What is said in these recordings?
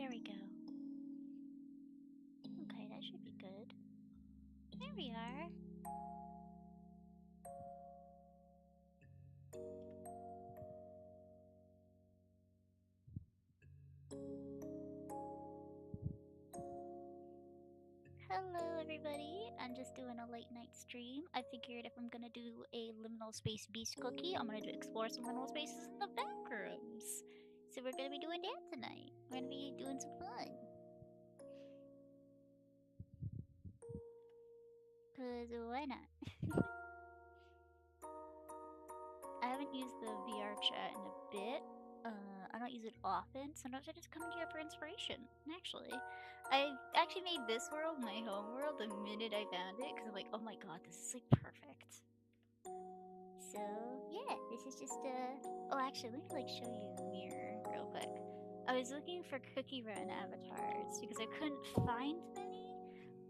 There we go. Okay, that should be good. There we are. Hello everybody, I'm just doing a late night stream. I figured if I'm gonna do a liminal space beast cookie, I'm gonna explore some liminal spaces in the backrooms. So we're gonna be doing that tonight. We're gonna be doing some fun. Cause why not? I haven't used the VR chat in a bit. I don't use it often. Sometimes I just come in here for inspiration, actually. I actually made this world my home world the minute I found it, because I'm like, oh my god, this is like perfect. So, yeah, this is just oh actually, let me like show you the mirror real quick. I was looking for Cookie Run avatars, because I couldn't find many.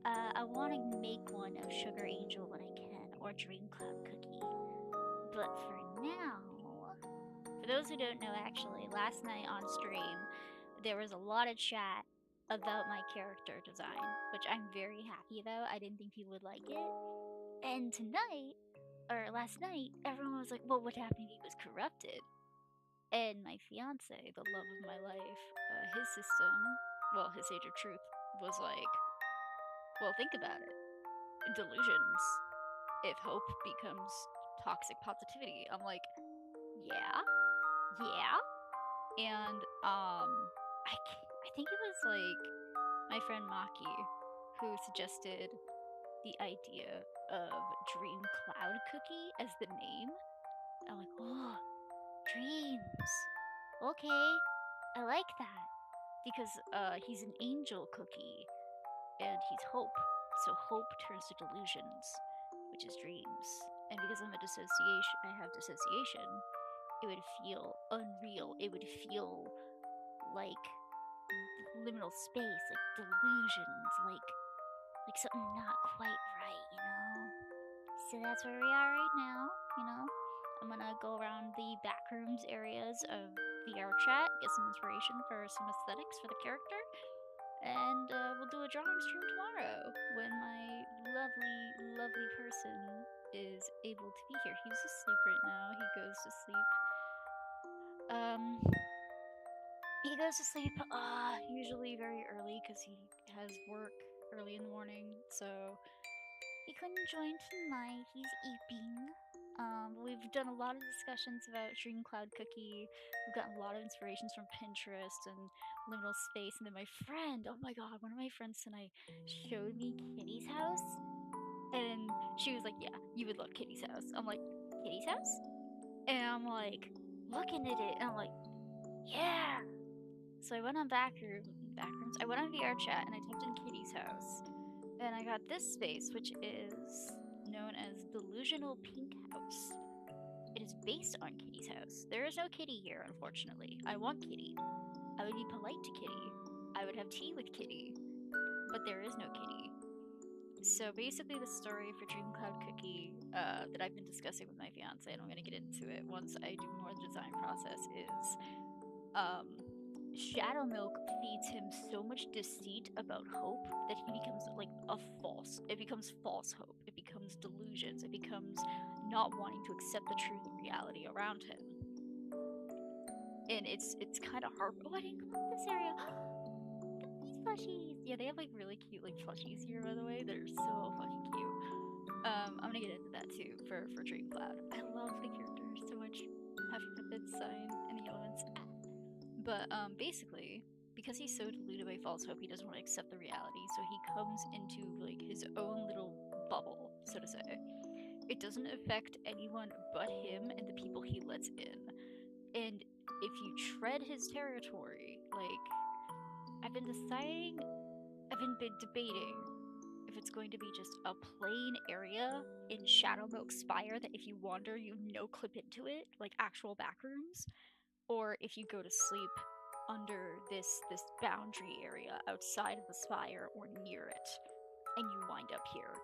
I want to make one of Sugar Angel when I can, or Dream Cloud Cookie. But for now, for those who don't know, actually, last night on stream, there was a lot of chat about my character design, which I'm very happy about. I didn't think people would like it. And tonight, or last night, everyone was like, well, what happened if he was corrupted? And my fiance, the love of my life, his system, well, his Age of Truth, was like, well, think about it. Delusions. If hope becomes toxic positivity. I'm like, yeah? And I think it was like my friend Maki who suggested the idea of Dream Cloud Cookie as the name. I'm like, oh, dreams. Okay, I like that because he's an angel cookie and he's hope. So hope turns to delusions, which is dreams. And because I'm a dissociation, I have dissociation. It would feel unreal. It would feel like liminal space, like delusions, like something not quite right, you know? So that's where we are right now, you know? I'm gonna go around the backrooms areas of VR chat, get some inspiration for some aesthetics for the character, and we'll do a drawing stream tomorrow when my lovely, lovely person is able to be here. He's asleep right now. He goes to sleep. He goes to sleep usually very early because he has work early in the morning, so he couldn't join tonight. He's eeping. We've done a lot of discussions about Dream Cloud Cookie. We've gotten a lot of inspirations from Pinterest and liminal space. And then my friend, oh my god, one of my friends tonight showed me Kitty's house. And she was like, yeah, you would love Kitty's house. I'm like, Kitty's house? And I'm like, looking at it, and I'm like, yeah. So I went on backrooms. I went on VR chat and I typed in Kitty's house. And I got this space, which is known as Delusional Pink House. It is based on Kitty's house. There is no Kitty here, unfortunately. I want Kitty. I would be polite to Kitty. I would have tea with Kitty. But there is no Kitty. So basically the story for Dream Cloud Cookie that I've been discussing with my fiance, and I'm going to get into it once I do more of the design process, is Shadow Milk feeds him so much deceit about hope that he becomes like it becomes false hope. It becomes delusions. It becomes not wanting to accept the truth and reality around him. And it's kind of hard. Oh, I didn't come up this area. These plushies. Yeah, they have like really cute like plushies here, by the way. They're so fucking cute. I'm gonna get into that too for Dream Cloud. I love the character so much. Happy Puppets sign and the elements. But basically, because he's so deluded by false hope, he doesn't want to accept the reality, so he comes into like his own little bubble, so to say. It doesn't affect anyone but him and the people he lets in. And if you tread his territory, like I've been debating if it's going to be just a plain area in Shadowmilk Spire that if you wander you no clip into it, like actual backrooms, or if you go to sleep under this boundary area outside of the spire or near it, and you wind up here.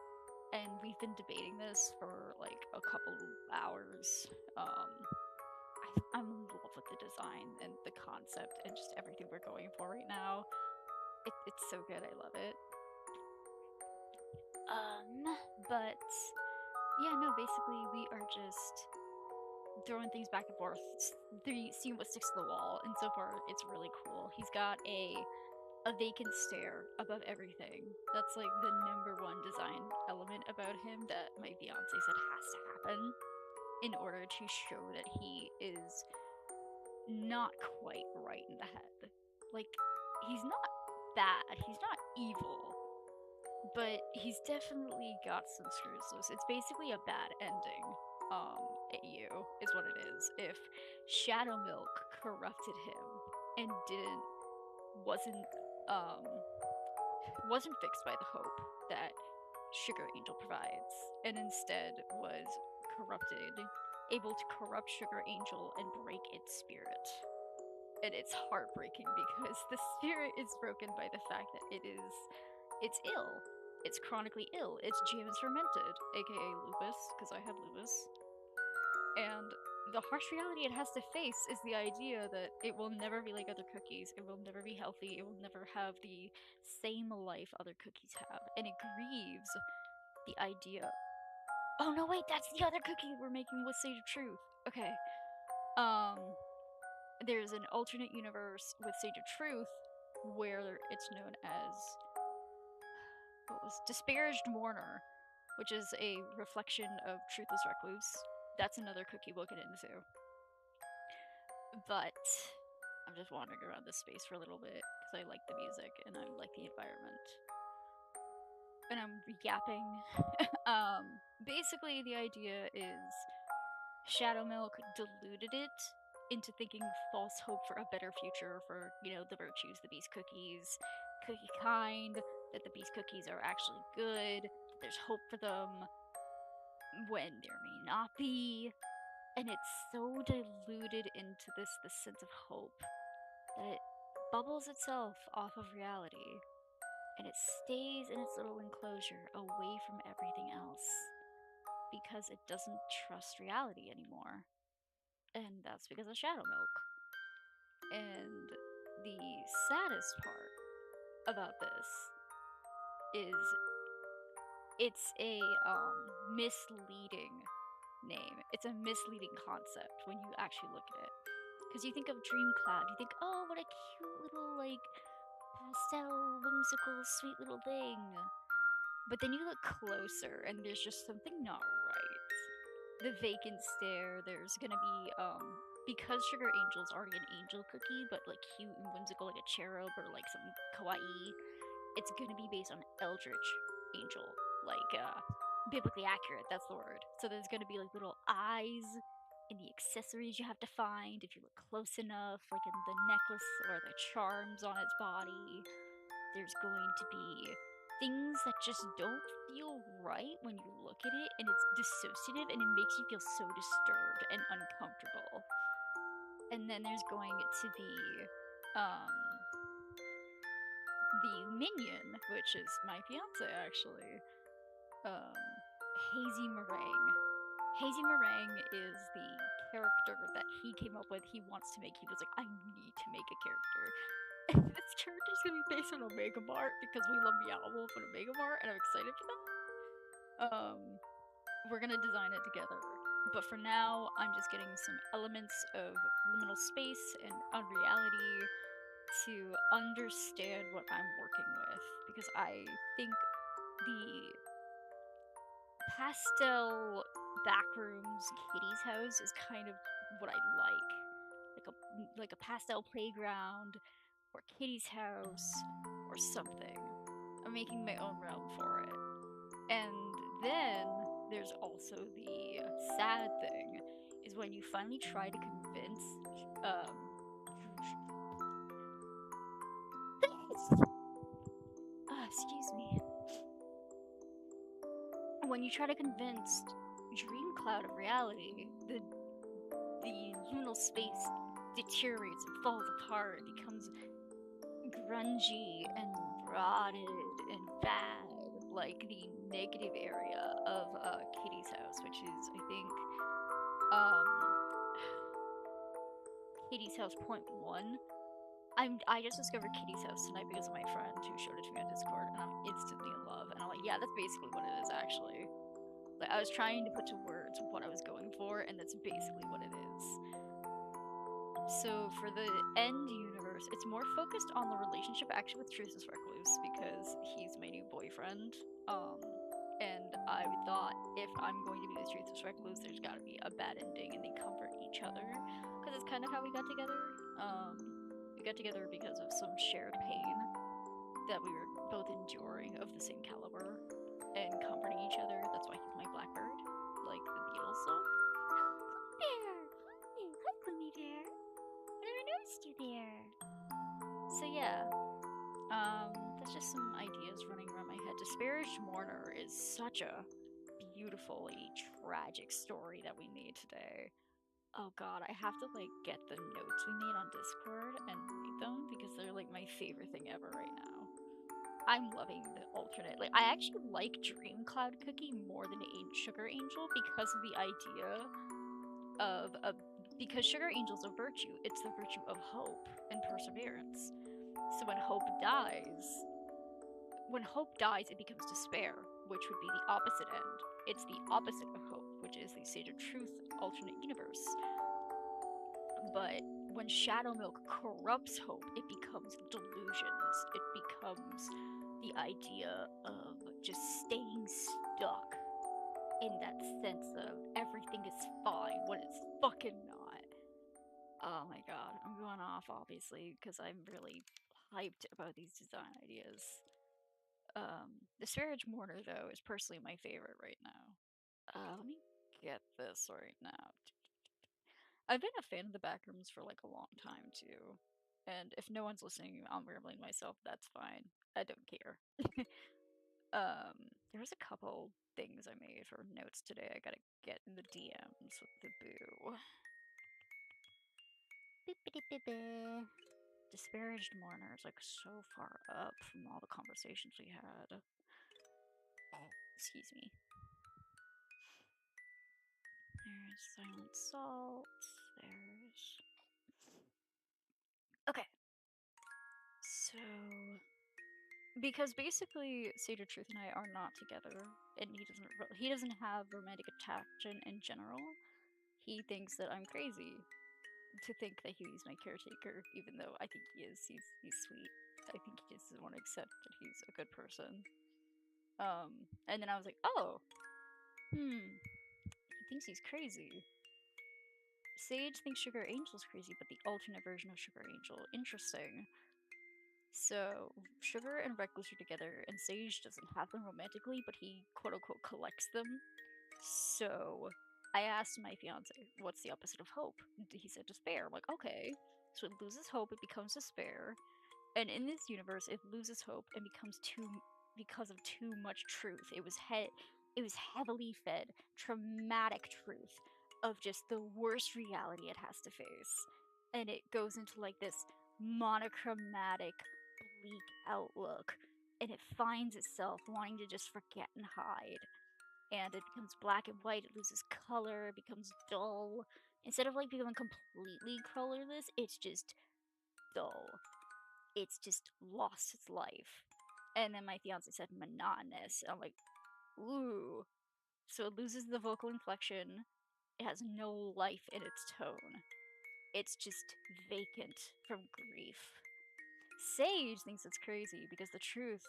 And we've been debating this for like a couple hours. I I'm in love with the design and the concept and just everything we're going for right now. It's so good. I love it. But yeah, no, basically we are just throwing things back and forth, seeing what sticks to the wall, and so far it's really cool. He's got a vacant stare above everything. That's like the #1 design element about him that my fiance said has to happen in order to show that he is not quite right in the head. Like, he's not bad, he's not evil, but he's definitely got some screws loose. It's basically a bad ending. At you is what it is. If Shadow Milk corrupted him and wasn't fixed by the hope that Sugar Angel provides, and instead was corrupted, able to corrupt Sugar Angel and break its spirit. And it's heartbreaking because the spirit is broken by the fact that it's ill. It's chronically ill. It's James fermented, aka lupus, because I have lupus. And the harsh reality it has to face is the idea that it will never be like other cookies. It will never be healthy. It will never have the same life other cookies have. And it grieves the idea. Oh no, wait, that's the other cookie we're making with Sage of Truth. Okay. There's an alternate universe with Sage of Truth where it's known as Disparaged Mourner, which is a reflection of Truthless Recluse. That's another cookie we'll get into. But I'm just wandering around this space for a little bit because I like the music and I like the environment. And I'm yapping. Basically, the idea is Shadow Milk deluded it into thinking false hope for a better future for, the virtues, the Beast Cookies, cookie kind, that the Beast Cookies are actually good, that there's hope for them, when there may not be. And it's so diluted into this sense of hope that it bubbles itself off of reality, and it stays in its little enclosure away from everything else because it doesn't trust reality anymore. And that's because of Shadow Milk. And the saddest part about this is it's a misleading name. It's a misleading concept when you actually look at it. Because you think of Dream Cloud, you think, oh, what a cute little, pastel, whimsical, sweet little thing. But then you look closer, and there's just something not right. The vacant stare, there's gonna be, because Sugar Angel's already an angel cookie, but, cute and whimsical like a cherub or, some kawaii, it's gonna be based on Eldritch Angel. Biblically accurate, that's the word. So there's gonna be, little eyes in the accessories you have to find if you look close enough, in the necklace or the charms on its body. There's going to be things that just don't feel right when you look at it, and it's dissociative, and it makes you feel so disturbed and uncomfortable. And then there's going to be the minion, which is my fiance actually, Hazy Meringue. Hazy Meringue is the character that he came up with. He wants to make. He was like, I need to make a character. And this character's gonna be based on Omega Mart because we love Meow Wolf and Omega Mart, and I'm excited for that. We're gonna design it together. But for now, I'm just getting some elements of liminal space and unreality to understand what I'm working with, because I think the pastel backrooms kitty's house is kind of what I like a pastel playground or kitty's house or something. I'm making my own realm for it. And then there's also the sad thing is when you finally try to convince excuse me. When you try to convince Dream Cloud of reality, the liminal space deteriorates and falls apart. It becomes grungy and rotted and bad, like the negative area of Kitty's house, which is, I think, Katie's House .1. I just discovered Kitty's House tonight because of my friend who showed it to me on Discord, and I'm instantly in love. And I'm like, yeah, that's basically what it is, actually. Like, I was trying to put to words what I was going for, and that's basically what it is. So for the end universe, it's more focused on the relationship actually with Truth's Recluse because he's my new boyfriend. And I thought if I'm going to be with Truth's Recluse, there's got to be a bad ending, and they comfort each other because it's kind of how we got together. We got together because of some shared pain that we were both enduring of the same caliber and comforting each other. That's why he's my blackbird, like the Beatles song. Bear! Hi, Gloomy Bear! I never noticed you there. So yeah, that's just some ideas running around my head. Disparaged Mourner is such a beautifully tragic story that we made today. Oh god, I have to like get the notes we made on Discord and read them because they're like my favorite thing ever right now. I'm loving the alternate. Like, I actually like Dream Cloud Cookie more than Sugar Angel because of the idea of a because Sugar Angel's a virtue. It's the virtue of hope and perseverance. So when hope dies, it becomes despair, which would be the opposite end. It's the opposite of hope, which is the Sage of Truth alternate universe. But when Shadow Milk corrupts hope, it becomes delusions. It becomes the idea of just staying stuck in that sense of everything is fine when it's fucking not. Oh my god, I'm going off obviously because I'm really hyped about these design ideas. Disparage Mourner though is personally my favorite right now. Let me get this right now. I've been a fan of the backrooms for like a long time too. And if no one's listening, I'm rambling myself, that's fine. I don't care. There was a couple things I made for notes today. I gotta get in the DMs with the boo. Disparaged Mourner is like so far up from all the conversations we had. Excuse me. There's Silent Salt. There's. Okay. So. Because basically, Sage of Truth and I are not together, and he doesn't have romantic attachment in general. He thinks that I'm crazy to think that he's my caretaker, even though I think he is. He's sweet. I think he just doesn't want to accept that he's a good person. And then I was like, oh, he thinks he's crazy. Sage thinks Sugar Angel's crazy, but the alternate version of Sugar Angel. Interesting. So, Sugar and Reckless are together, and Sage doesn't have them romantically, but he quote unquote collects them. So, I asked my fiance, what's the opposite of hope? He said despair. I'm like, okay. So it loses hope, it becomes despair. And in this universe, it loses hope and becomes because of too much truth. It was heavily fed traumatic truth of just the worst reality it has to face. And it goes into like this monochromatic, bleak outlook. And it finds itself wanting to just forget and hide. And it becomes black and white, it loses color, it becomes dull. Instead of like becoming completely colorless, it's just dull. It's just lost its life. And then my fiance said monotonous. I'm like, ooh. So it loses the vocal inflection. It has no life in its tone. It's just vacant from grief. Sage thinks it's crazy because the truth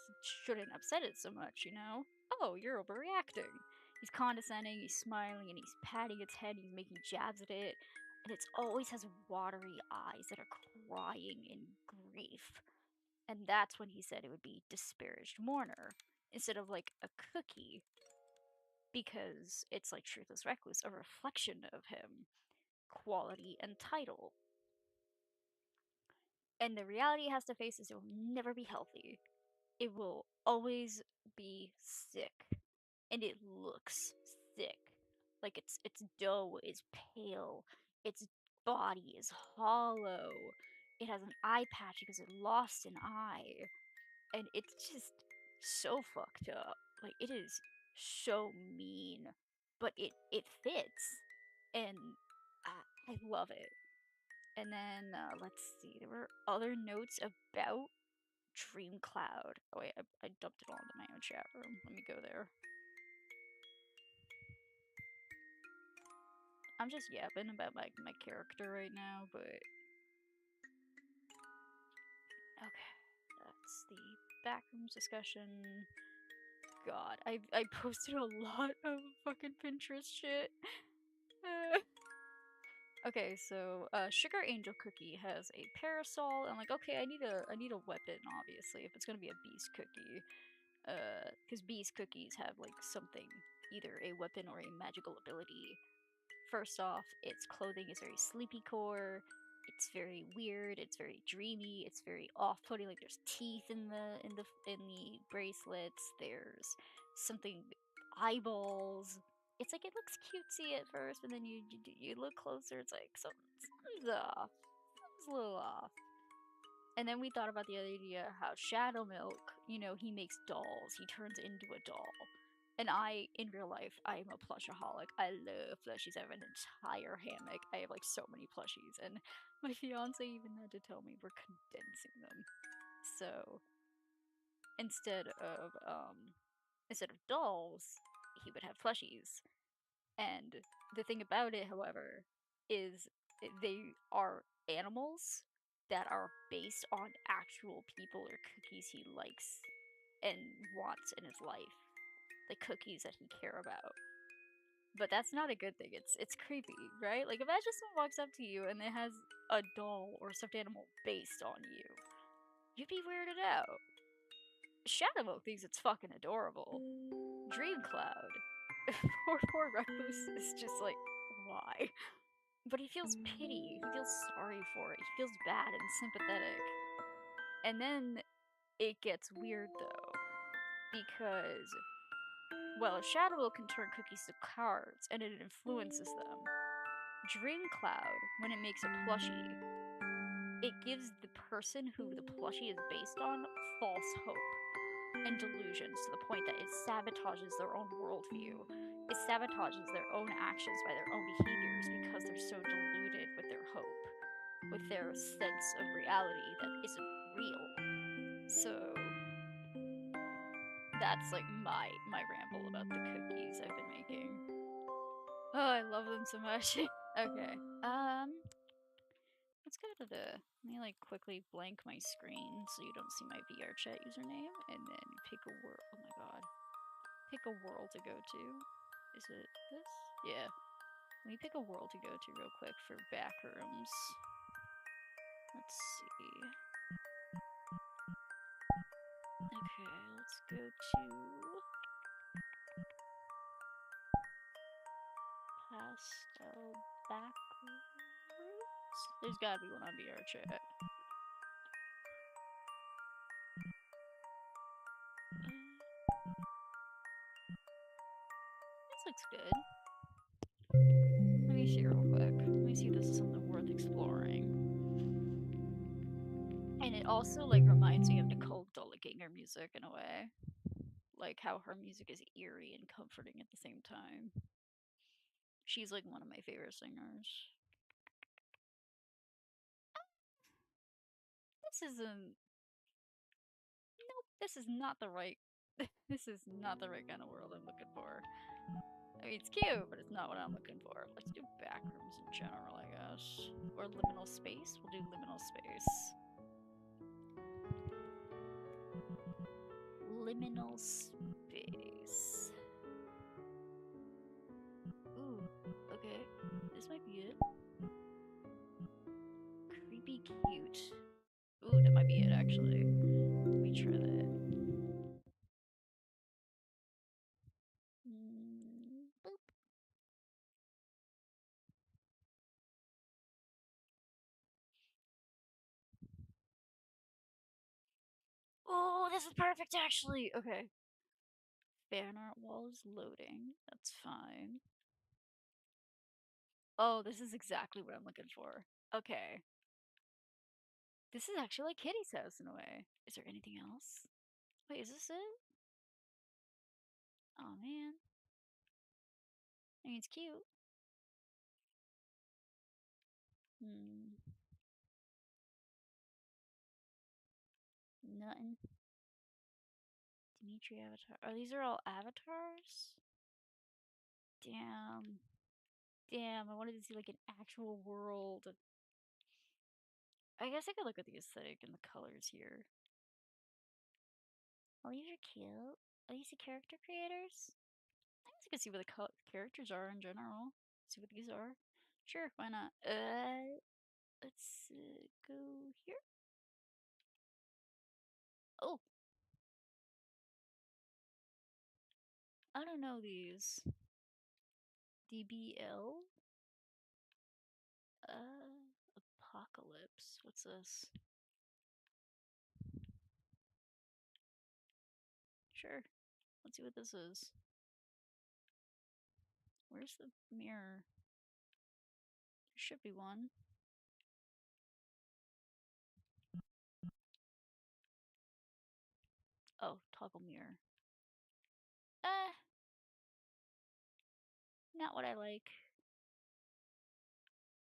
shouldn't upset it so much, you know? Oh, you're overreacting. He's condescending, he's smiling, and he's patting its head, he's making jabs at it, and it always has watery eyes that are crying in grief. And that's when he said it would be Disparaged Mourner instead of like a cookie, because it's like Truthless Recluse, a reflection of him, quality and title. And the reality it has to face is it will never be healthy. It will always be sick. And it looks sick. Like its dough is pale. Its body is hollow. It has an eye patch because it lost an eye. And it's just so fucked up. Like it is so mean. But it fits. And I love it. And then let's see, there were other notes about Dream Cloud. Oh wait, I dumped it all into my own chat room. Let me go there. I'm just yapping about my character right now, but okay, that's the backrooms discussion. God, I posted a lot of fucking Pinterest shit. Okay, so Sugar Angel Cookie has a parasol. I'm like, okay, I need a weapon, obviously, if it's gonna be a beast cookie. Because beast cookies have like something, either a weapon or a magical ability. First off, its clothing is very sleepy core. It's very weird. It's very dreamy. It's very off-putting. Like there's teeth in the bracelets. There's something eyeballs. It's like it looks cutesy at first, but then you look closer. It's like something's off. Something's a little off. And then we thought about the idea how Shadow Milk, he makes dolls. He turns into a doll. And in real life, I'm a plushaholic. I love plushies. I have an entire hammock. I have like so many plushies. And my fiance even had to tell me we're condensing them. So instead of dolls, he would have plushies. And the thing about it, however, is they are animals that are based on actual people or cookies he likes and wants in his life, like cookies that he care about. But that's not a good thing. It's creepy, right? Like imagine someone walks up to you and it has a doll or stuffed animal based on you. You'd be weirded out. Shadowmo thinks it's fucking adorable. Dream Cloud. poor Recluse is just like, why? But he feels pity. He feels sorry for it. He feels bad and sympathetic. And then it gets weird though, because Shadow can turn cookies to cards and it influences them. Dream Cloud, when it makes a plushie, it gives the person who the plushie is based on false hope and delusions to the point that it sabotages their own worldview. It sabotages their own actions by their own behaviors because they're so deluded with their hope, with their sense of reality that isn't real. So that's like my ramble about the cookies I've been making. Oh, I love them so much. Okay. Let's go to let me like quickly blank my screen so you don't see my VR chat username, and then pick a world. Oh my god. Pick a world to go to. Is it this? Yeah. Let me pick a world to go to real quick for backrooms. Let's see. Okay, let's go to pastel backrooms. There's gotta be one on VR chat. This looks good. Let me see real quick. Let me see if this is something worth exploring. And it also like reminds me of Nicole Dolliginger music in a way. Like how her music is eerie and comforting at the same time. She's like one of my favorite singers. This isn't. Nope, this is not the right. This is not the right kind of world I'm looking for. I mean, it's cute, but it's not what I'm looking for. Let's do backrooms in general, I guess. Or liminal space. We'll do liminal space. Liminal space. Ooh, okay. This might be it. Creepy cute. Ooh, that might be it, actually. Let me try that. Boop. Oh, this is perfect, actually. Okay. Fan art wall is loading. That's fine. Oh, this is exactly what I'm looking for. Okay. This is actually like Kitty's house in a way. Is there anything else? Wait, is this it? Oh man. I mean, it's cute. Hmm. nothing. Dimitri avatar. Oh, these are all avatars? Damn. Damn, I wanted to see like an actual world. I guess I could look at the aesthetic and the colors here. Oh, these are cute. Are these the character creators? I guess I could see what the characters are in general. See what these are. Sure, why not? Let's go here. Oh, I don't know these. DBL? Apocalypse. What's this? Sure. Let's see what this is. Where's the mirror? There should be one. Oh, toggle mirror. Not what I like.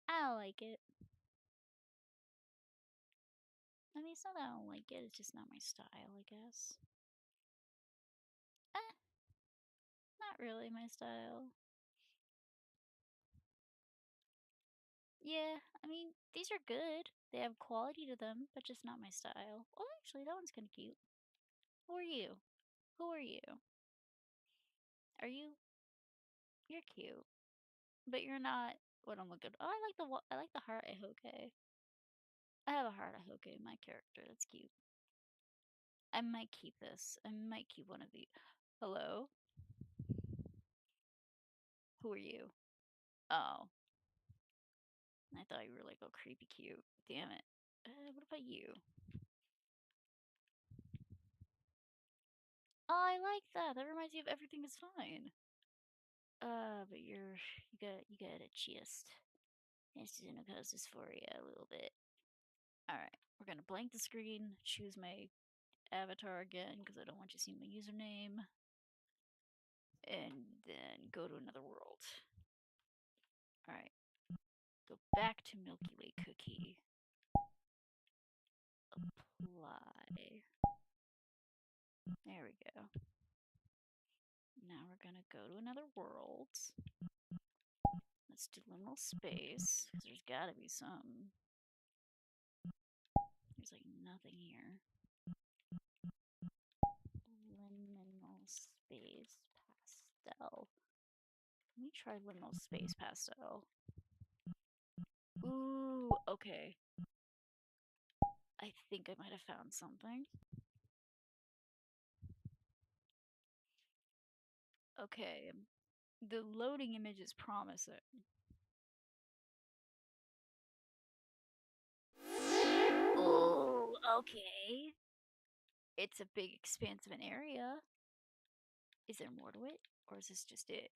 I don't like it. I mean, it's not that I don't like it, it's just not my style, I guess. Not really my style. Yeah, I mean, these are good. They have quality to them, but just not my style. Oh, actually, that one's kind of cute. Who are you? Who are you? Are you? You're cute, but you're not what I'm looking. Oh, I like the heart Ahoke. I have a heart Ahoke in my character. That's cute. I might keep this. I might keep one of these. Hello? Who are you? Oh, I thought you were like, oh, creepy cute. Damn it. What about you? Oh, I like that. That reminds me of Everything is Fine. But you got a chest. It's gonna cause dysphoria a little bit. Alright, we're gonna blank the screen, choose my avatar again, because I don't want you to see my username. And then go to another world. Alright. Go back to Milky Way Cookie. Apply. There we go. Now we're gonna go to another world. Let's do liminal space, because there's gotta be some. There's like nothing here. Liminal space pastel. Let me try liminal space pastel. Ooh, okay. I think I might have found something. Okay, the loading image is promising. Oh, okay. It's a big, expanse of an area. Is there more to it, or is this just it?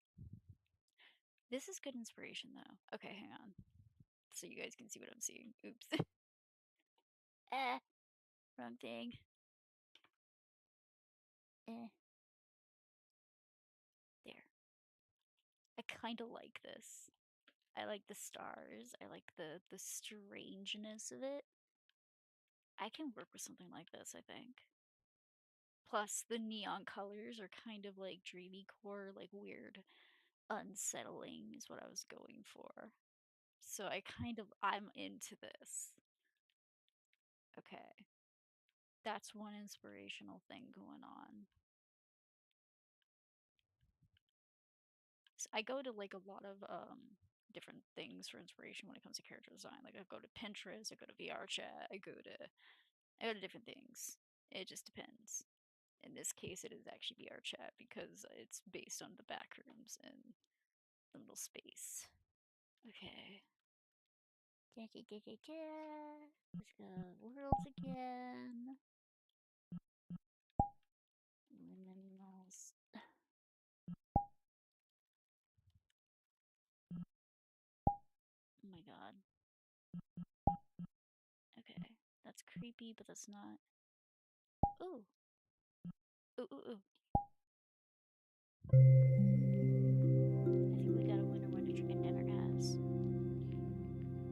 This is good inspiration, though. Okay, hang on. So you guys can see what I'm seeing. Oops. Wrong thing. There. I kind of like this. I like the stars. I like the strangeness of it. I can work with something like this, I think. Plus, the neon colors are kind of like dreamy core, like weird, unsettling is what I was going for. So I'm into this. Okay. That's one inspirational thing going on. So I go to like a lot of different things for inspiration when it comes to character design. Like I go to Pinterest, I go to VR chat, I go to different things. It just depends. In this case, it is actually VR chat because it's based on the backrooms and the little space. Okay. Let's go worlds again. Liminals. Oh my god. Okay. That's creepy, but that's not. Ooh. Ooh, ooh, ooh. I think we got a winner winner chicken dinner, guys.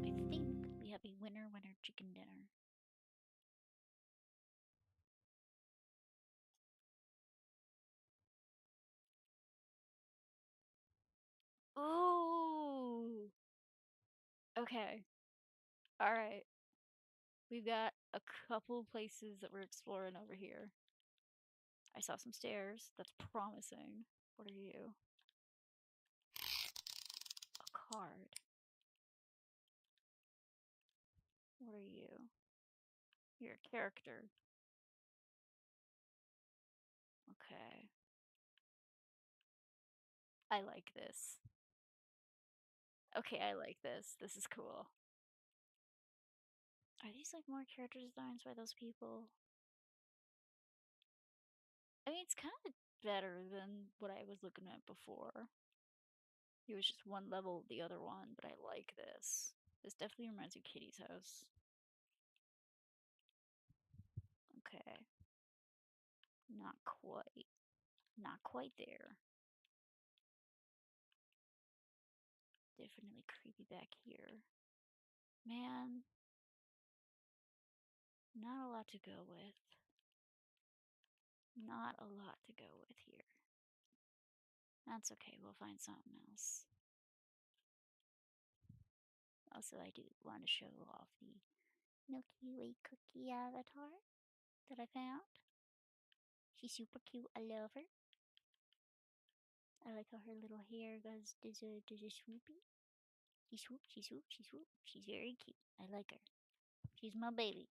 I think we have a winner winner chicken dinner. Okay. Alright. We've got a couple places that we're exploring over here. I saw some stairs. That's promising. What are you? A card. What are you? You're a character. Okay. I like this. Okay, I like this. This is cool. Are these like more character designs by those people? I mean, it's kind of better than what I was looking at before. It was just one level the other one, but I like this. This definitely reminds me of Kitty's house. Okay. Not quite. Not quite there. Definitely creepy back here. Man. Not a lot to go with. Not a lot to go with here. That's okay, we'll find something else. Also, I do want to show off the Milky Way cookie avatar that I found. She's super cute, I love her. I like how her little hair does a swoopy. She swoop, she swoop, she swoop. She's very cute. I like her. She's my baby.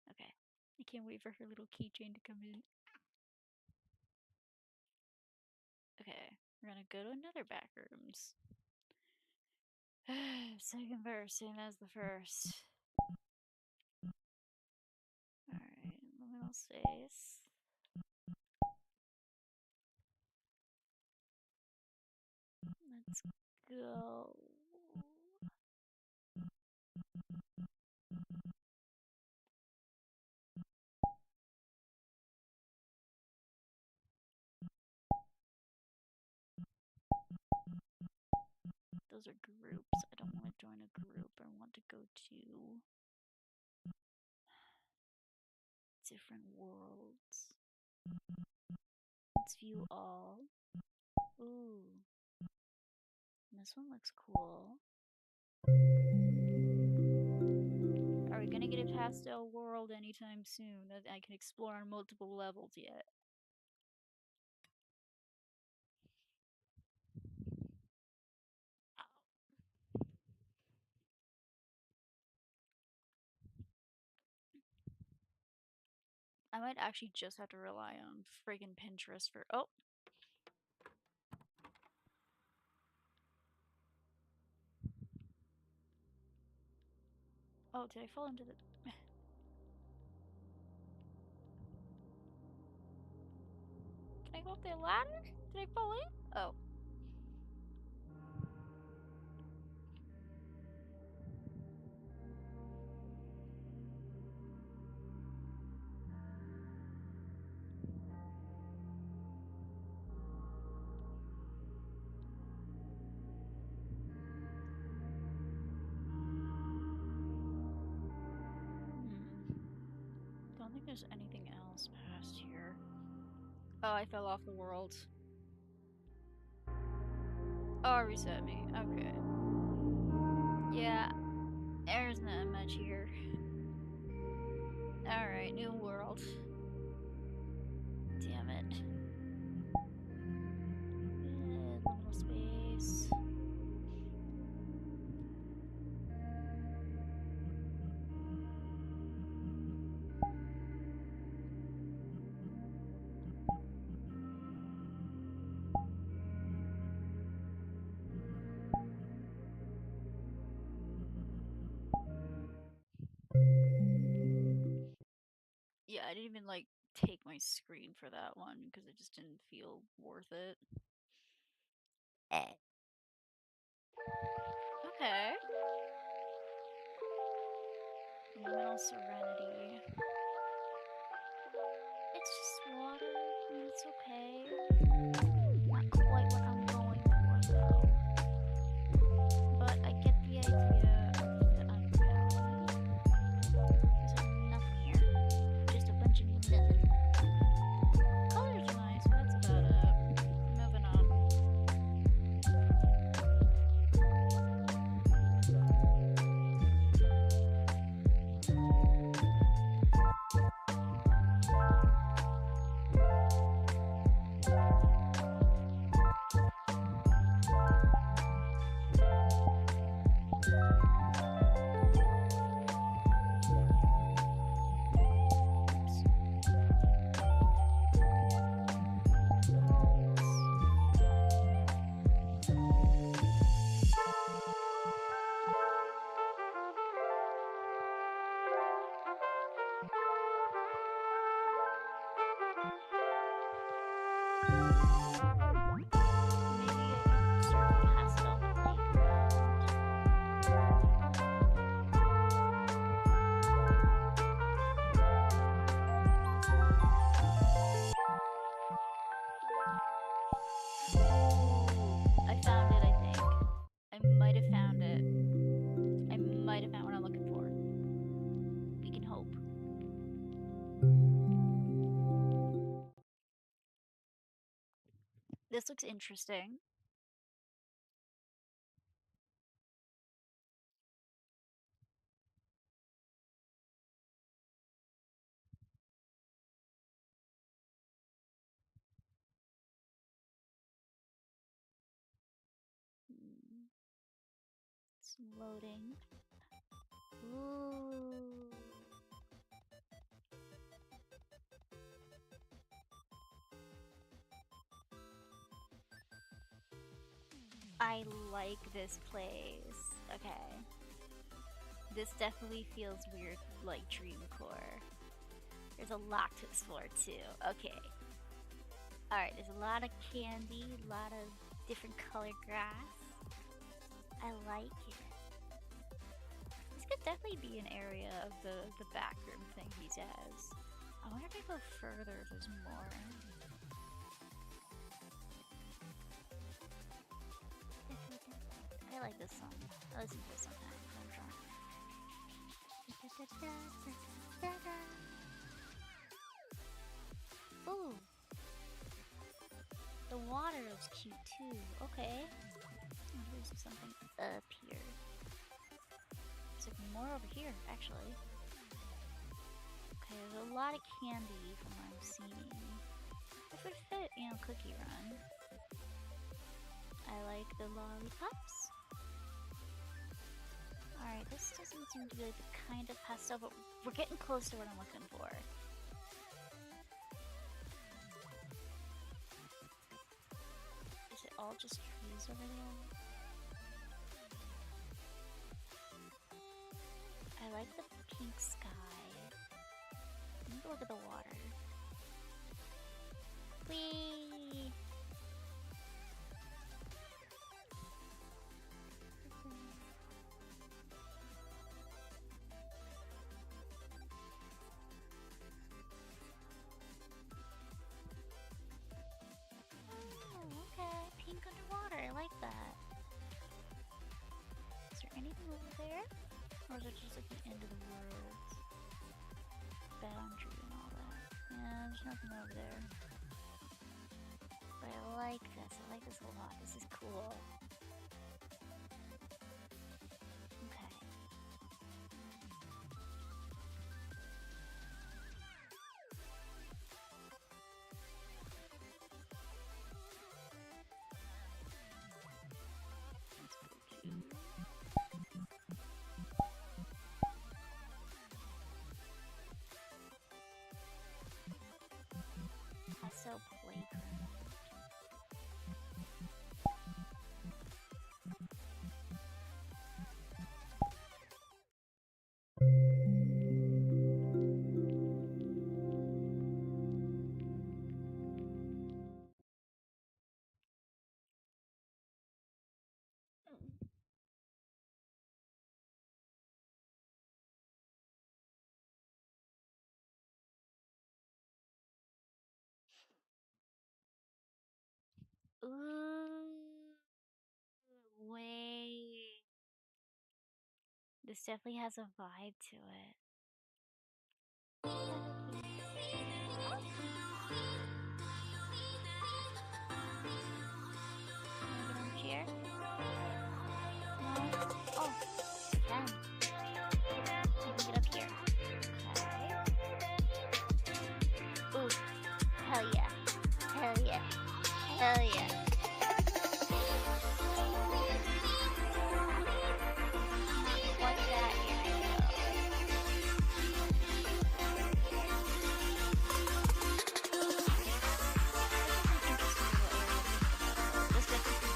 Okay. I can't wait for her little keychain to come in. Okay, we're gonna go to another backrooms. Second verse, same as the first. Alright, liminal space. Let's go. Those are groups. I don't want to join a group. I want to go to different worlds. Let's view all. Ooh. This one looks cool. Are we gonna get a pastel world anytime soon that I can explore on multiple levels yet? I might actually just have to rely on friggin' Pinterest for. Oh! Oh, did I fall into the. Can I go up the ladder? Did I fall in? Oh. Don't think there's anything else past here. Oh, I fell off the world. Oh, reset me. Okay. Yeah, there's not much here. Alright, new world. Damn it. Liminal space. Yeah, I didn't even like take my screen for that one because it just didn't feel worth it. Okay. Liminal serenity. It's just water. I mean, it's okay. Not quite what I'm going for though. But I get the idea of the unreality. There's nothing here. Just a bunch of nothing. Colors are nice, but that's about it. Moving on. This looks interesting. It's loading. Ooh. I like this place. Okay. This definitely feels weird, like Dreamcore. There's a lot to explore too. Okay. Alright, there's a lot of candy, a lot of different colored grass. I like it. This could definitely be an area of the backroom thing he says. I wonder if I go further if there's more. I like this song. I listen to it sometimes when I'm drunk. Ooh. The water looks cute too. Okay. Oh, there's something up here. There's like more over here, actually. Okay, there's a lot of candy from what I'm seeing. This would fit, you know, Cookie Run. I like the lollipops. Alright, this doesn't seem to be like the kind of pastel, but we're getting close to what I'm looking for. Is it all just trees over there? I like the pink sky. Let me go look at the water. Whee! Pink underwater, I like that. Is there anything over there? Or is it just like the end of the world? Boundary and all that. Yeah, there's nothing over there. But I like this. I like this a lot. This is cool. Okay. Pastel playground. Ooh, wait. This definitely has a vibe to it. Here? No? Oh, can. I can get up here. Okay. Ooh, hell yeah. Hell yeah. Hell yeah. What's that area? This definitely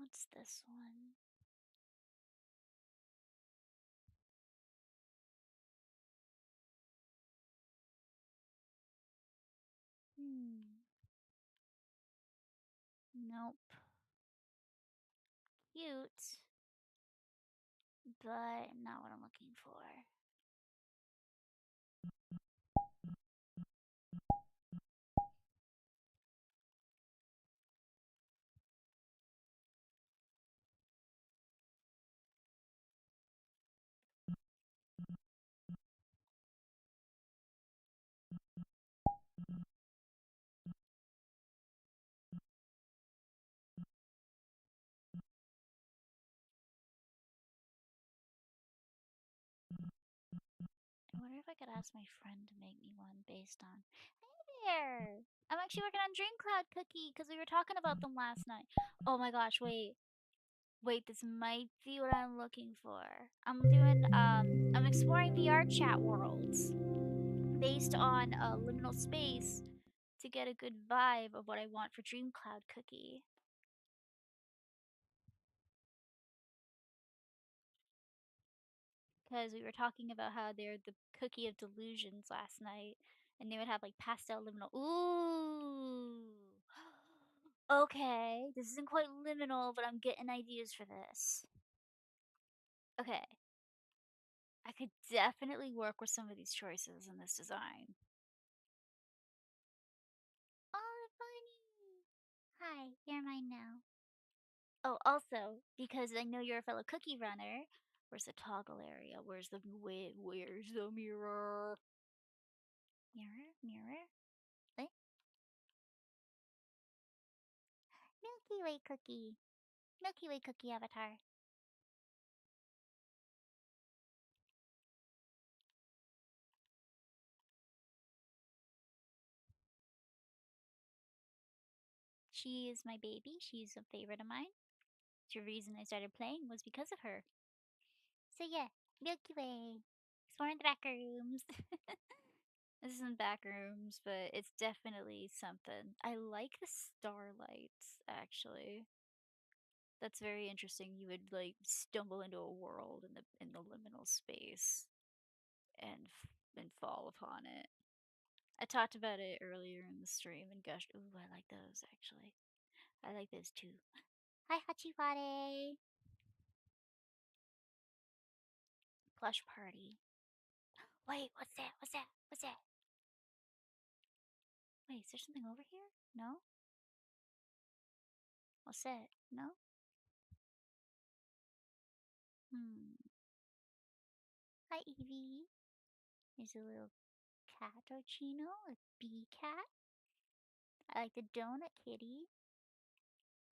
What's this one? Nope. Cute, but not what I'm looking for. I wonder if I could ask my friend to make me one based on. Hey there! I'm actually working on Dream Cloud Cookie because we were talking about them last night. Oh my gosh, wait. Wait, this might be what I'm looking for. I'm exploring VR chat worlds based on liminal space to get a good vibe of what I want for Dream Cloud Cookie. Because we were talking about how they're the cookie of delusions last night, and they would have like pastel liminal. Ooh. Okay, this isn't quite liminal, but I'm getting ideas for this. Okay, I could definitely work with some of these choices in this design. Oh, funny. Hi, you're mine now. Oh, also, because I know you're a fellow cookie runner, where's the toggle area? Where's the mirror? Mirror? What? Milky Way cookie. Milky Way cookie avatar. She is my baby. She's a favorite of mine. The reason I started playing was because of her. So yeah, Milky Way. Exploring the back rooms. This isn't backrooms, but it's definitely something. I like the starlights, actually. That's very interesting. You would like stumble into a world in the liminal space and fall upon it. I talked about it earlier in the stream and gushed. Ooh, I like those actually. I like those too. Hi, Hachifare. Plush party. Wait, what's that? What's that? What's that? Wait, is there something over here? No? What's that? No? Hmm. Hi, Evie. There's a little cappuccino, a bee cat. I like the donut kitty.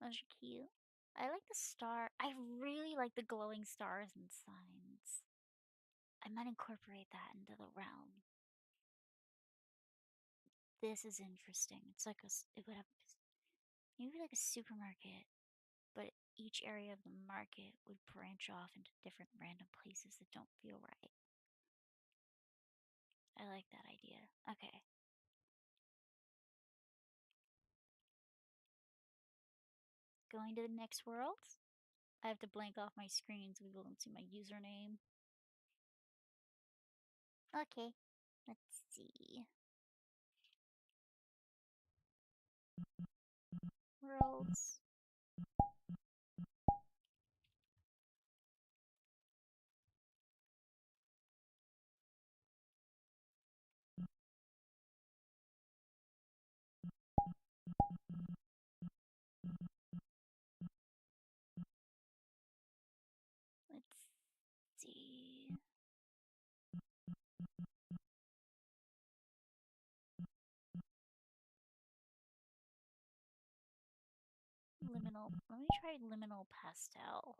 Those are cute. I like the star. I really like the glowing stars and signs. I might incorporate that into the realm. This is interesting. It's like it would have maybe like a supermarket, but each area of the market would branch off into different random places that don't feel right. I like that idea. Okay. Going to the next world. I have to blank off my screen so people don't see my username. Okay. Let's see. Worlds. Let's see. Liminal. Let me try liminal pastel.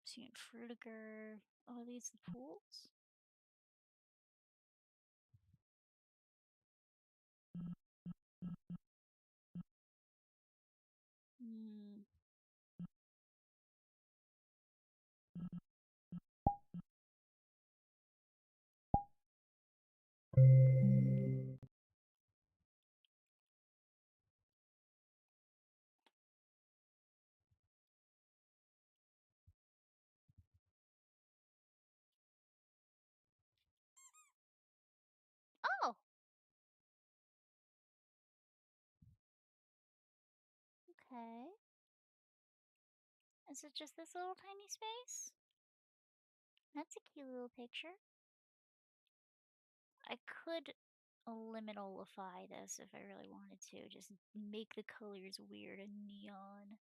Seeing Frutiger. Oh, are these the pools? Hmm. Okay. Is it just this little tiny space? That's a cute little picture. I could liminalify this if I really wanted to. Just make the colors weird and neon.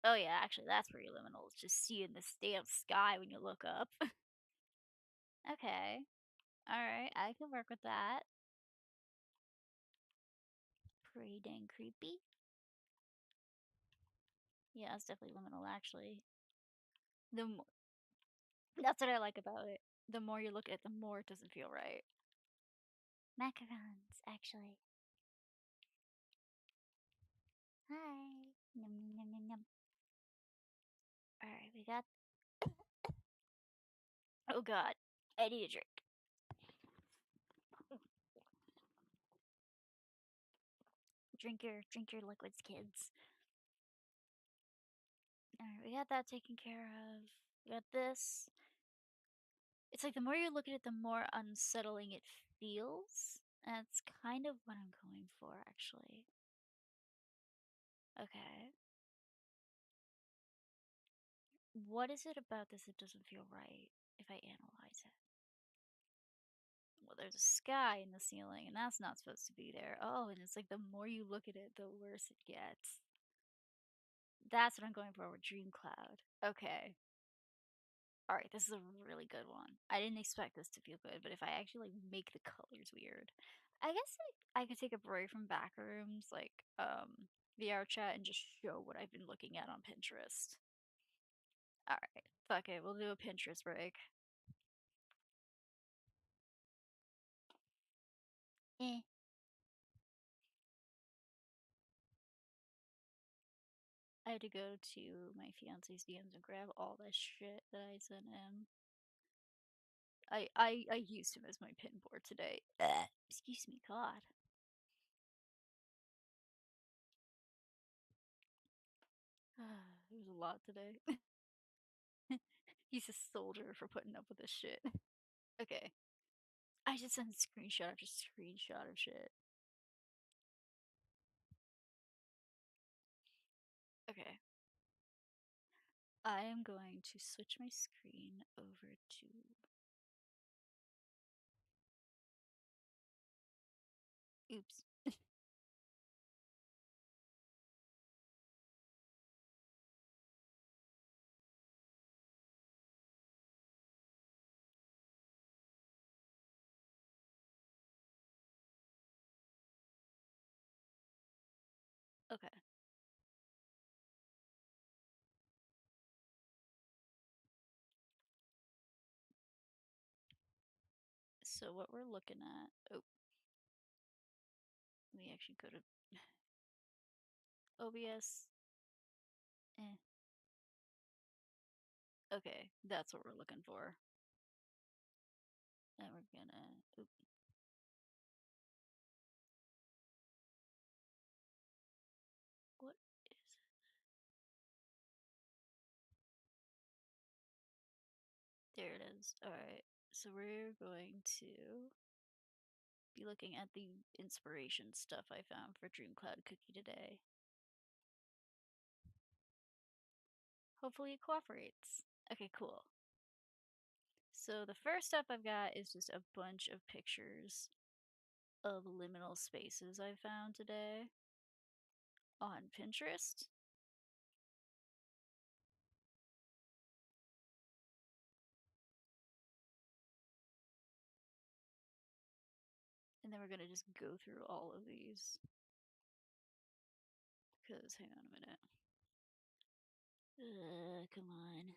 Oh yeah, actually that's pretty liminal. It's just seeing the damn sky when you look up. Okay. Alright, I can work with that. Pretty dang creepy. Yeah, it's definitely liminal actually. The mo That's what I like about it. The more you look at it, the more it doesn't feel right. Macarons, actually. Hi. Yum yum yum yum yum. Alright, we got. Oh god. I need a drink. Drink your liquids, kids. Alright, we got that taken care of. We got this. It's like the more you look at it, the more unsettling it feels. That's kind of what I'm going for, actually. Okay. What is it about this that doesn't feel right if I analyze it? Well, there's a sky in the ceiling, and that's not supposed to be there. Oh, and it's like the more you look at it, the worse it gets. That's what I'm going for with Dream Cloud. Okay. Alright, this is a really good one. I didn't expect this to feel good, but if I actually like, make the colors weird, I guess like, I could take a break from backrooms, like VR chat, and just show what I've been looking at on Pinterest. Alright, fuck it, we'll do a Pinterest break. Eh. I had to go to my fiance's DMs and grab all that shit that I sent him. I used him as my pin board today. Excuse me, God. It was a lot today. He's a soldier for putting up with this shit. Okay. I just sent screenshot after screenshot of shit. Okay. I am going to switch my screen over to. Oops. Okay. So what we're looking at. Oh. Let me actually go to OBS. Eh. Okay, that's what we're looking for. And we're gonna. Oop. What is it? There it is. Alright. So we're going to be looking at the inspiration stuff I found for Dream Cloud Cookie today. Hopefully it cooperates. Okay, cool. So the first up I've got is just a bunch of pictures of liminal spaces I found today on Pinterest. And then we're gonna just go through all of these. Because, hang on a minute. Come on.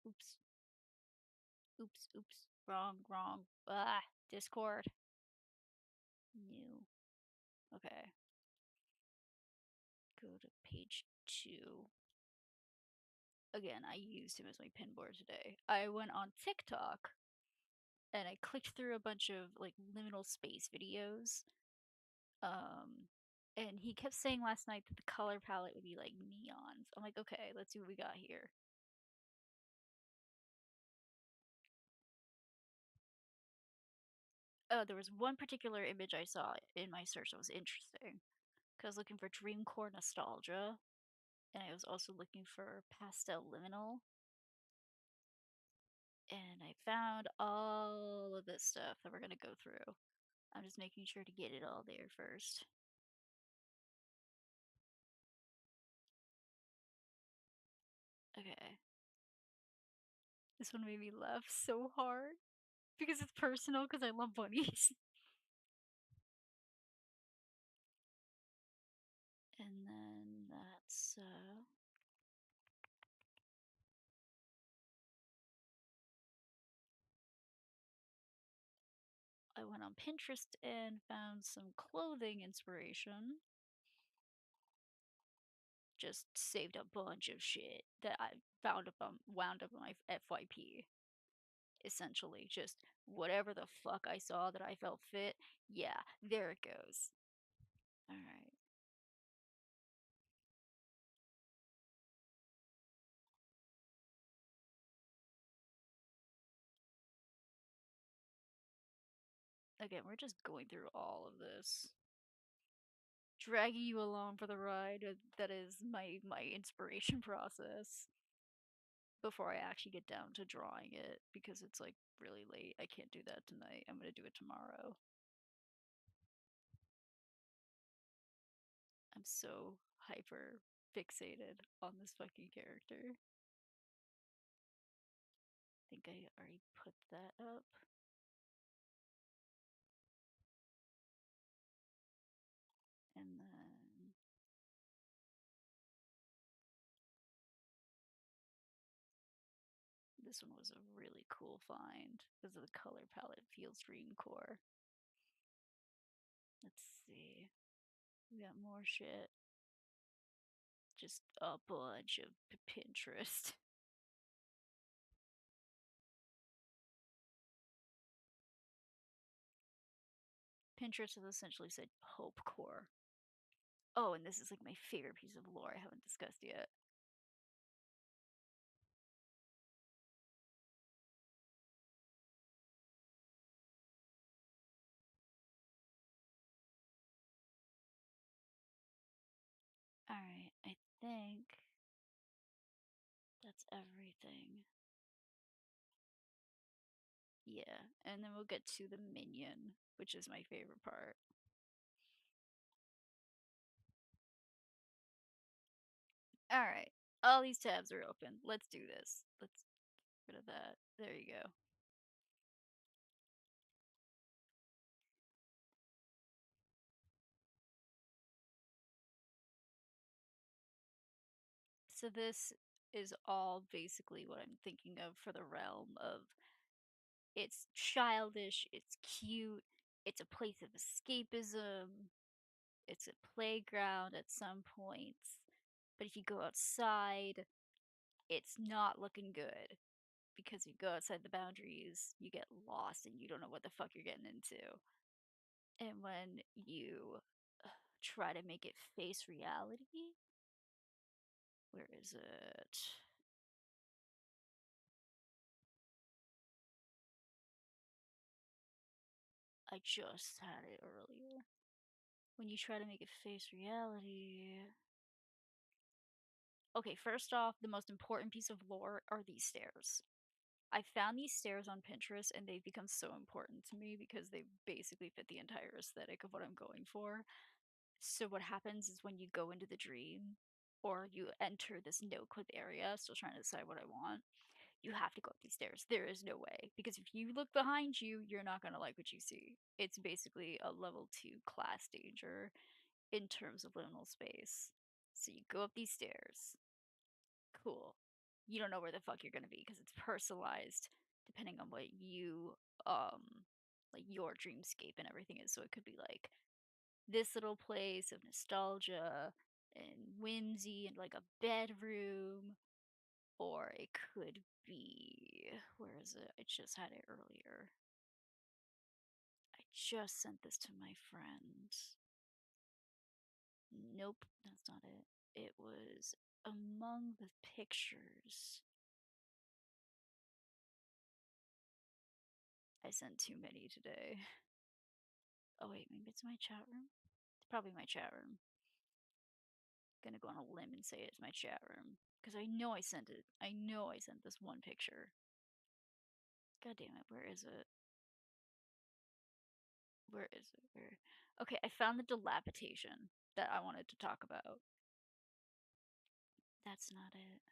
Oops. Oops, oops. Wrong. Ah, Discord. New. Okay. Go to page 2. Again, I used him as my pinboard today. I went on TikTok and I clicked through a bunch of like liminal space videos. Um, and he kept saying last night that the color palette would be like neons. I'm like, okay, let's see what we got here. Oh, there was one particular image I saw in my search that was interesting. Cause I was looking for dreamcore nostalgia, and I was also looking for pastel liminal, and I found all of this stuff that we're gonna go through. I'm just making sure to get it all there first. Okay. This one made me laugh so hard because it's personal because I love bunnies. And then that's I went on Pinterest and found some clothing inspiration. Just saved a bunch of shit that I found up on wound up on my FYP. Essentially, just whatever the fuck I saw that I felt fit. Yeah, there it goes. All right. Again, we're just going through all of this, dragging you along for the ride. That is my inspiration process before I actually get down to drawing it because it's like really late. I can't do that tonight. I'm gonna do it tomorrow. I'm so hyper fixated on this fucking character. I think I already put that up. And then this one was a really cool find because of the color palette feels green core. Let's see. We got more shit. Just a bunch of Pinterest. Pinterest has essentially said hope core. Oh, and this is like my favorite piece of lore I haven't discussed yet. Alright, I think that's everything. Yeah, and then we'll get to the minion, which is my favorite part. Alright, all these tabs are open. Let's do this. Let's get rid of that. There you go. So this is all basically what I'm thinking of for the realm of it's childish, it's cute, it's a place of escapism, it's a playground at some points. But if you go outside, it's not looking good because you go outside the boundaries, you get lost and you don't know what the fuck you're getting into. And when you try to make it face reality, where is it? I just had it earlier. When you try to make it face reality. Okay, first off, the most important piece of lore are these stairs. I found these stairs on Pinterest and they've become so important to me because they basically fit the entire aesthetic of what I'm going for. So, what happens is when you go into the dream or you enter this no clip area, still trying to decide what I want, you have to go up these stairs. There is no way. Because if you look behind you, you're not going to like what you see. It's basically a level 2 class danger in terms of liminal space. So, you go up these stairs. Cool. You don't know where the fuck you're gonna be because it's personalized depending on what you like your dreamscape and everything is. So it could be like this little place of nostalgia and whimsy and like a bedroom, or it could be where is it? I just had it earlier. I just sent this to my friend. Nope, that's not it. It was among the pictures. I sent too many today. Oh wait, maybe it's my chat room. It's probably my chat room. Gonna go on a limb and say it's my chat room because I know I sent it. I know I sent this one picture. God damn it, where is it? Where is it? Where? Okay, I found the dilapidation that I wanted to talk about. That's not it.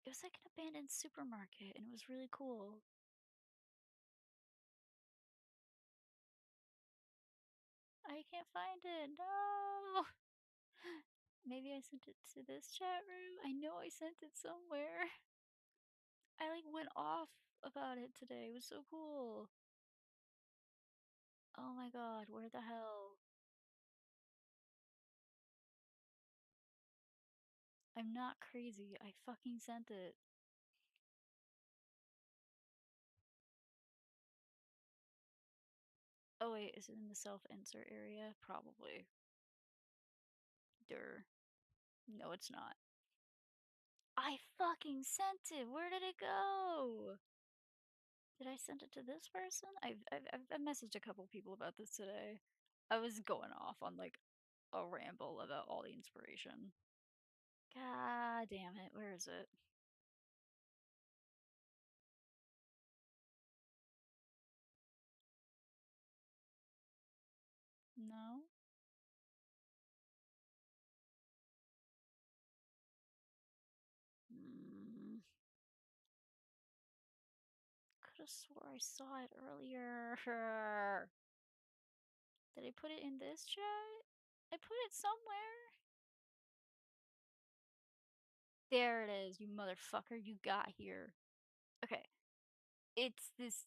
It was like an abandoned supermarket and it was really cool. I can't find it. No. Maybe I sent it to this chat room. I know I sent it somewhere. I like went off about it today. It was so cool. Oh my god, where the hell? I'm not crazy. I fucking sent it. Oh wait, is it in the self-insert area? Probably. Durr. No, it's not. I fucking sent it. Where did it go? Did I send it to this person? I've messaged a couple people about this today. I was going off on like a ramble about all the inspiration. God damn it, where is it? No? Mm, could have swore I saw it earlier. Did I put it in this chat? I put it somewhere. There it is, you motherfucker. You got here. Okay. It's this.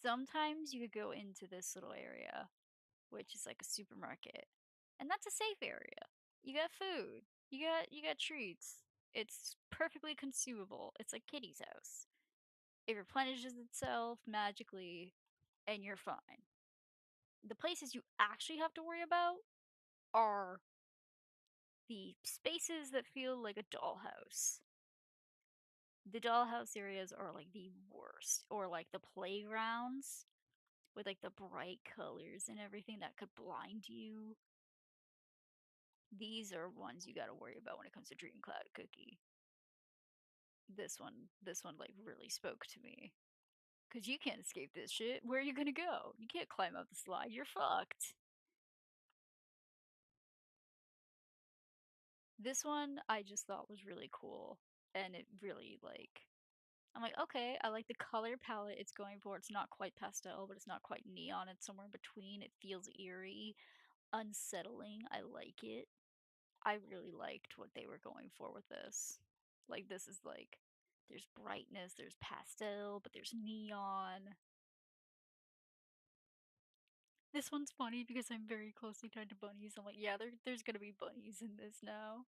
Sometimes you could go into this little area, which is like a supermarket, and that's a safe area. You got food. You got treats. It's perfectly consumable. It's like Kitty's house. It replenishes itself magically, and you're fine. The places you actually have to worry about are the spaces that feel like a dollhouse. The dollhouse areas are like the worst, or like the playgrounds with like the bright colors and everything that could blind you. These are ones you got to worry about when it comes to Dream Cloud Cookie. This one like really spoke to me. Cause you can't escape this shit. Where are you gonna go? You can't climb up the slide. You're fucked. This one I just thought was really cool, and it really like. I'm like, okay, I like the color palette it's going for. It's not quite pastel, but it's not quite neon. It's somewhere in between. It feels eerie, unsettling. I like it. I really liked what they were going for with this. Like, this is like, there's brightness, there's pastel, but there's neon. This one's funny because I'm very closely tied to bunnies. I'm like, yeah, there's gonna be bunnies in this now.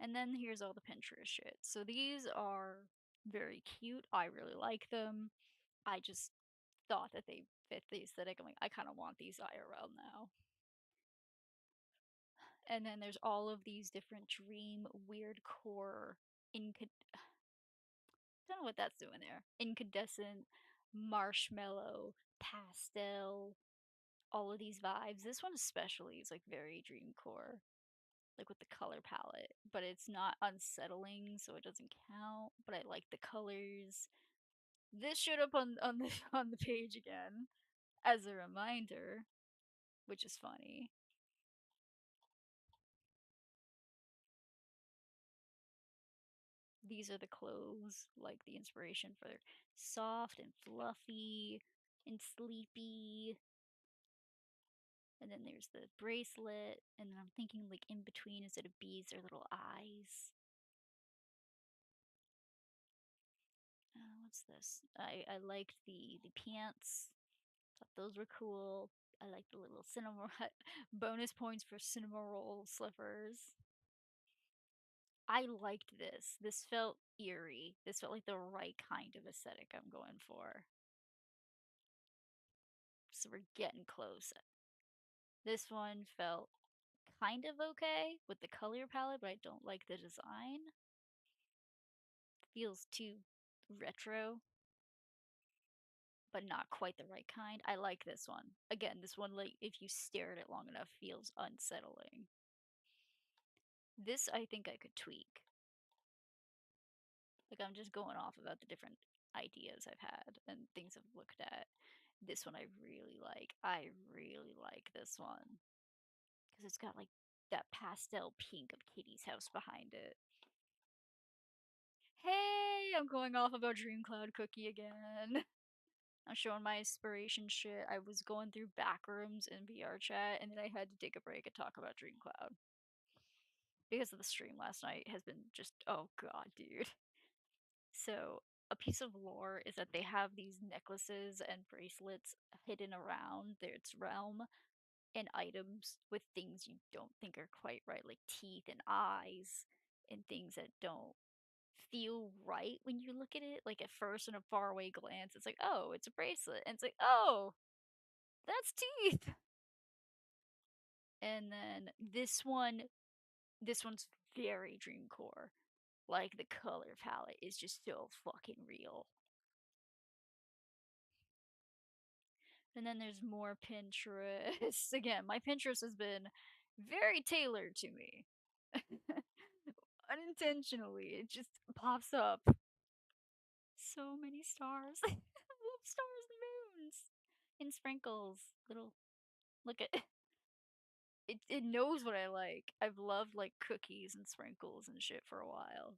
And then here's all the Pinterest shit. So these are very cute. I really like them. I just thought that they fit the aesthetic. I'm like, I kind of want these IRL now. And then there's all of these different dream weird core incand don't know what that's doing there. Incandescent, marshmallow, pastel, all of these vibes. This one especially is like very dreamcore, like with the color palette, but it's not unsettling, so it doesn't count. But I like the colors. This showed up on the on the page again as a reminder, which is funny. These are the clothes, like the inspiration for soft and fluffy and sleepy. And then there's the bracelet, and then I'm thinking like in between instead of beads are little eyes. What's this? I liked the pants. Thought those were cool. I like the little cinema bonus points for cinema roll slippers. I liked this. This felt eerie. This felt like the right kind of aesthetic I'm going for. So we're getting close. This one felt kind of okay with the color palette, but I don't like the design. feels too retro, but not quite the right kind. I like this one. Again, this one, like, if you stare at it long enough, feels unsettling. This I think I could tweak. Like, I'm just going off about the different ideas I've had and things I've looked at. This one I really like. I really like this one. Because it's got, like, that pastel pink of Kitty's house behind it. Hey, I'm going off about Dream Cloud Cookie again. I'm showing my inspiration shit. I was going through backrooms in VR chat, and then I had to take a break and talk about Dream Cloud. Because of the stream last night has been just, oh god, dude. So, a piece of lore is that they have these necklaces and bracelets hidden around its realm and items with things you don't think are quite right, like teeth and eyes and things that don't feel right when you look at it. Like at first, in a faraway glance, it's like, oh, it's a bracelet, and it's like, oh, that's teeth. And then this one's very dreamcore. Like the color palette is just so fucking real. And then there's more Pinterest. Again, my Pinterest has been very tailored to me. Unintentionally, it just pops up. So many stars. I love stars and moons. And sprinkles. Little look at it knows what I like. I've loved like cookies and sprinkles and shit for a while.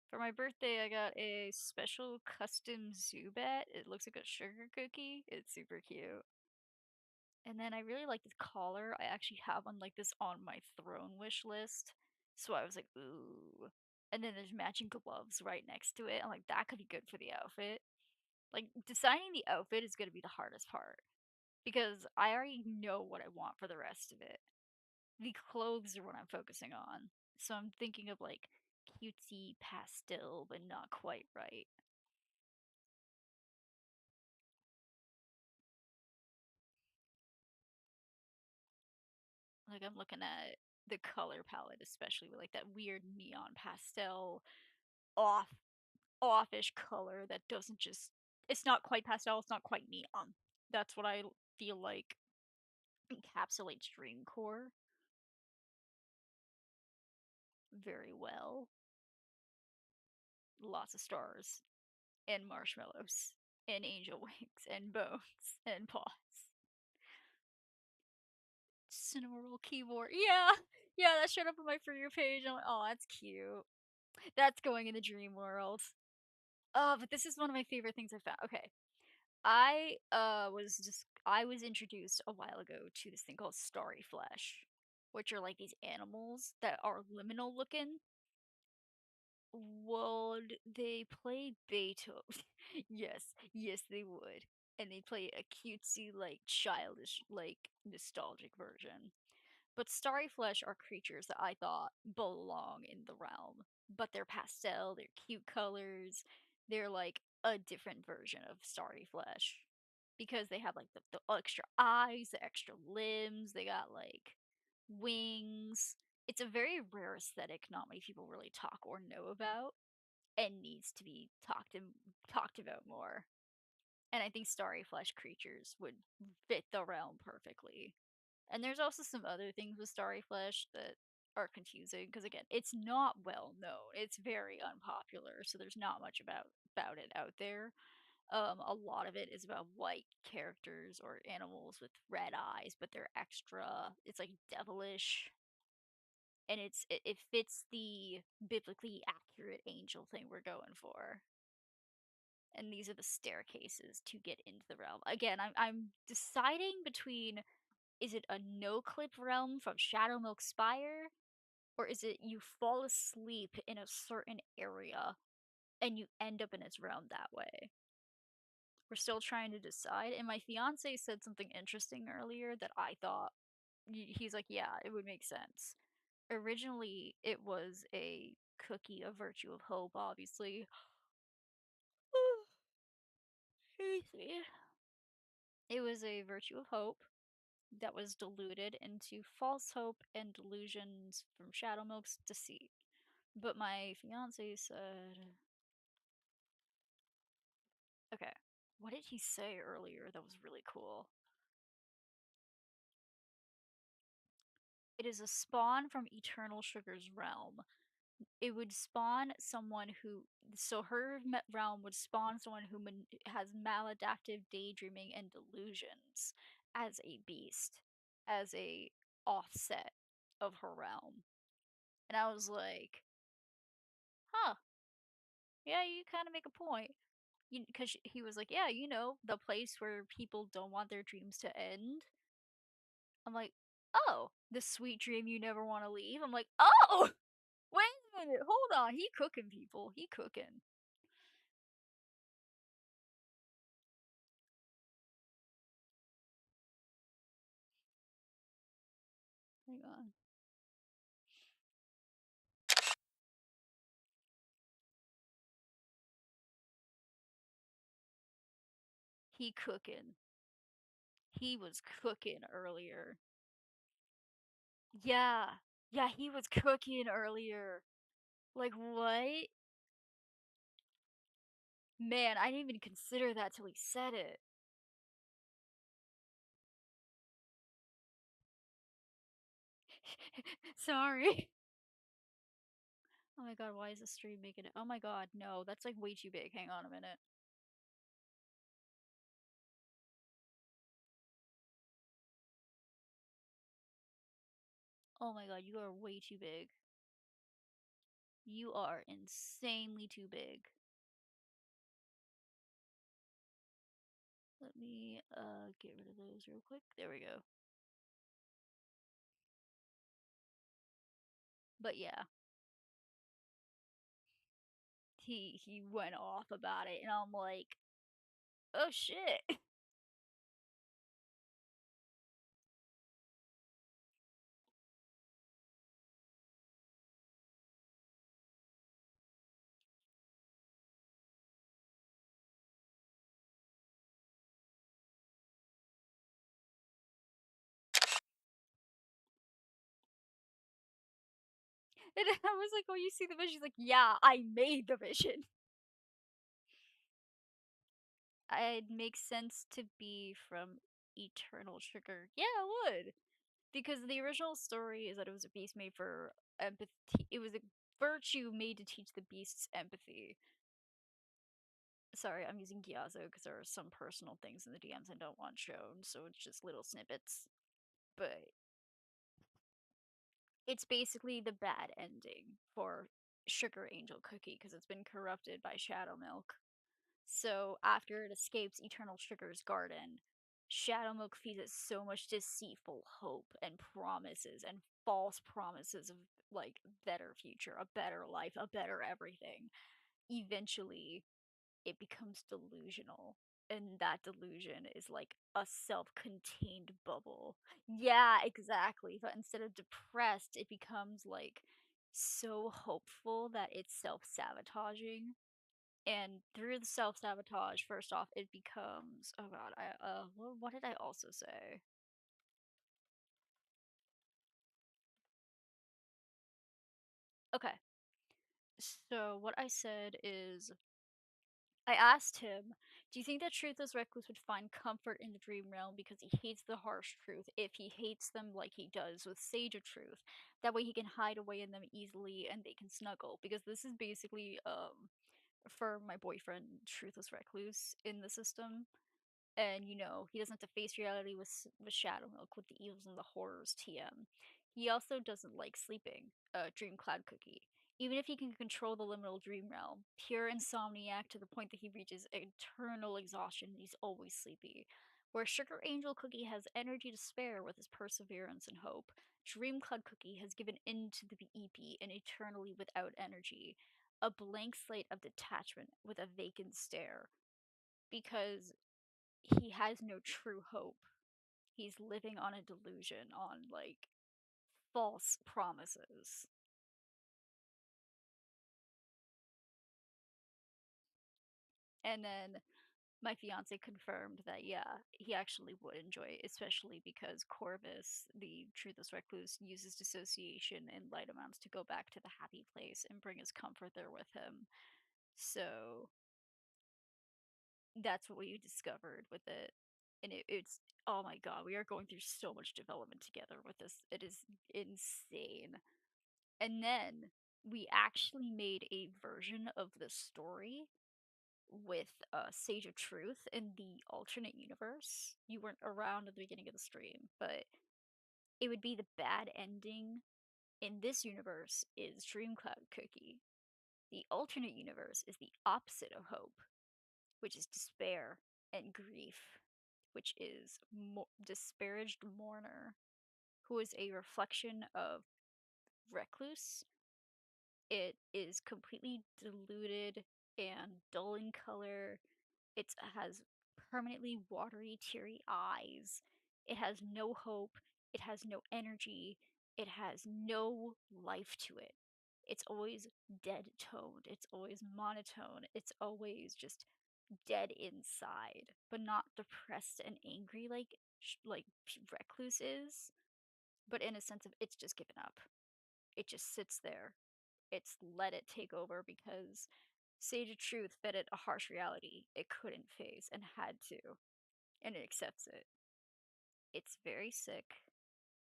For my birthday, I got a special custom Zubat. It looks like a sugar cookie. It's super cute. And then I really like this collar. I actually have one like this on my throne wish list. So I was like, ooh. And then there's matching gloves right next to it. I'm like, that could be good for the outfit. Like, designing the outfit is going to be the hardest part. Because I already know what I want for the rest of it. The clothes are what I'm focusing on. So I'm thinking of like cutesy pastel, but not quite right. Like, I'm looking at the color palette, especially with like that weird neon pastel off offish color that doesn't just it's not quite pastel, it's not quite neon. That's what I feel like encapsulates dreamcore very well. Lots of stars and marshmallows and angel wings and bones and paws. Cinema roll keyboard. Yeah. Yeah, that showed up on my For You page. I'm like, oh, that's cute. That's going in the dream world. Oh, but this is one of my favorite things I found. Okay. I was introduced a while ago to this thing called starry flesh, which are like these animals that are liminal looking. Would they play Beethoven? Yes, yes they would. And they play a cutesy, like childish, like nostalgic version. But starry flesh are creatures that I thought belong in the realm. But they're pastel, they're cute colors, they're like a different version of starry flesh. Because they have like the extra eyes, the extra limbs, they got like wings. It's a very rare aesthetic not many people really talk or know about and needs to be talked about more. And I think starry flesh creatures would fit the realm perfectly. And there's also some other things with starry flesh that are confusing because again, it's not well known. It's very unpopular, so there's not much about it out there. A lot of it is about white characters or animals with red eyes, but they're extra. It's like devilish, and it fits the biblically accurate angel thing we're going for. And these are the staircases to get into the realm. Again, I'm deciding between is it a no clip realm from Shadowmilk Spire, or is it you fall asleep in a certain area and you end up in its realm that way? We're still trying to decide. And my fiance said something interesting earlier that I thought he's like, yeah, it would make sense. Originally, it was a cookie, a virtue of hope, obviously. Excuse me. It was a virtue of hope that was diluted into false hope and delusions from Shadowmilk's deceit. But my fiance said What did he say earlier that was really cool? It is a spawn from Eternal Sugar's realm. It would spawn someone who, so her realm would spawn someone who has maladaptive daydreaming and delusions as a beast, as a offset of her realm. And I was like, huh, yeah, you kind of make a point. Because he was like, yeah, the place where people don't want their dreams to end. I'm like, oh, the sweet dream you never want to leave. I'm like, oh, wait a minute, hold on. He cooking, people. He cooking. Hang on. He cooking. He was cooking earlier. Yeah. Yeah, he was cooking earlier. Like, what? Man, I didn't even consider that till he said it. Sorry. Oh my god, why is the stream making it? Oh my god, no, that's like way too big. Hang on a minute. Oh my god, you are way too big. You are insanely too big. Let me get rid of those real quick. There we go. But yeah, he went off about it and I'm like, "Oh shit." And I was like, "Oh, you see the vision?" She's like, "Yeah, I made the vision." It makes sense to be from Eternal Sugar. Yeah, it would. Because the original story is that it was a beast made for empathy. It was a virtue made to teach the beasts empathy. Sorry, I'm using Gyazo because there are some personal things in the DMs I don't want shown, so it's just little snippets. But it's basically the bad ending for Sugar Angel Cookie because it's been corrupted by Shadow Milk. So after it escapes Eternal Sugar's garden, Shadow Milk feeds it so much deceitful hope and promises and false promises of like better future, a better life, a better everything. Eventually, it becomes delusional. And that delusion is like a self contained bubble. Yeah, exactly. But instead of depressed, it becomes like so hopeful that it's self sabotaging. And through the self sabotage, first off, it becomes oh god, what did I also say? Okay, so what I said is I asked him, "Do you think that Truthless Recluse would find comfort in the dream realm because he hates the harsh truth if he hates them like he does with Sage of Truth? That way he can hide away in them easily and they can snuggle." Because this is basically for my boyfriend Truthless Recluse in the system. And he doesn't have to face reality with Shadow Milk with the evils and the horrors TM. He also doesn't like sleeping. Dream Cloud Cookie. Even if he can control the liminal dream realm, pure insomniac to the point that he reaches eternal exhaustion, he's always sleepy. Where Sugar Angel Cookie has energy to spare with his perseverance and hope, Dream Cloud Cookie has given in to the EP and eternally without energy. A blank slate of detachment with a vacant stare. Because he has no true hope. He's living on a delusion, on like false promises. And then my fiance confirmed that yeah, he actually would enjoy it, especially because Corvus, the Truthless Recluse, uses dissociation in light amounts to go back to the happy place and bring his comfort there with him. So That's what we discovered with it. And it's oh my god, we are going through so much development together with this. It is insane. And then we actually made a version of the story with Sage of Truth in the alternate universe. You weren't around at the beginning of the stream, but it would be the bad ending in this universe is Dreamcloud Cookie. The alternate universe is the opposite of hope, which is despair and grief, which is disparaged mourner, who is a reflection of recluse. It is completely diluted and dull in color. It has permanently watery, teary eyes. It has no hope. It has no energy. It has no life to it. It's always dead toned. It's always monotone. It's always just dead inside, but not depressed and angry like recluse is, but in a sense of it's just given up. It just sits there. It's let it take over because Sage of Truth fed it a harsh reality it couldn't face and had to, and it accepts it. It's very sick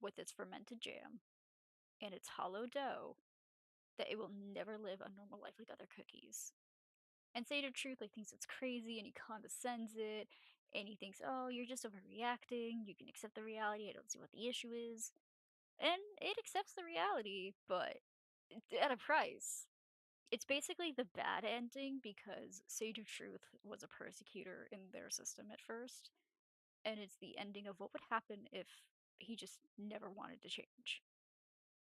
with its fermented jam and its hollow dough that it will never live a normal life like other cookies. And Sage of Truth like thinks it's crazy and he condescends it and he thinks, oh, you're just overreacting, you can accept the reality, I don't see what the issue is. And it accepts the reality, but at a price. It's basically the bad ending because Sage of Truth was a persecutor in their system at first, and it's the ending of what would happen if he just never wanted to change.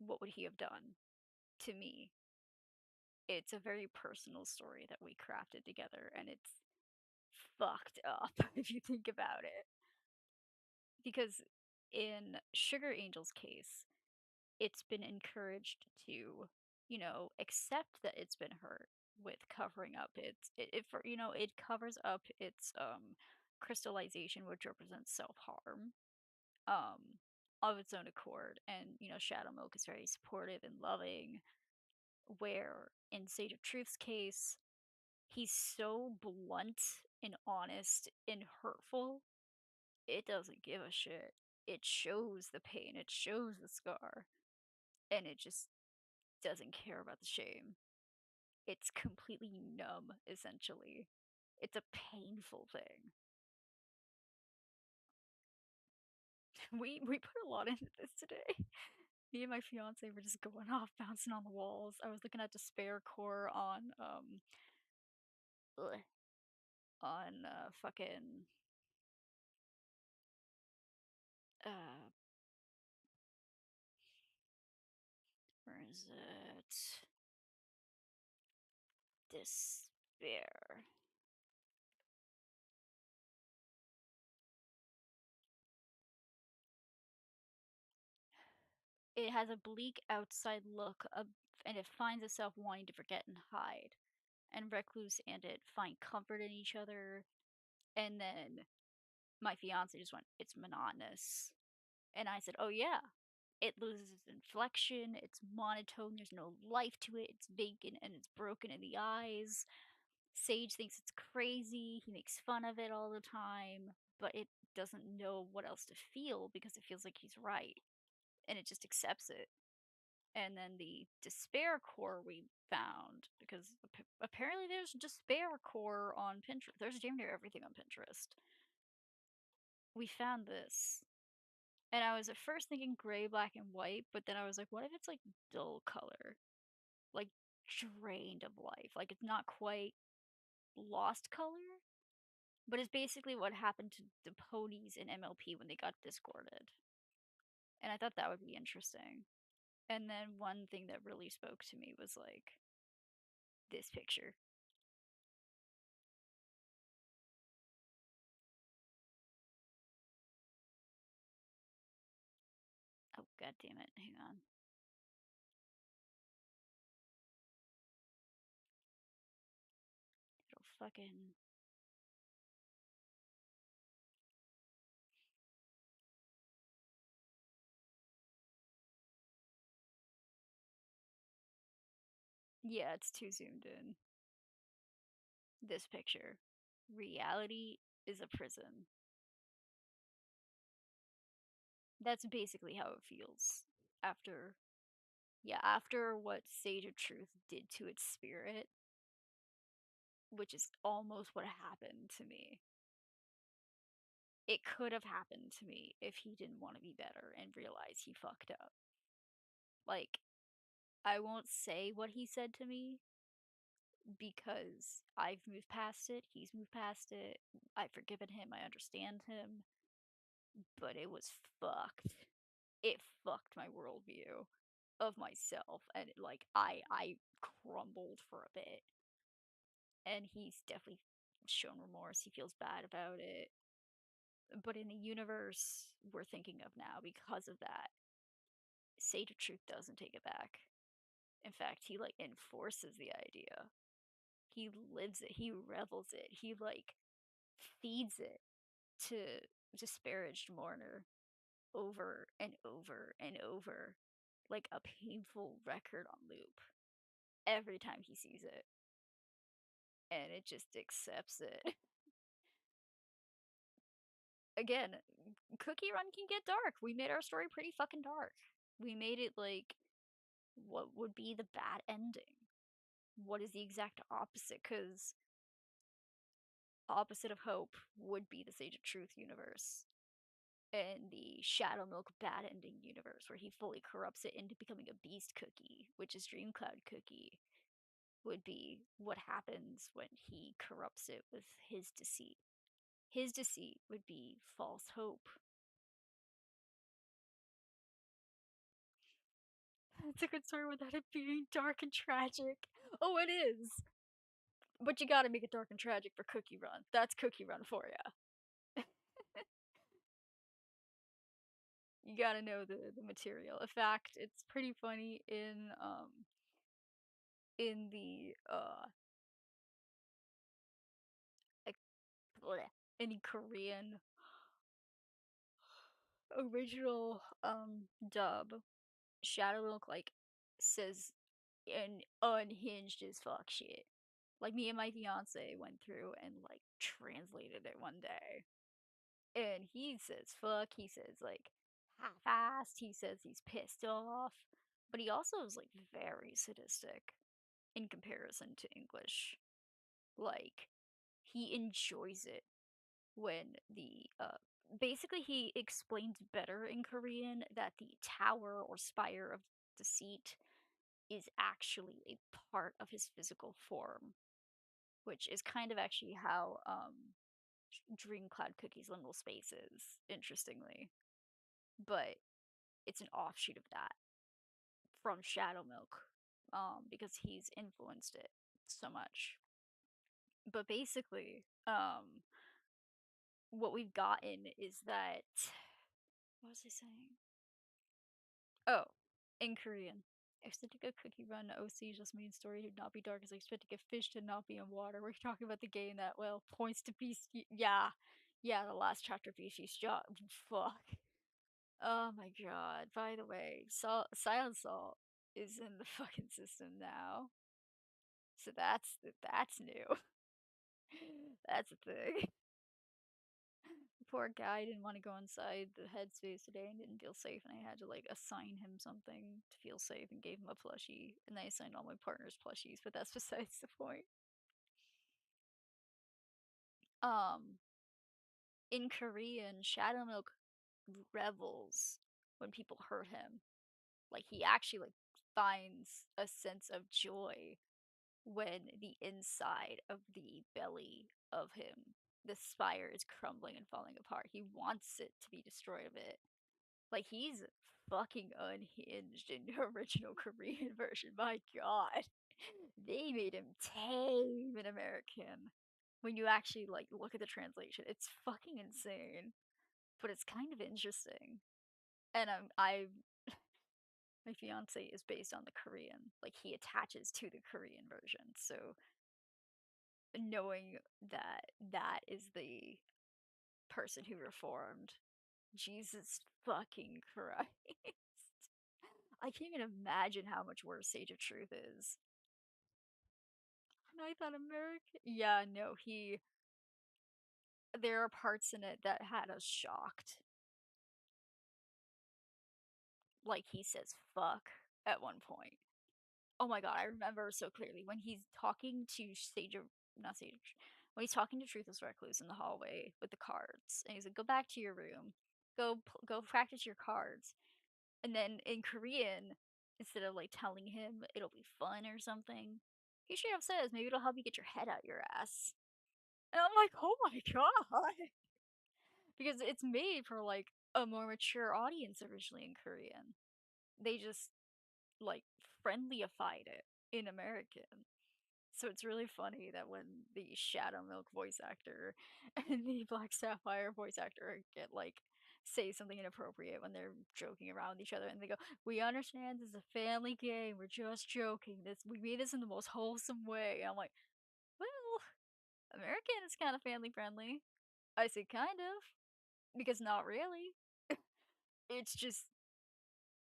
What would he have done to me? It's a very personal story that we crafted together, and it's fucked up if you think about it. Because in Sugar Angel's case, it's been encouraged to, accept that it's been hurt with covering up it covers up its crystallization, which represents self-harm, um, of its own accord. And, Shadow Milk is very supportive and loving, where in Sage of Truth's case, he's so blunt and honest and hurtful, it doesn't give a shit. It shows the pain, it shows the scar, and it just doesn't care about the shame. It's completely numb, essentially. It's a painful thing. We put a lot into this today. Me and my fiance were just going off, bouncing on the walls. I was looking at Despair Core ugh, on fucking uh where is it? Despair. It has a bleak outside look and it finds itself wanting to forget and hide. And Recluse and it find comfort in each other. And then my fiance just went, it's monotonous. And I said, oh yeah. It loses its inflection, it's monotone, there's no life to it, it's vacant and it's broken in the eyes. Sage thinks it's crazy, he makes fun of it all the time, but it doesn't know what else to feel because it feels like he's right. And it just accepts it. And then the despair core we found, because apparently there's despair core on Pinterest. There's damn near everything on Pinterest. We found this. And I was at first thinking gray, black, and white, but then I was like, what if it's like dull color? Like drained of life. Like it's not quite lost color, but it's basically what happened to the ponies in MLP when they got discorded. And I thought that would be interesting. And then one thing that really spoke to me was like this picture. Oh god damn it. Hang on. It'll fucking yeah, it's too zoomed in. This picture. reality is a prison. That's basically how it feels after, yeah, after what Sage of Truth did to its spirit, which is almost what happened to me. It could have happened to me if he didn't want to be better and realize he fucked up. Like, I won't say what he said to me because I've moved past it, he's moved past it, I've forgiven him, I understand him, but it was fucked. It fucked my worldview of myself, and like I crumbled for a bit. And he's definitely shown remorse. He feels bad about it. But in the universe we're thinking of now, because of that, Sage of Truth doesn't take it back. In fact, he like enforces the idea. He lives it. He revels it. He like feeds it to disparaged mourner over and over and over, like a painful record on loop every time he sees it. And it just accepts it. Again, Cookie Run can get dark. We made our story pretty fucking dark. We made it like what would be the bad ending? What is the exact opposite? Because opposite of hope would be the Sage of Truth universe. And the Shadow Milk bad ending universe, where he fully corrupts it into becoming a beast cookie, which is Dreamcloud Cookie, would be what happens when he corrupts it with his deceit. His deceit would be false hope. It's a good story without it being dark and tragic. Oh, it is. But you gotta make it dark and tragic for Cookie Run. That's Cookie Run for ya. You gotta know the material. In fact, it's pretty funny in the like bleh, in the Korean original dub, Shadowlook like says an unhinged as fuck shit. Like me and my fiance went through and like translated it one day. And he says fuck, he says like half-assed, he says he's pissed off, but he also is like very sadistic in comparison to English. Like he enjoys it when the basically he explains better in Korean that the tower or spire of deceit is actually a part of his physical form, which is kind of actually how Dream Cloud Cookie's liminal space is, interestingly. But it's an offshoot of that from Shadow Milk, because he's influenced it so much. But basically, what we've gotten is that, what was I saying? Oh, in Korean. Aesthetic Cookie Run OC just means story should not be dark as expecting a fish to not be in water. We're talking about the game that, well, points to beast. Yeah. Yeah, the last chapter Beasties Jaw. Fuck. Oh my god. By the way, Silent Salt is in the fucking system now. So that's new. That's a thing. The poor guy didn't want to go inside the headspace today and didn't feel safe, and I had to like assign him something to feel safe and gave him a plushie, and I assigned all my partners plushies, but that's besides the point. Um, in Korean, Shadow Milk revels when people hurt him. Like he actually like finds a sense of joy when the inside of the belly of him, the spire is crumbling and falling apart. He wants it to be destroyed of it. Like he's fucking unhinged in the original Korean version. My god. They made him tame in American. When you actually like look at the translation, it's fucking insane. But it's kind of interesting. And I my fiance is based on the Korean. Like he attaches to the Korean version. So knowing that that is the person who reformed, Jesus fucking Christ. I can't even imagine how much worse Sage of Truth is. And I thought American. Yeah, no, he. there are parts in it that had us shocked. Like he says fuck at one point. Oh my god, I remember so clearly when he's talking to Sage, not Sage, when he's talking to Truthless Recluse in the hallway with the cards, and he's like, "Go back to your room, go practice your cards." And then in Korean, instead of like telling him it'll be fun or something, he straight up says, "Maybe it'll help you get your head out your ass." And I'm like, "Oh my god," because it's made for like a more mature audience originally in Korean. They just like friendlyified it in American. So it's really funny that when the Shadow Milk voice actor and the Black Sapphire voice actor get like say something inappropriate when they're joking around with each other and they go, "We understand this is a family game, we're just joking. We made this in the most wholesome way." And I'm like, well, American is kind of family friendly. I say kind of, because not really. It's just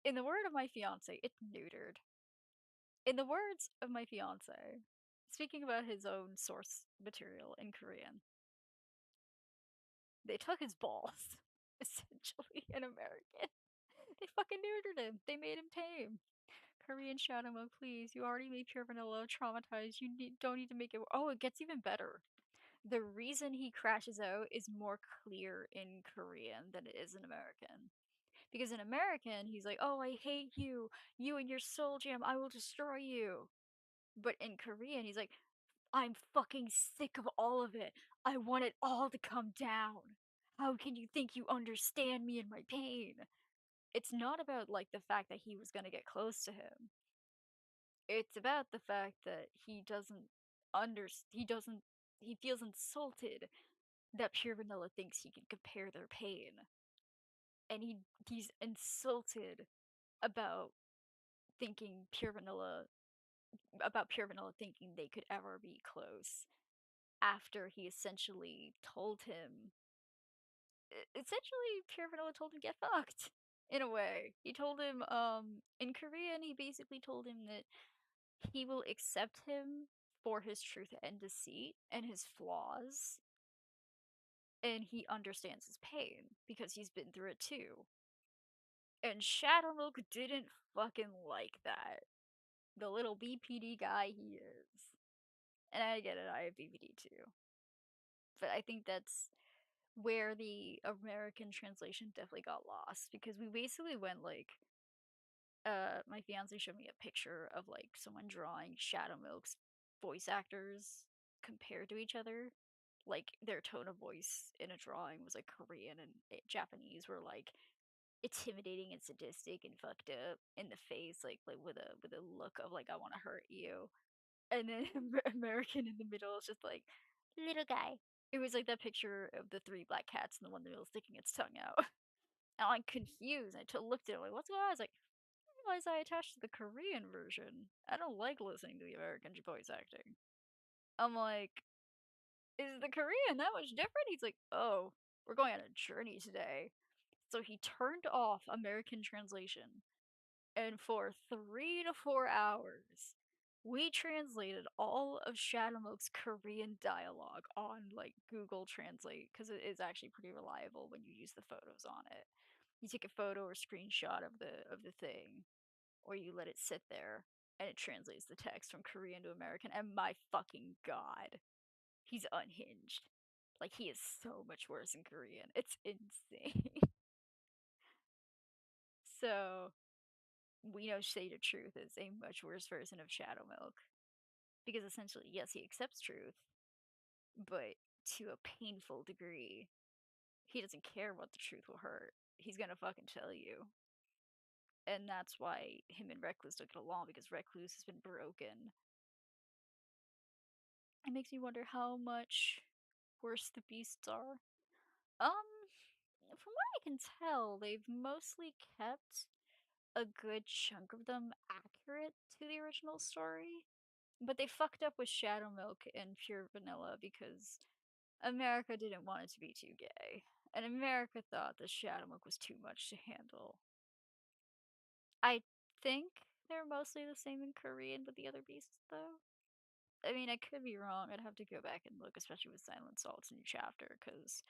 in the word of my fiance, it's neutered. In the words of my fiance, speaking about his own source material in Korean, they took his balls, essentially, in American. They fucking neutered him. They made him tame. Korean Shadow Mode, please. You already made Pure Vanilla traumatized. Don't need to make it. Oh, it gets even better. The reason he crashes out is more clear in Korean than it is in American. Because in American, he's like, "Oh, I hate you. You and your soul jam. I will destroy you." But in Korean, he's like, "I'm fucking sick of all of it. I want it all to come down. How can you think you understand me and my pain?" It's not about like the fact that he was gonna get close to him. It's about the fact that he doesn't he feels insulted that Pure Vanilla thinks he can compare their pain. And he's insulted about thinking Pure Vanilla about Pure Vanilla thinking they could ever be close after he essentially told him essentially Pure Vanilla told him get fucked in a way. He told him in Korean he basically told him that he will accept him for his truth and deceit and his flaws, and he understands his pain because he's been through it too. And Shadowmilk didn't fucking like that. The little BPD guy he is. And I get it, I have BPD too. But I think that's where the American translation definitely got lost because we basically went like my fiance showed me a picture of like someone drawing Shadowmilk's voice actors compared to each other. Like their tone of voice in a drawing was like Korean and Japanese were like intimidating and sadistic and fucked up in the face, like with a look of like I want to hurt you. And then American in the middle is just like little guy. It was like that picture of the three black cats and the one in the middle sticking its tongue out. And I'm confused. I looked at it like, what's going on? I was like, I realized I attached to the Korean version. I don't like listening to the American voice acting. I'm like, is the Korean that much different? He's like, oh, we're going on a journey today. So he turned off American translation, and for 3 to 4 hours, we translated all of Shadowmoke's Korean dialogue on like Google Translate because it is actually pretty reliable when you use the photos on it. You take a photo or screenshot of the thing, or you let it sit there, and it translates the text from Korean to American. And my fucking god, he's unhinged. Like he is so much worse in Korean. It's insane. So we know Shade of Truth is a much worse version of Shadow Milk. Because essentially, yes, he accepts truth, but to a painful degree. He doesn't care what the truth will hurt. He's gonna fucking tell you. And that's why him and Recluse don't get along because Recluse has been broken. It makes me wonder how much worse the beasts are. From what I can tell, they've mostly kept a good chunk of them accurate to the original story. But they fucked up with Shadow Milk and Pure Vanilla because America didn't want it to be too gay. And America thought the Shadow Milk was too much to handle. I think they're mostly the same in Korean with the other beasts, though. I mean, I could be wrong. I'd have to go back and look, especially with Silent Salt's new chapter, because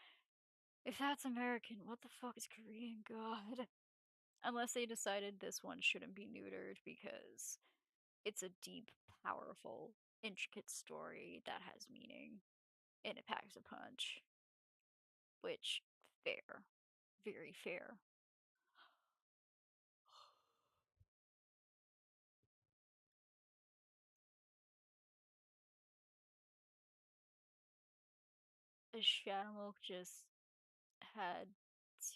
if that's American, what the fuck is Korean? God. Unless they decided this one shouldn't be neutered because it's a deep, powerful, intricate story that has meaning and it packs a punch. Which, fair. Very fair. Shadow Milk just had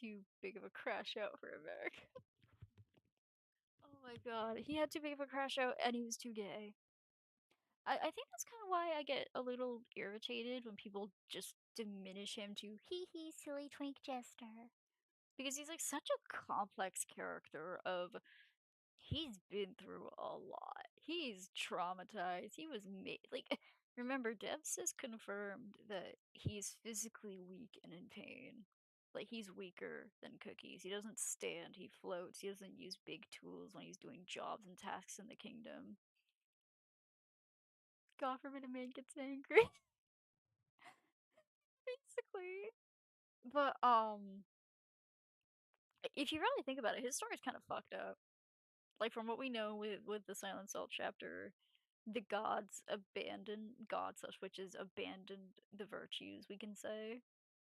too big of a crash out for America. Oh my god, he had too big of a crash out and he was too gay. I think that's kind of why I get a little irritated when people just diminish him to hee hee silly twink jester. Because he's like such a complex character of he's been through a lot. He's traumatized. He was made like remember Devsis confirmed that he's physically weak and in pain. Like he's weaker than Cookies. He doesn't stand, he floats. He doesn't use big tools when he's doing jobs and tasks in the kingdom. God forbid a man gets angry. Basically. But if you really think about it, his story's kind of fucked up. Like from what we know with the Silent Salt chapter, the gods abandoned gods such witches abandoned the virtues, we can say.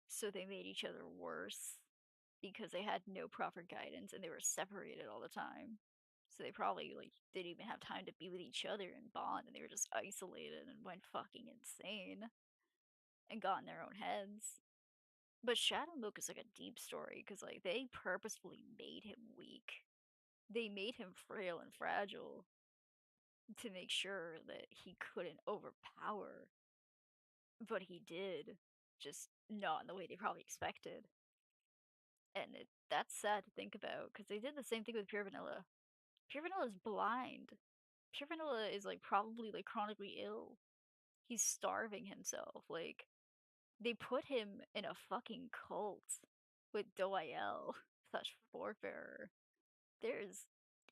So they made each other worse because they had no proper guidance and they were separated all the time. So they probably like didn't even have time to be with each other and bond and they were just isolated and went fucking insane and got in their own heads. But Shadow Milk is like a deep story because like they purposefully made him weak. They made him frail and fragile to make sure that he couldn't overpower, but he did, just not in the way they probably expected. And that's sad to think about because they did the same thing with Pure Vanilla. Pure Vanilla is blind. Pure Vanilla is like probably like chronically ill. He's starving himself. Like they put him in a fucking cult with Doyle, such forebearer. There's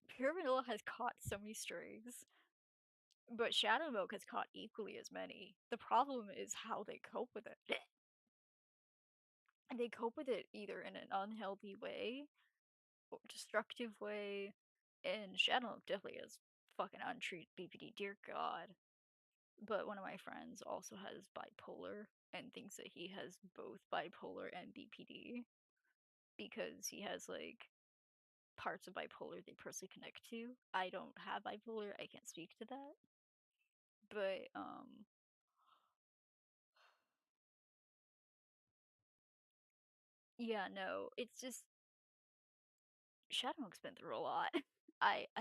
Pure Vanilla has caught so many strays, but Shadow Milk has caught equally as many. The problem is how they cope with it. And they cope with it either in an unhealthy way or destructive way. And Shadow Milk definitely has fucking untreated BPD, dear god. But one of my friends also has bipolar and thinks that he has both bipolar and BPD because he has like parts of bipolar they personally connect to. I don't have bipolar, I can't speak to that. But yeah, no, it's just Shadowmonk's been through a lot.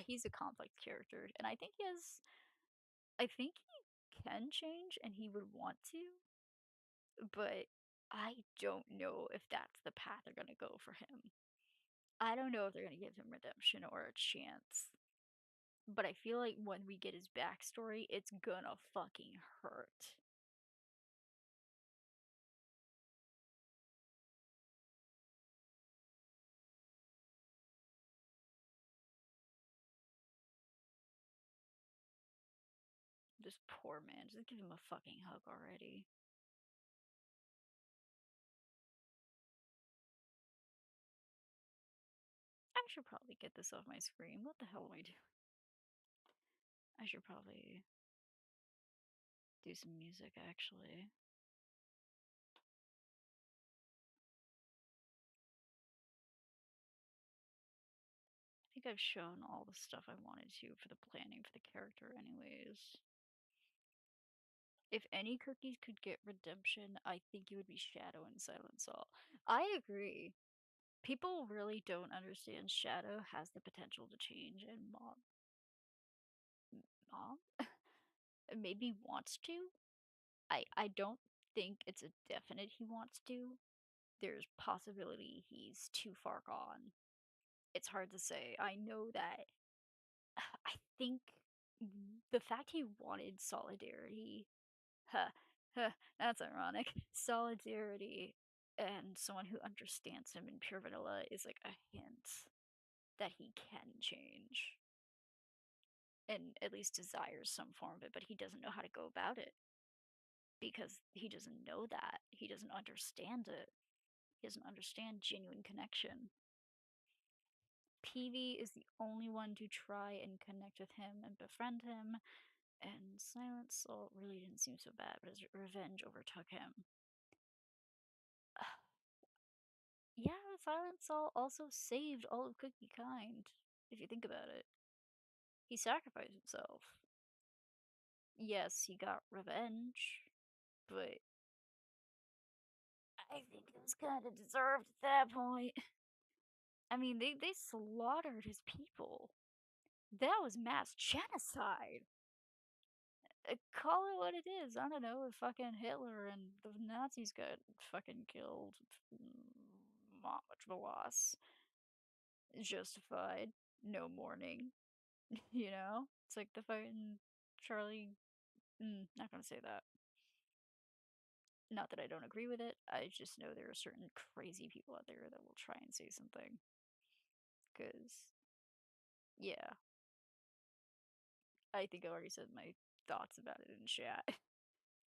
He's a complex character, and I think he can change, and he would want to, but I don't know if that's the path they're gonna go for him. I don't know if they're gonna give him redemption or a chance, but I feel like when we get his backstory, it's gonna fucking hurt. This poor man, just give him a fucking hug already. I should probably get this off my screen. What the hell am I doing? I should probably do some music actually. I think I've shown all the stuff I wanted to for the planning for the character, anyways. If any cookies could get redemption, I think it would be Shadow and Silent Salt. I agree. People really don't understand Shadow has the potential to change, and Mom maybe wants to. I don't think it's a definite he wants to. There's possibility he's too far gone. It's hard to say. I know that I think the fact he wanted solidarity, huh, huh, that's ironic. Solidarity and someone who understands him in pure vanilla is like a hint that he can change. and at least desires some form of it, but he doesn't know how to go about it because he doesn't know that. He doesn't understand it. He doesn't understand genuine connection. Peavy is the only one to try and connect with him and befriend him, and Silent Salt really didn't seem so bad, but his revenge overtook him. Yeah, Silent Salt also saved all of Cookie Kind, if you think about it. He sacrificed himself. Yes, he got revenge, but I think it was kind of deserved at that point. I mean, they slaughtered his people. That was mass genocide. Call it what it is. I don't know if fucking Hitler and the Nazis got fucking killed. Not much of a loss. Justified. No mourning. You know? It's like the fucking Charlie. Not gonna say that. Not that I don't agree with it. I just know there are certain crazy people out there that will try and say something. Because, yeah. I think I already said my thoughts about it in chat.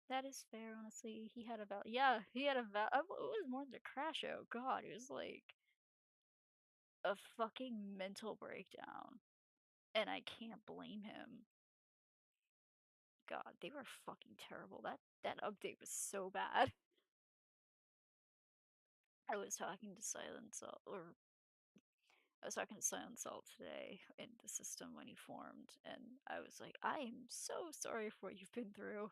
That is fair, honestly. He had a val. Yeah, he had a val. It was more than a crash out. God, it was like a fucking mental breakdown. And I can't blame him. God, they were fucking terrible. That update was so bad. I was talking to Silence, or I was talking to Silent Salt today in the system when he formed, and I was like, I am so sorry for what you've been through.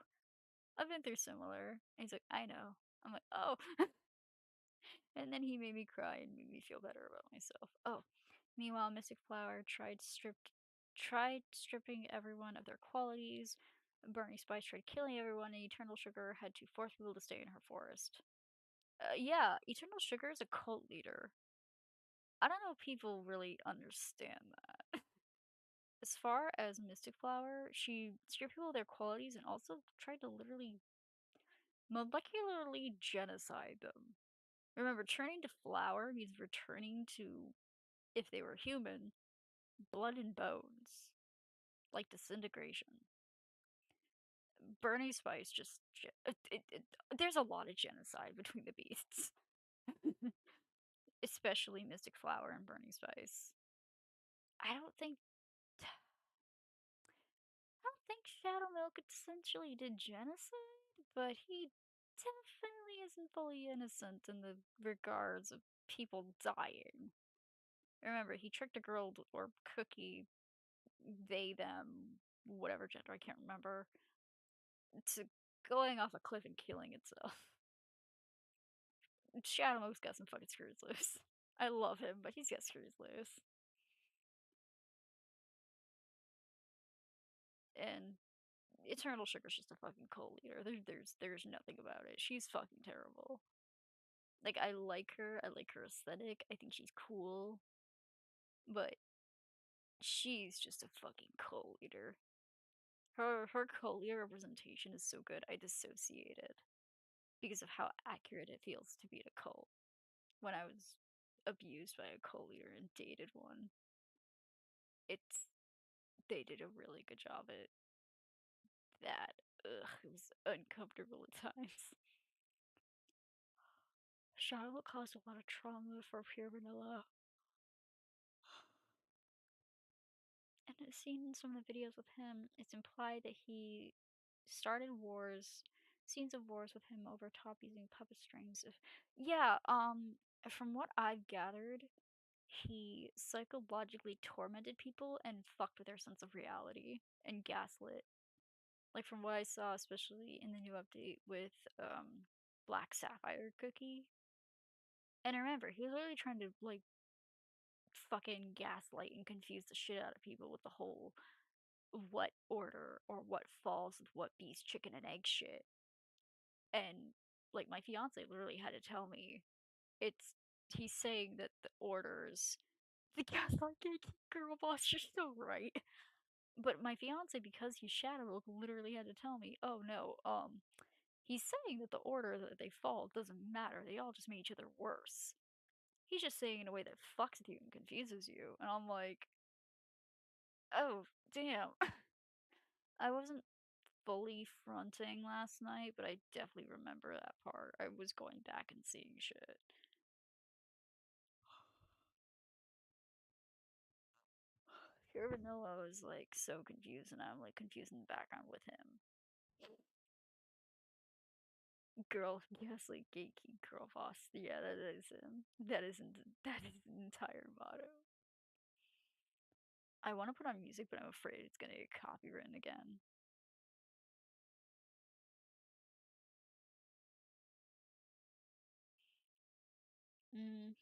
I've been through similar. And he's like, I know. I'm like, oh. And then he made me cry and made me feel better about myself. Oh. Meanwhile, Mystic Flower tried stripping everyone of their qualities. Burning Spice tried killing everyone, and Eternal Sugar had to force people to stay in her forest. Yeah, Eternal Sugar is a cult leader. I don't know if people really understand that. As far as Mystic Flower, she stripped people of their qualities and also tried to literally molecularly genocide them. Remember, turning to flower means returning to, if they were human, blood and bones, like disintegration. Burning Spice just. There's a lot of genocide between the beasts. Especially Mystic Flower and Burning Spice. I don't think Shadow Milk essentially did genocide, but he definitely isn't fully innocent in the regards of people dying. Remember, he tricked a girl or Cookie, they, them, whatever gender, I can't remember, to going off a cliff and killing itself. Shadow Milk's got some fucking screws loose. I love him, but he's got screws loose. And Eternal Sugar's just a fucking cult leader. There's nothing about it. She's fucking terrible. Like, I like her. I like her aesthetic. I think she's cool. But she's just a fucking cult leader. Her cult leader representation is so good. I dissociate it because of how accurate it feels to be in a cult. When I was abused by a cult leader and dated one, it's they did a really good job at that. Ugh, it was uncomfortable at times. Charlotte caused a lot of trauma for Pure Vanilla. And I've seen some of the videos with him. It's implied that he started scenes of wars with him over top using puppet strings. Yeah, from what I've gathered, he psychologically tormented people and fucked with their sense of reality and gaslit. Like from what I saw, especially in the new update with Black Sapphire Cookie. And remember, he was literally trying to like fucking gaslight and confuse the shit out of people with the whole what order or what falls with what beast chicken and egg shit. And like my fiance literally had to tell me it's he's saying that the orders the gaslight gatekeep girl boss, you're so right. But my fiance, because he's Shadow, literally had to tell me, oh no, he's saying that the order that they fall doesn't matter, they all just make each other worse. He's just saying in a way that fucks with you and confuses you. And I'm like, oh, Damn. I wasn't fully fronting last night, but I definitely remember that part. I was going back and seeing shit. You ever know I was like so confused and I'm like confused in the background with him. Girl, yes, like gatekeep girl boss. Yeah, that is him. That is his entire motto. I want to put on music, but I'm afraid it's gonna get copywritten again. Mm,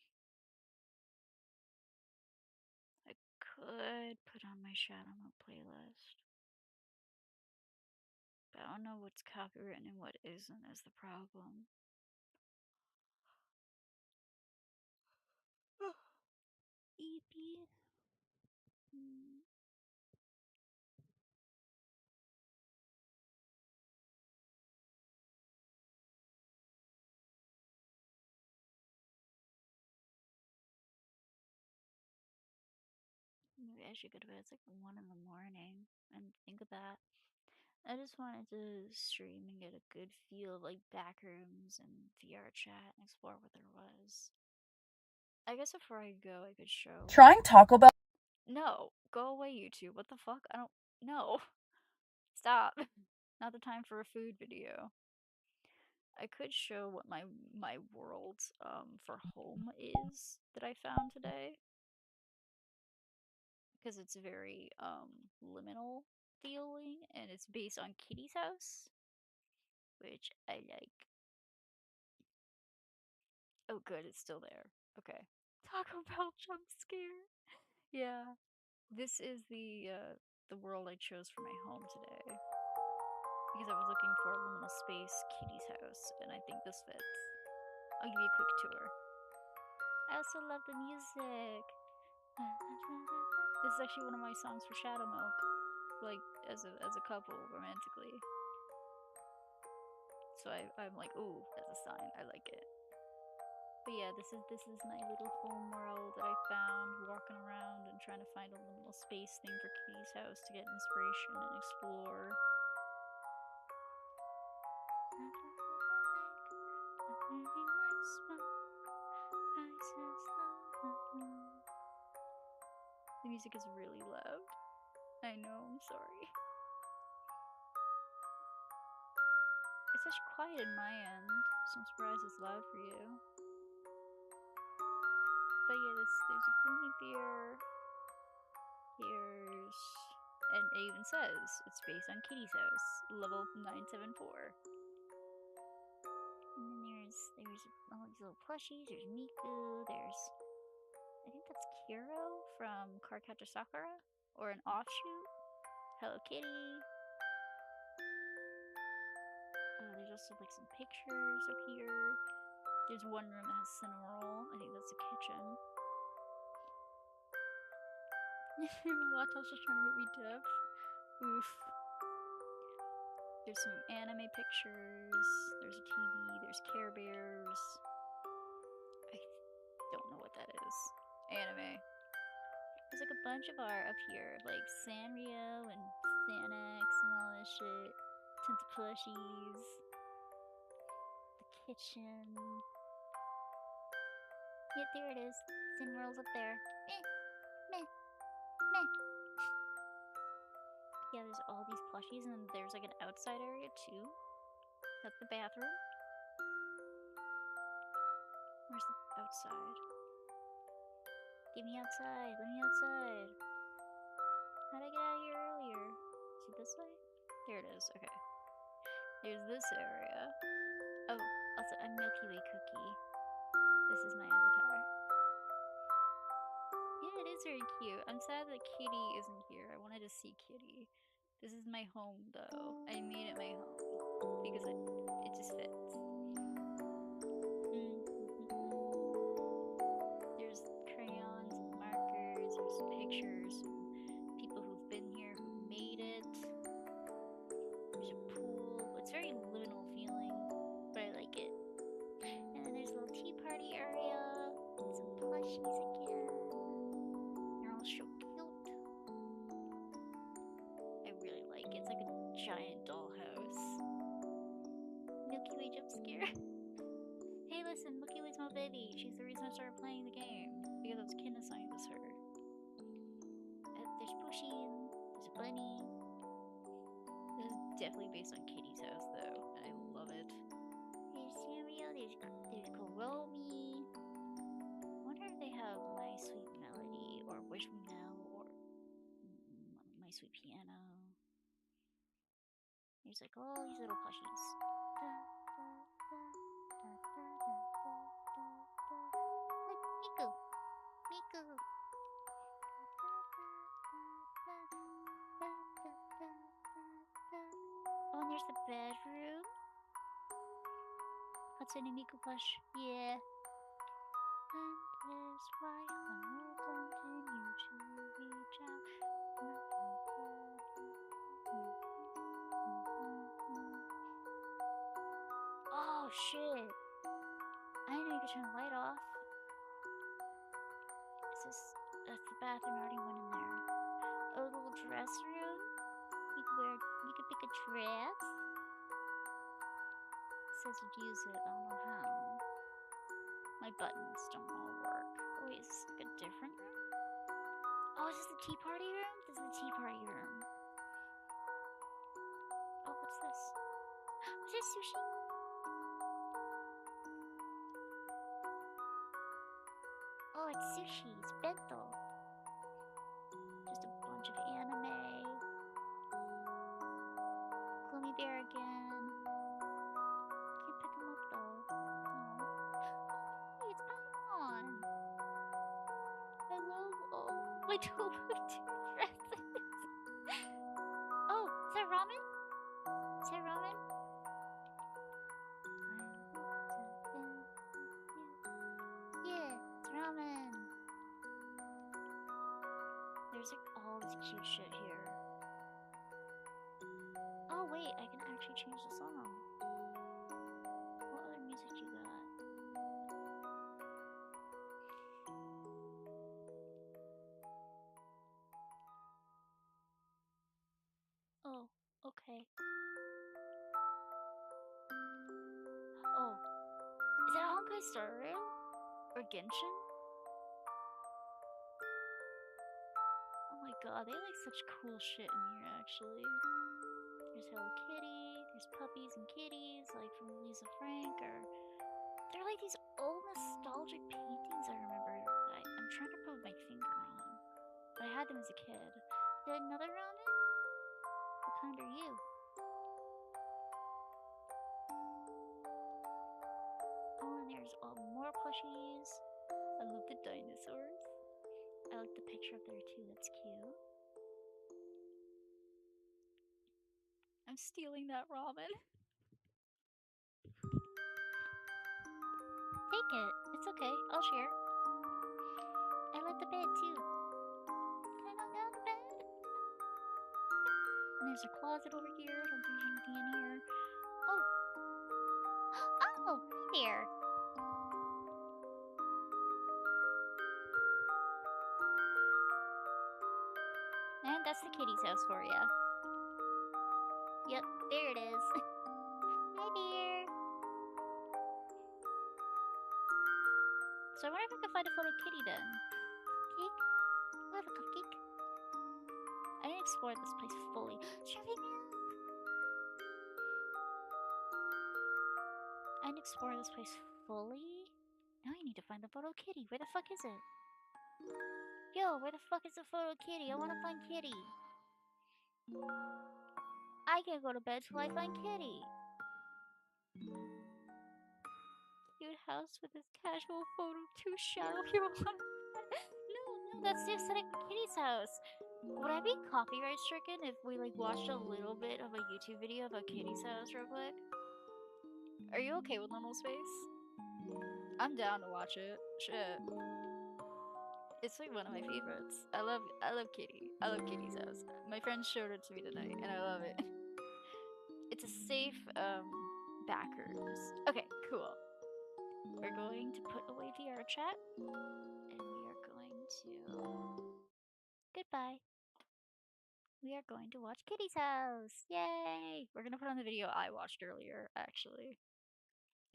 I could put on my Shadow Mode playlist, but I don't know what's copywritten and what isn't is the problem. EP. Mm. Maybe I should go to bed. It's like 1 in the morning. And think of that. I just wanted to stream and get a good feel of like backrooms and VR chat and explore what there was. I guess before I go, I could show. Trying Taco Bell. No, go away, YouTube. What the fuck? I don't. No. Stop. Not the time for a food video. I could show what my world for home is that I found today, because it's very liminal feeling and it's based on Kitty's house, which I like. Oh good, it's still there. Okay. Taco Bell jump scare. Yeah. This is the world I chose for my home today. Because I was looking for a liminal space Kitty's house, and I think this fits. I'll give you a quick tour. I also love the music. This is actually one of my songs for Shadow Milk, like as a couple romantically. So I'm like, ooh, that's a sign. I like it. But yeah, this is my little home world that I found walking around and trying to find a liminal space thing for Kitty's house to get inspiration and explore. The music is really loud. I know, I'm sorry. It's such quiet in my end, so I'm surprised it's loud for you. But yeah, there's a gloomy beer. Here's, and it even says it's based on Kitty's house, level 974. And then there's all these little plushies. There's Miku. There's, I think that's Kiro from Cardcaptor Sakura, or an offshoot. Hello Kitty. There's also like some pictures up here. There's one room that has Cinnamoroll. I think that's the kitchen. My laptop's just trying to make me deaf. Oof. There's some anime pictures. There's a TV. There's Care Bears. I don't know what that is. Anime. There's like a bunch of art up here, like Sanrio and Xanax and all this shit. Tons of plushies. The kitchen. Yep, there it is. Cinnamoroll's up there. Meh, meh, meh. Yeah, there's all these plushies, and then there's like an outside area too. That's the bathroom. Where's the outside? Get me outside. Let me outside. How'd I get out of here earlier? Is it this way? There it is. Okay. There's this area. Oh, also, I'm Milky Way Cookie. This is my avatar. Yeah, it is very cute. I'm sad that Kitty isn't here. I wanted to see Kitty. This is my home, though. I made it my home because it just fits. There's crayons and markers. There's pictures from people who've been here who made it. There's a pool. It's very liminal feeling, but I like it. And then there's a little tea party area. Some plushies again. They're all so cute. listen, Mookie was my baby. She's the reason I started playing the game. Because I was kin assigned as her. There's Pusheen, there's a bunny. This is definitely based on Kitty's house, though. I love it. There's Samuel, there's Kuromi. I wonder if they have My Sweet Melody, or Wish Me Now, or My Sweet Piano. There's like all these little plushies. Look, Miku! Miku! Oh, and there's the bedroom. Hatsune Miku plush. Yeah. And that's why I will continue to reach out. Oh shit! I didn't know you could turn the light off. That's the bathroom. I already went in there. A little dress room. You could pick a dress. It says you'd use it. I don't know how. My buttons don't all work. Oh, wait, is this like a different room? Oh, is this the tea party room? This is the tea party room. Oh, what's this? Is this sushi? Oh, it's sushi. It's bento. Just a bunch of anime. Gloomy Bear again. Can't pick him up though. Oh, hey, it's Paimon. I love all my Tofu dresses. Oh, is that ramen? Is that ramen? Yeah, it's ramen. There's like all this cute shit here. Oh wait, I can actually change the song. What other music you got? Oh, okay. Oh, is that Honkai Star Rail? Or Genshin? Oh my god, they have like such cool shit in here actually. There's Hello Kitty, there's puppies and kitties, like from Lisa Frank, or they're like these old nostalgic paintings I remember that I'm trying to put my finger on. But I had them as a kid. Is that another ramen? What kind are you? Oh, and there's more plushies. I love the dinosaurs. I like the picture up there too, that's cute. I'm stealing that ramen. Take it. It's okay. I'll share. I like the bed too. Can I go down the bed? And there's a closet over here. I don't think there's anything in here. Oh. Oh, hi there. And that's the kitty's house for ya. Yep, there it is. Hi there. So I wonder if I can find a photo kitty then. Cupcake? I have a cupcake. I didn't explore this place fully. Survey map! I didn't explore this place fully. Now I need to find the photo kitty. Where the fuck is it? Yo, where the fuck is the photo kitty? I wanna find Kitty. I can't go to bed till I find Kitty. Cute house with this casual photo too shallow. No, that's the aesthetic of Kitty's house. Would I be copyright stricken if we like watched a little bit of a YouTube video about Kitty's house real quick? Are you okay with normal space? I'm down to watch it. Shit. It's like one of my favorites. I love Kitty. I love Kitty's house. My friend showed it to me tonight and I love it. It's a safe backrooms. Okay, cool. We're going to put away VR chat and we are going to goodbye. We are going to watch Kitty's house. Yay! We're gonna put on the video I watched earlier, actually.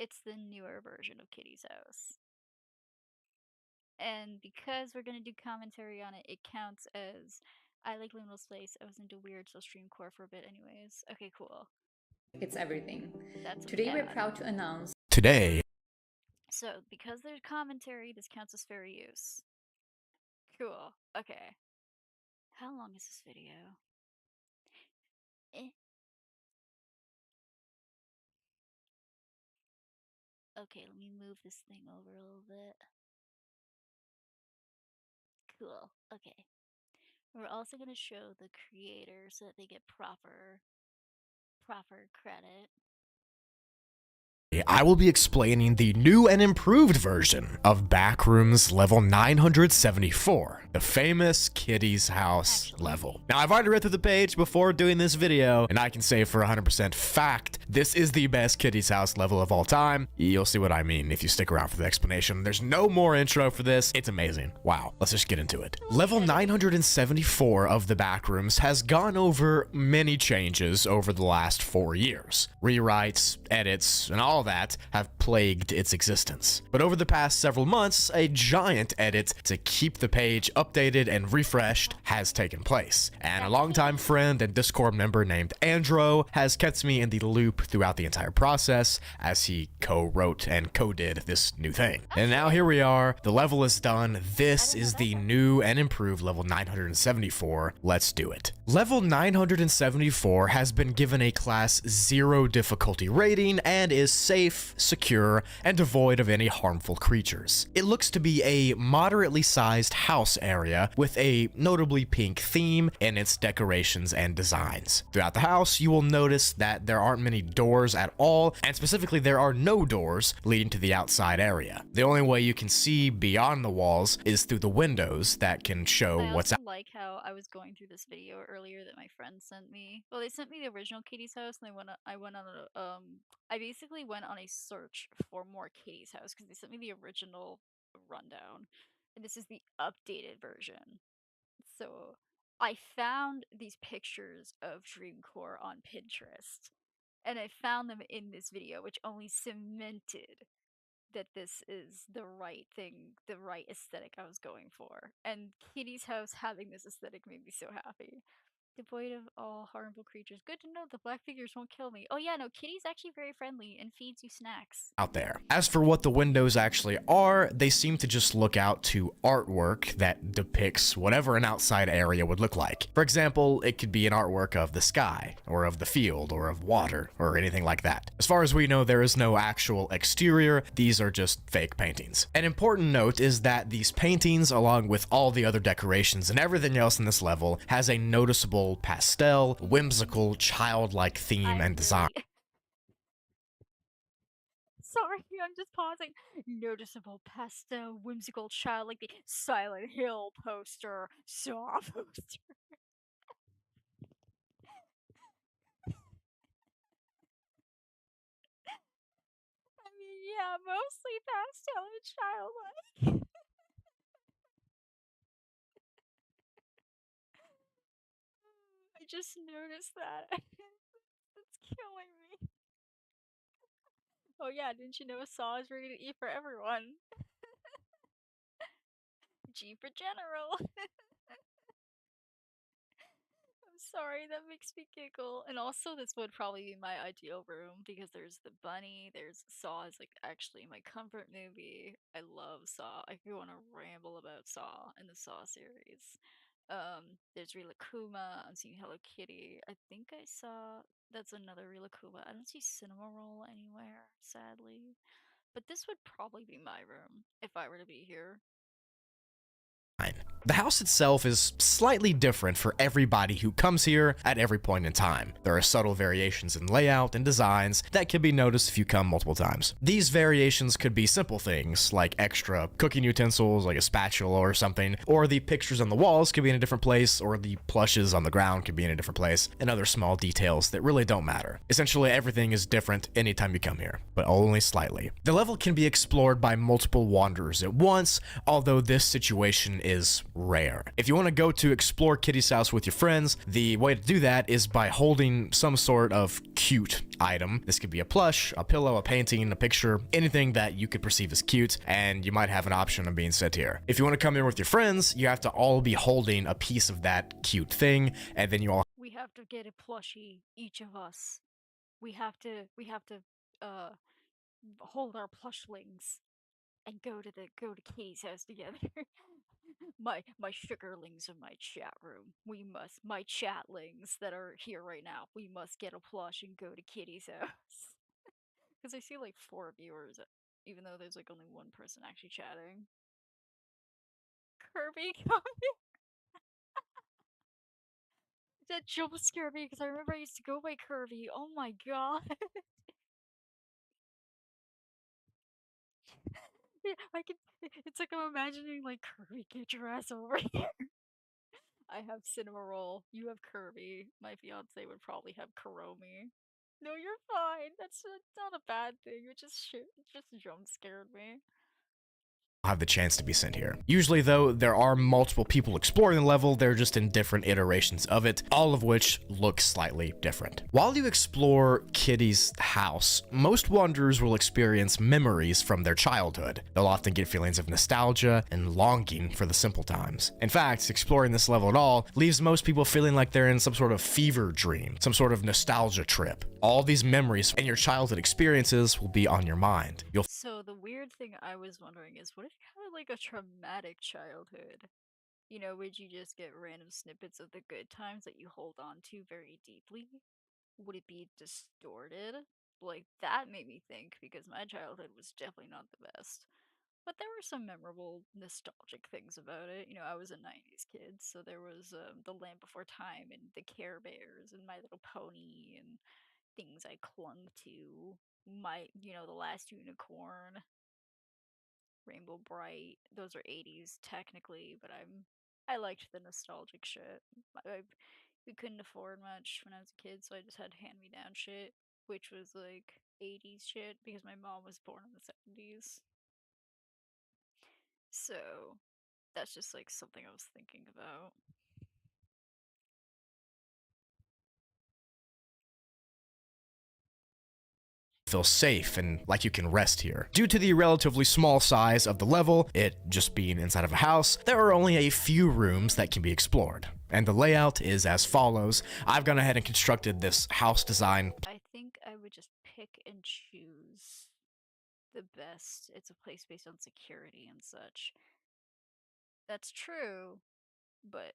It's the newer version of Kitty's house. And because we're gonna do commentary on it, it counts as I like Liminal Space. I was into weird, so stream core for a bit anyways. Okay, cool. It's everything. That's Today we're bad. proud to announce Today, So, because there's commentary, this counts as fair use. Cool. Okay. How long is this video? Eh. Okay, let me move this thing over a little bit. Cool. Okay. We're also going to show the creator so that they get proper credit. I will be explaining the new and improved version of Backrooms level 974, the famous Kitty's House level. Now, I've already read through the page before doing this video, and I can say for 100% fact, this is the best Kitty's House level of all time. You'll see what I mean if you stick around for the explanation. There's no more intro for this. It's amazing. Wow. Let's just get into it. Level 974 of the Backrooms has gone over many changes over the last 4 years. Rewrites, edits, and all that have plagued its existence. But over the past several months, a giant edit to keep the page updated and refreshed has taken place. And a longtime friend and Discord member named Andro has kept me in the loop throughout the entire process as he co-wrote and co-did this new thing. And now here we are, the level is done. This is the new and improved level 974. Let's do it. Level 974 has been given a class 0 difficulty rating and is safe, secure, and devoid of any harmful creatures. It looks to be a moderately sized house area with a notably pink theme in its decorations and designs. Throughout the house, you will notice that there aren't many doors at all, and specifically there are no doors leading to the outside area. The only way you can see beyond the walls is through the windows that can show what's out. I like how I was going through this video earlier that my friend sent me. Well, they sent me the original Kitty's house, and I went on a I basically went on a search for more Kitty's house because they sent me the original rundown, and this is the updated version. So I found these pictures of Dreamcore on Pinterest, and I found them in this video, which only cemented that this is the right thing, the right aesthetic I was going for. And Kitty's house having this aesthetic made me so happy. Devoid of all harmful creatures. Good to know the black figures won't kill me. Oh yeah, no, Kitty's actually very friendly and feeds you snacks. Out there. As for what the windows actually are, they seem to just look out to artwork that depicts whatever an outside area would look like. For example, it could be an artwork of the sky, or of the field, or of water, or anything like that. As far as we know, there is no actual exterior. These are just fake paintings. An important note is that these paintings, along with all the other decorations and everything else in this level, has a noticeable pastel, whimsical, childlike theme and design. Sorry, I'm just pausing. Noticeable pastel, whimsical child like the Silent Hill poster, Saw poster. I mean, yeah, mostly pastel and childlike. I just noticed that. It's killing me. Oh yeah, didn't you know Saw is rated E for everyone? G for general. I'm sorry, that makes me giggle. And also, this would probably be my ideal room because there's the bunny, there's Saw is like actually my comfort movie. I love Saw. I could want to ramble about Saw in the Saw series. There's Rilakuma. I'm seeing Hello Kitty. I think I saw that's another Rilakuma. I don't see Cinema Roll anywhere, sadly. But this would probably be my room if I were to be here. The house itself is slightly different for everybody who comes here at every point in time. There are subtle variations in layout and designs that can be noticed if you come multiple times. These variations could be simple things like extra cooking utensils like a spatula or something, or the pictures on the walls could be in a different place, or the plushes on the ground could be in a different place, and other small details that really don't matter. Essentially everything is different anytime you come here, but only slightly. The level can be explored by multiple wanderers at once, although this situation is rare. If you want to go to explore Kitty's house with your friends, the way to do that is by holding some sort of cute item. This could be a plush, a pillow, a painting, a picture, anything that you could perceive as cute, and you might have an option of being sent here. If you want to come here with your friends, you have to all be holding a piece of that cute thing, and then you all We have to get a plushie, each of us. We have to uh hold our plushlings and go to Katie's house together. my sugarlings in my chat room. We must my chatlings that are here right now. We must get a plush and go to Kitty's house. Because I see like 4 viewers, even though there's like only one person actually chatting. Kirby, that jump scared me because I remember I used to go by Kirby. Oh my god. Yeah, I can. It's like I'm imagining like Kirby, get your ass over here. I have Cinema Roll. You have Kirby. My fiance would probably have Kuromi. No, you're fine. That's not a bad thing. It just jump scared me. have the chance to be sent here. Usually though, there are multiple people exploring the level, they're just in different iterations of it, all of which look slightly different. While you explore Kitty's house, most wanderers will experience memories from their childhood. They'll often get feelings of nostalgia and longing for the simple times. In fact, exploring this level at all leaves most people feeling like they're in some sort of fever dream, some sort of nostalgia trip. All these memories and your childhood experiences will be on your mind. So the weird thing I was wondering is, what if you had like a traumatic childhood? You know, would you just get random snippets of the good times that you hold on to very deeply? Would it be distorted? Like, that made me think, because my childhood was definitely not the best. But there were some memorable, nostalgic things about it. You know, I was a 90s kid, so there was The Land Before Time and the Care Bears and My Little Pony and things I clung to. The Last Unicorn, Rainbow Bright. Those are 80s technically, but I liked the nostalgic shit. We couldn't afford much when I was a kid, so I just had hand me down shit, which was like 80s shit because my mom was born in the 70s. So that's just like something I was thinking about. Feel safe and like you can rest here. Due to the relatively small size of the level, it just being inside of a house, there are only a few rooms that can be explored. And the layout is as follows. I've gone ahead and constructed this house design. I think I would just pick and choose the best. It's a place based on security and such. That's true, but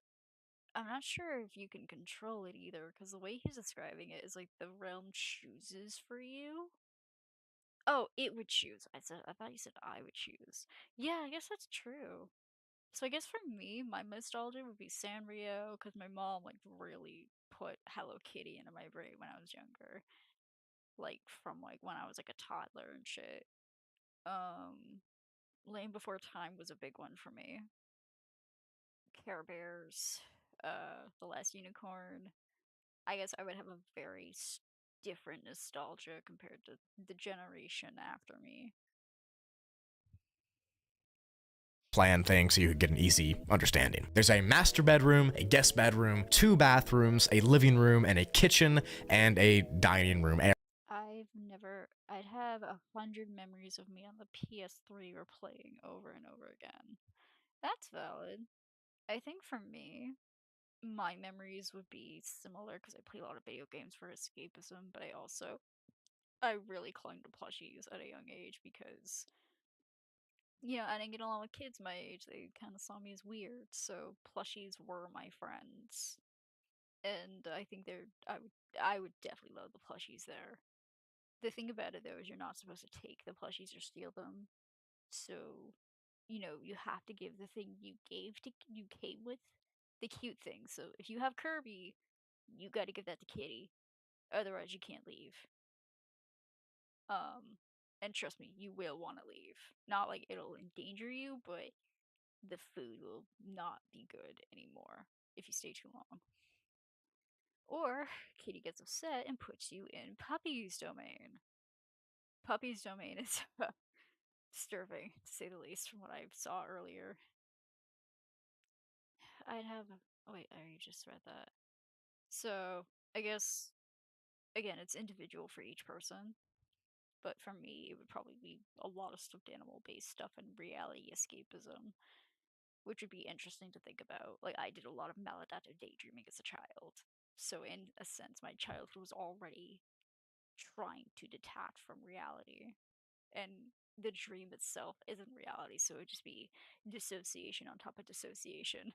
I'm not sure if you can control it either, because the way he's describing it is like the realm chooses for you. Oh, it would choose. I thought you said I would choose. Yeah, I guess that's true. So I guess for me, my nostalgia would be Sanrio, because my mom like really put Hello Kitty into my brain when I was younger, like from like when I was like a toddler and shit. Um, Lane Before Time was a big one for me. Care Bears, The Last Unicorn. I guess I would have a very different nostalgia compared to the generation after me. Plan thing so you could get an easy understanding. There's a master bedroom, a guest bedroom, 2 bathrooms, a living room, and a kitchen, and a dining room area. I'd have 100 memories of me on the PS3 replaying over and over again. That's valid. I think for me, my memories would be similar because I play a lot of video games for escapism, but I really clung to plushies at a young age because, I didn't get along with kids my age. They kind of saw me as weird, so plushies were my friends. And I think I would definitely love the plushies there. The thing about it though is you're not supposed to take the plushies or steal them. So, you have to give the thing you came with the cute thing. So if you have Kirby, you got to give that to Kitty. Otherwise, you can't leave. Um, and trust me, you will want to leave. Not like it'll endanger you, but the food will not be good anymore if you stay too long. Or Kitty gets upset and puts you in Puppy's domain. Puppy's domain is disturbing, to say the least, from what I saw earlier. I'd have. Oh wait, I already just read that. So I guess again, it's individual for each person. But for me, it would probably be a lot of stuffed animal based stuff and reality escapism, which would be interesting to think about. Like, I did a lot of maladaptive daydreaming as a child. So, in a sense, my childhood was already trying to detach from reality. And the dream itself isn't reality, so it would just be dissociation on top of dissociation.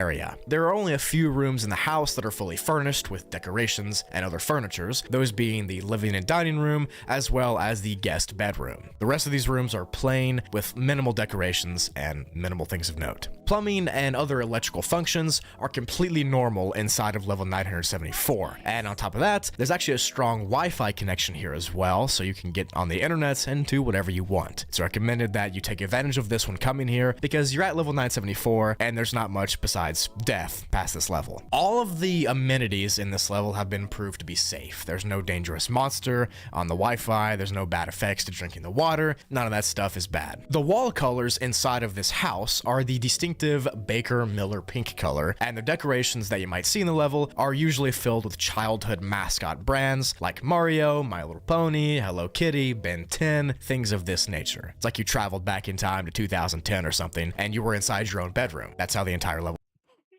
area. There are only a few rooms in the house that are fully furnished with decorations and other furnitures, those being the living and dining room, as well as the guest bedroom. The rest of these rooms are plain, with minimal decorations and minimal things of note. Plumbing and other electrical functions are completely normal inside of level 974, and on top of that, there's actually a strong Wi-Fi connection here as well, so you can get on the internet and do whatever you want. It's recommended that you take advantage of this when coming here, because you're at level 974, and there's not much besides death past this level. All of the amenities in this level have been proved to be safe. There's no dangerous monster on the Wi-Fi, there's no bad effects to drinking the water, none of that stuff is bad. The wall colors inside of this house are the distinctive Baker Miller pink color, and the decorations that you might see in the level are usually filled with childhood mascot brands like Mario, My Little Pony, Hello Kitty, Ben 10, things of this nature. It's like you traveled back in time to 2010 or something, and you were inside your own bedroom. That's how the entire level.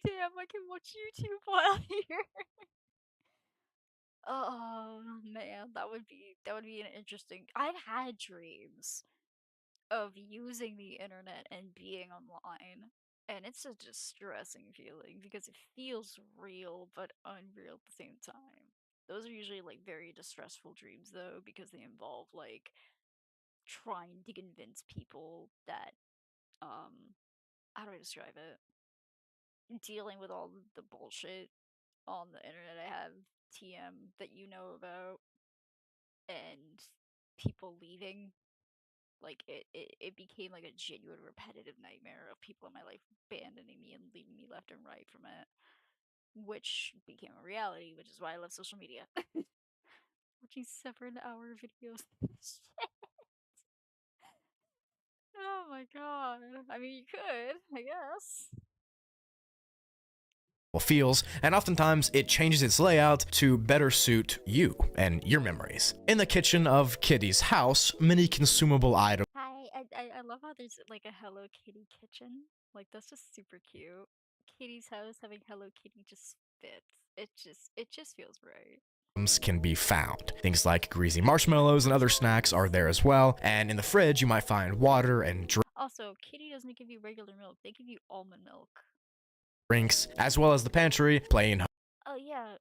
Damn, I can watch YouTube while here. Oh man, that would be an interesting. I've had dreams of using the internet and being online, and it's a distressing feeling because it feels real but unreal at the same time. Those are usually like very distressful dreams though because they involve like trying to convince people that how do I describe it? Dealing with all the bullshit on the internet I have TM that you know about and people leaving. Like it became like a genuine repetitive nightmare of people in my life abandoning me and leaving me left and right from it. Which became a reality, which is why I love social media. Watching 7-hour videos. Oh my god. I mean you could, I guess. Feels, and oftentimes it changes its layout to better suit you and your memories. In the kitchen of Kitty's house, many consumable items Hi, I love how there's like a Hello Kitty kitchen. Like that's just super cute. Kitty's house having Hello Kitty just fits. It just feels right. can be found. Things like greasy marshmallows and other snacks are there as well, and in the fridge you might find water and Also, Kitty doesn't give you regular milk, they give you almond milk. drinks, as well as the pantry, plain Oh yeah,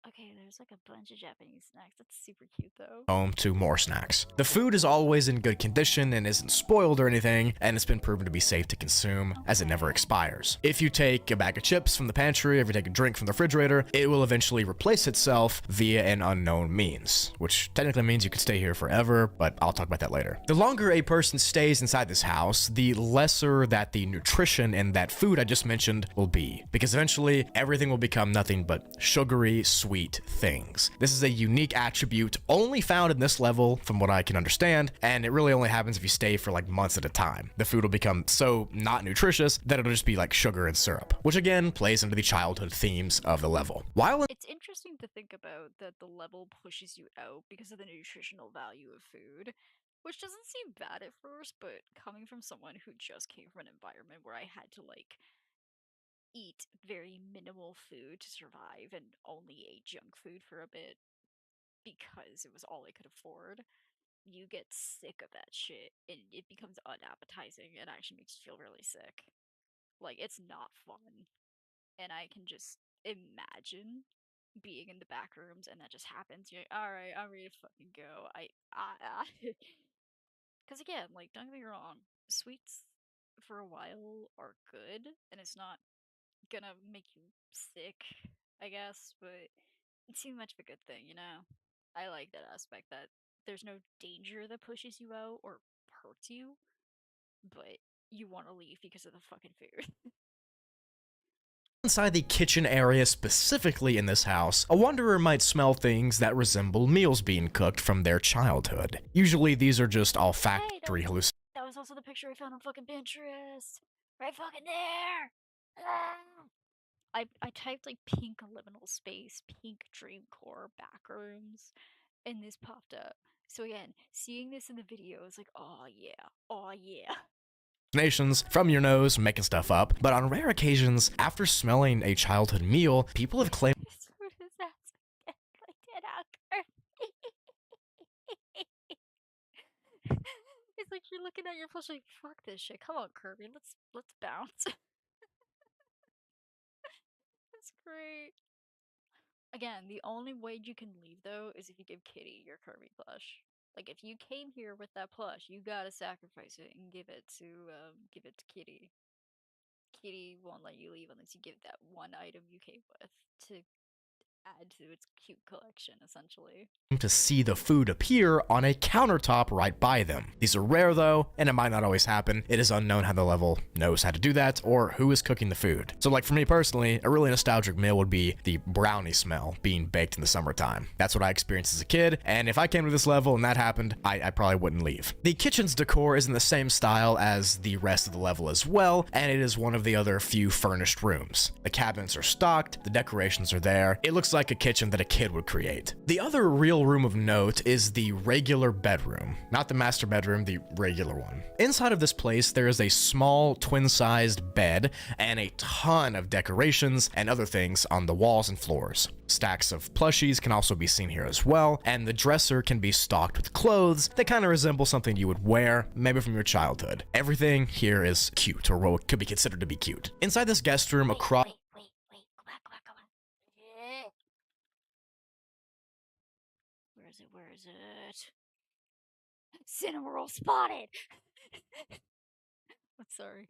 okay, there's like a bunch of Japanese snacks. That's super cute though. home to more snacks. The food is always in good condition and isn't spoiled or anything, and it's been proven to be safe to consume as it never expires. If you take a bag of chips from the pantry, if you take a drink from the refrigerator, it will eventually replace itself via an unknown means, which technically means you could stay here forever, but I'll talk about that later. The longer a person stays inside this house, the lesser that the nutrition in that food I just mentioned will be, because eventually everything will become nothing but sugary, sweet things. This is a unique attribute only found in this level from what I can understand, and it really only happens if you stay for like months at a time. The food will become so not nutritious that it'll just be like sugar and syrup, which again plays into the childhood themes of the level. While It's interesting to think about that the level pushes you out because of the nutritional value of food, which doesn't seem bad at first, but coming from someone who just came from an environment where I had to like eat very minimal food to survive and only ate junk food for a bit because it was all I could afford, you get sick of that shit and it becomes unappetizing and actually makes you feel really sick. Like, it's not fun. And I can just imagine being in the back rooms and that just happens. You're like, all right, I'm ready to fucking go. Because again, like, don't get me wrong, sweets for a while are good, and it's not gonna make you sick, I guess, but it's too much of a good thing, you know? I like that aspect that there's no danger that pushes you out or hurts you, but you want to leave because of the fucking food. inside the kitchen area specifically in this house, a wanderer might smell things that resemble meals being cooked from their childhood. Usually these are just olfactory hallucinations. That was also the picture I found on fucking Pinterest. Right fucking there! Ah! I typed like pink liminal space, pink dreamcore backrooms, and this popped up. So again, seeing this in the video is like, oh yeah, oh yeah. Nations from your nose, making stuff up, but on rare occasions, after smelling a childhood meal, people have claimed What is that? Like dead out. It's like you're looking at your plush like, fuck this shit. Come on, Kirby, let's bounce. That's great. Again, the only way you can leave though is if you give Kitty your Kirby plush. Like if you came here with that plush, you gotta sacrifice it and give it to Kitty. Kitty won't let you leave unless you give that one item you came with to add to its cute collection, essentially. to see the food appear on a countertop right by them. These are rare though, and it might not always happen. It is unknown how the level knows how to do that or who is cooking the food. So like for me personally, a really nostalgic meal would be the brownie smell being baked in the summertime. That's what I experienced as a kid, and if I came to this level and that happened, I probably wouldn't leave. The kitchen's decor is in the same style as the rest of the level as well, and it is one of the other few furnished rooms. The cabinets are stocked, the decorations are there. It looks like a kitchen that a kid would create. The other real room of note is the regular bedroom, not the master bedroom, the regular one. Inside of this place, there is a small twin-sized bed and a ton of decorations and other things on the walls and floors. Stacks of plushies can also be seen here as well, and the dresser can be stocked with clothes that kind of resemble something you would wear, maybe from your childhood. Everything here is cute, or what could be considered to be cute. Inside this guest room across— Wait. Go back. Yeah. Where is it? Cinema roll spotted! I'm sorry.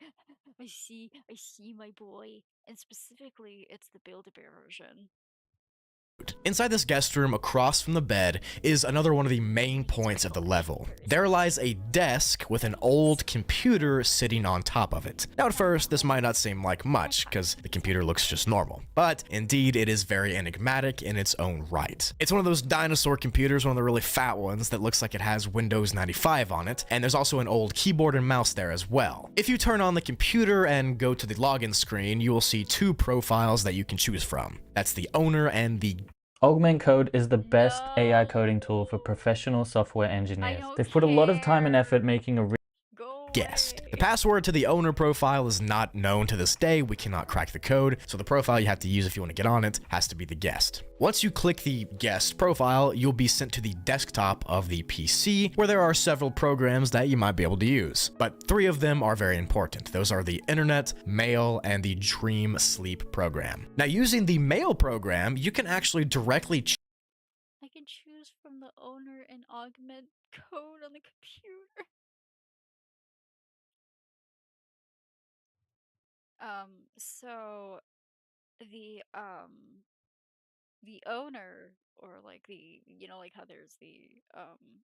I see my boy. And specifically, it's the Build-A-Bear version. Inside this guest room across from the bed is another one of the main points of the level. There lies a desk with an old computer sitting on top of it. Now at first this might not seem like much because the computer looks just normal, but indeed it is very enigmatic in its own right. It's one of those dinosaur computers, one of the really fat ones that looks like it has Windows 95 on it, and there's also an old keyboard and mouse there as well. If you turn on the computer and go to the login screen, you will see two profiles that you can choose from. That's the owner and the Augment Code is the best AI coding tool for professional software engineers. They've put a lot of time and effort making a guest. The password to the owner profile is not known to this day. We cannot crack the code, so the profile you have to use if you want to get on it has to be the guest. Once you click the guest profile, you'll be sent to the desktop of the PC, where there are several programs that you might be able to use. But three of them are very important. Those are the Internet, Mail, and the Dream Sleep program. Now, using the Mail program, you can actually directly I can choose from the owner and augment code on the computer. So the owner, or like like how there's the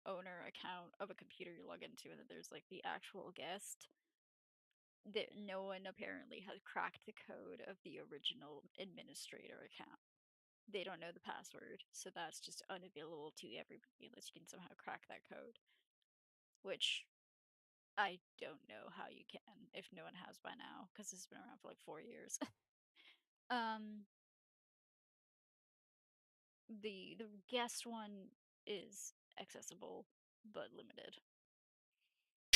owner account of a computer you log into, and then there's like the actual guest, that no one apparently has cracked the code of the original administrator account. They don't know the password, so that's just unavailable to everybody unless you can somehow crack that code, which I don't know how you can if no one has by now, because this has been around for like 4 years. um the guest one is accessible but limited.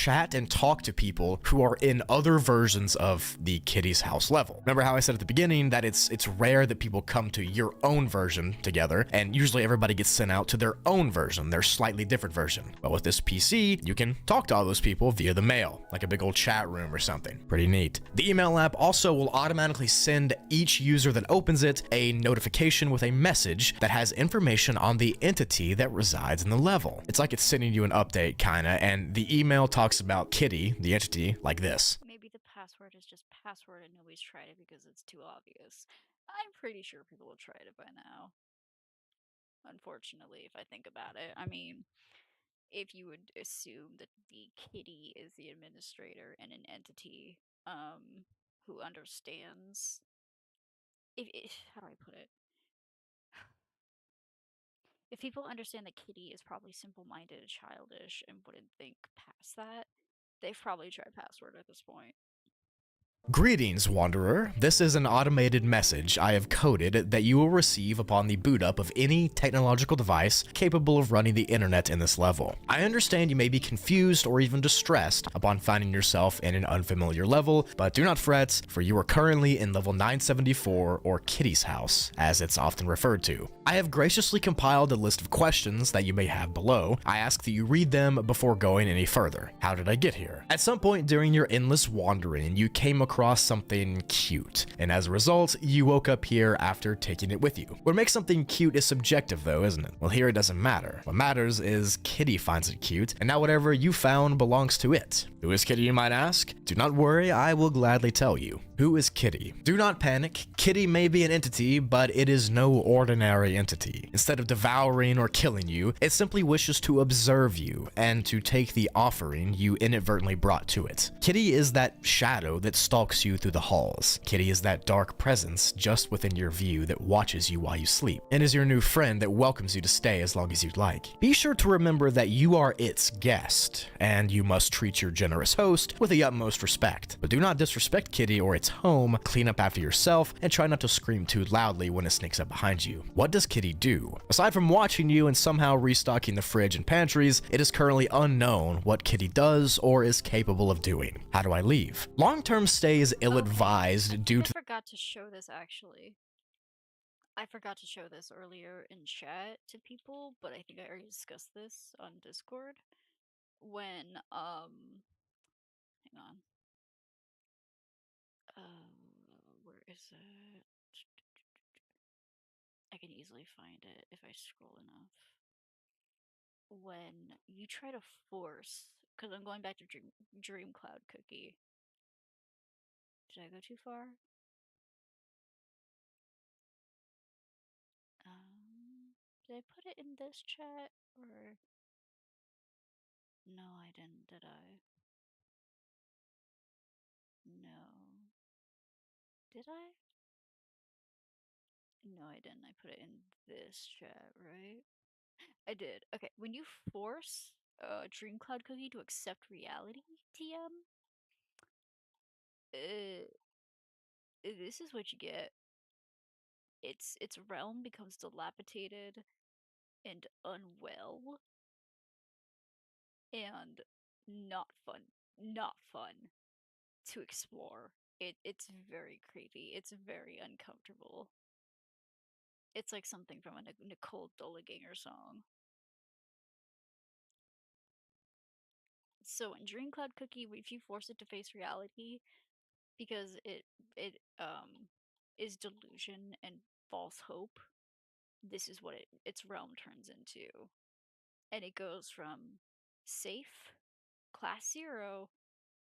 chat and talk to people who are in other versions of the Kitty's House level. Remember how I said at the beginning that it's rare that people come to your own version together, and usually everybody gets sent out to their own version, their slightly different version. But with this PC, you can talk to all those people via the mail, like a big old chat room or something. Pretty neat. The email app also will automatically send each user that opens it a notification with a message that has information on the entity that resides in the level. It's like it's sending you an update, kinda, and the email talks about Kitty, the entity, like this. Maybe the password is just password and nobody's tried it because it's too obvious. I'm pretty sure people have tried it by now. Unfortunately, if I think about it. I mean, if you would assume that the kitty is the administrator and an entity who understands, how do I put it? If people understand that Kitty is probably simple-minded, childish, and wouldn't think past that, they've probably tried password at this point. Greetings, Wanderer. This is an automated message I have coded that you will receive upon the boot up of any technological device capable of running the internet in this level. I understand you may be confused or even distressed upon finding yourself in an unfamiliar level, but do not fret, for you are currently in level 974, or Kitty's house, as it's often referred to. I have graciously compiled a list of questions that you may have below. I ask that you read them before going any further. How did I get here? At some point during your endless wandering, you came across something cute, and as a result, you woke up here after taking it with you. What makes something cute is subjective though, isn't it? Well, here it doesn't matter. What matters is Kitty finds it cute, and now whatever you found belongs to it. Who is Kitty, you might ask? Do not worry, I will gladly tell you. Who is Kitty? Do not panic. Kitty may be an entity, but it is no ordinary entity. Instead of devouring or killing you, it simply wishes to observe you and to take the offering you inadvertently brought to it. Kitty is that shadow that stalks you through the halls. Kitty is that dark presence just within your view that watches you while you sleep, and is your new friend that welcomes you to stay as long as you'd like. Be sure to remember that you are its guest, and you must treat your generous host with the utmost respect. But do not disrespect Kitty or its home, clean up after yourself, and try not to scream too loudly when it sneaks up behind you. What does Kitty do? Aside from watching you and somehow restocking the fridge and pantries, it is currently unknown what Kitty does or is capable of doing. How do I leave? Long-term stay is ill-advised due to— I forgot to show this actually. I forgot to show this earlier in chat to people, but I think I already discussed this on Discord. When, hang on. Where is it? I can easily find it if I scroll enough. When you try to force, because I'm going back to Dream Cloud Cookie. Did I go too far? Did I put it in this chat or? No, I didn't, did I? No. Did I? No, I didn't. I put it in this chat, right? I did. Okay, when you force Dream Cloud Cookie to accept reality, TM, this is what you get. Its realm becomes dilapidated and unwell and not fun. Not fun to explore. It's very creepy. It's very uncomfortable. It's like something from a Nicole Dolliganger song. So in Dream Cloud Cookie, if you force it to face reality, because it is delusion and false hope, this is what its realm turns into. And it goes from safe, class 0,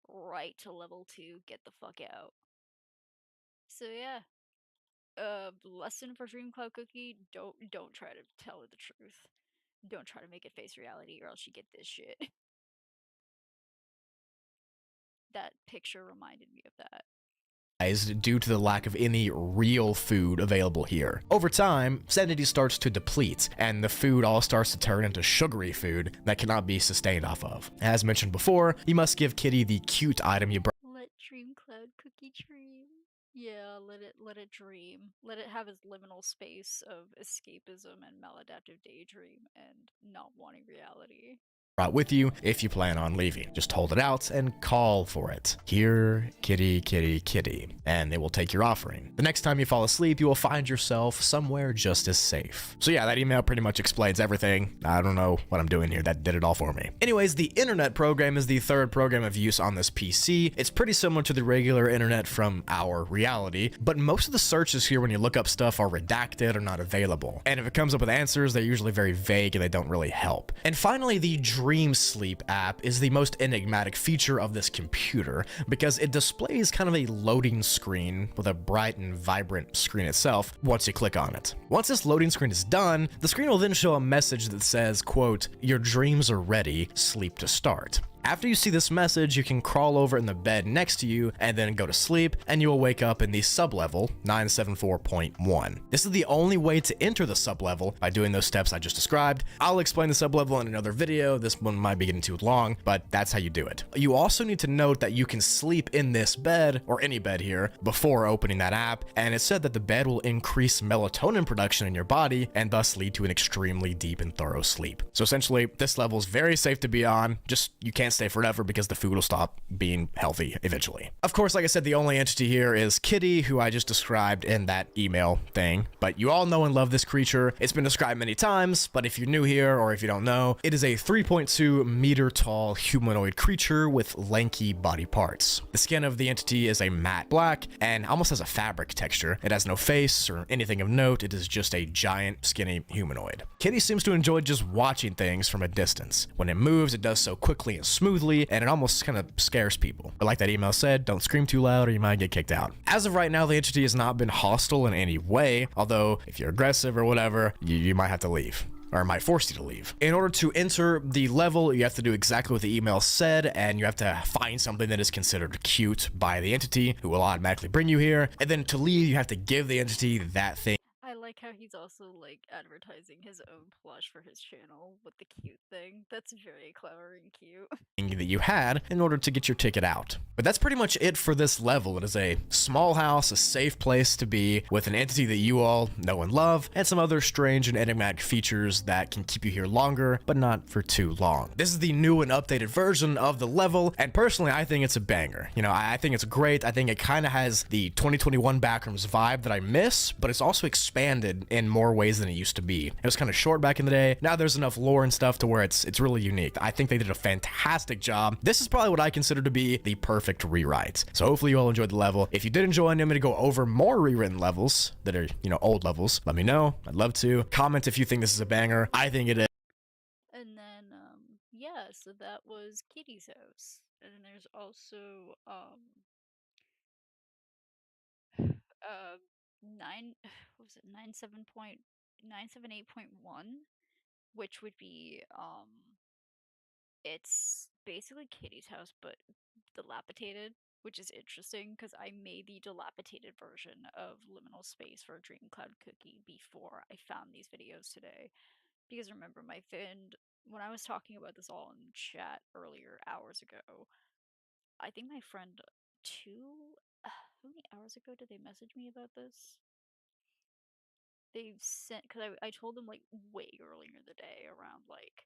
right to level 2, get the fuck out. So yeah. Lesson for Dream Cloud Cookie, don't try to tell it the truth. Don't try to make it face reality or else you get this shit. That picture reminded me of that. Due to the lack of any real food available here. Over time, sanity starts to deplete, and the food all starts to turn into sugary food that cannot be sustained off of. As mentioned before, you must give Kitty the cute item you brought. Let Dream Cloud Cookie dream. Yeah, let it dream. Let it have its liminal space of escapism and maladaptive daydream and not wanting reality. With you if you plan on leaving. Just hold it out and call for it. Here, kitty, kitty, kitty, and it will take your offering. The next time you fall asleep, you will find yourself somewhere just as safe. So yeah, that email pretty much explains everything. I don't know what I'm doing here. That did it all for me. Anyways, the internet program is the third program of use on this PC. It's pretty similar to the regular internet from our reality, but most of the searches here when you look up stuff are redacted or not available. And if it comes up with answers, they're usually very vague and they don't really help. And finally, the Dream Sleep app is the most enigmatic feature of this computer because it displays kind of a loading screen with a bright and vibrant screen itself once you click on it. Once this loading screen is done, the screen will then show a message that says, quote, "Your dreams are ready, sleep to start." After you see this message, you can crawl over in the bed next to you and then go to sleep, and you will wake up in the sublevel 974.1. This is the only way to enter the sublevel by doing those steps I just described. I'll explain the sublevel in another video. This one might be getting too long, but that's how you do it. You also need to note that you can sleep in this bed, or any bed here, before opening that app, and it said that the bed will increase melatonin production in your body and thus lead to an extremely deep and thorough sleep. So essentially, this level is very safe to be on, just you can't stay forever because the food will stop being healthy eventually. Of course, like I said, the only entity here is Kitty, who I just described in that email thing, but you all know and love this creature. It's been described many times, but if you're new here or if you don't know, it is a 3.2 meter tall humanoid creature with lanky body parts. The skin of the entity is a matte black and almost has a fabric texture. It has no face or anything of note. It is just a giant, skinny humanoid. Kitty seems to enjoy just watching things from a distance. When it moves, it does so quickly and smoothly, and it almost kind of scares people. But like that email said, don't scream too loud or you might get kicked out. As of right now, the entity has not been hostile in any way, although if you're aggressive or whatever, you might have to leave, or might force you to leave. In order to enter the level, you have to do exactly what the email said, and you have to find something that is considered cute by the entity, who will automatically bring you here. And then to leave, you have to give the entity that thing. I like how he's also like advertising his own plush for his channel with the cute thing. That's very clever and cute. That you had in order to get your ticket out. But that's pretty much it for this level. It is a small house, a safe place to be, with an entity that you all know and love, and some other strange and enigmatic features that can keep you here longer, but not for too long. This is the new and updated version of the level, and personally, I think it's a banger. You know, I think it's great. I think it kind of has the 2021 Backrooms vibe that I miss, but it's also expanded in more ways than it used to be. It was kind of short back in the day. Now there's enough lore and stuff to where it's really unique. I think they did a fantastic job. This is probably what I consider to be the perfect rewrite. So hopefully you all enjoyed the level. If you did enjoy, and I'm going to go over more rewritten levels that are, you know, old levels, let me know. I'd love to. Comment if you think this is a banger. I think it is. And then, yeah, so that was Kitty's house. And then there's also, 9, what was it, 978.1, which would be, it's basically Kitty's house, but dilapidated, which is interesting because I made the dilapidated version of Liminal Space for Dream Cloud Cookie before I found these videos today. Because remember, my friend, when I was talking about this all in chat earlier, hours ago, I think my friend how many hours ago did they message me about this? They sent, because I told them like way earlier in the day, around like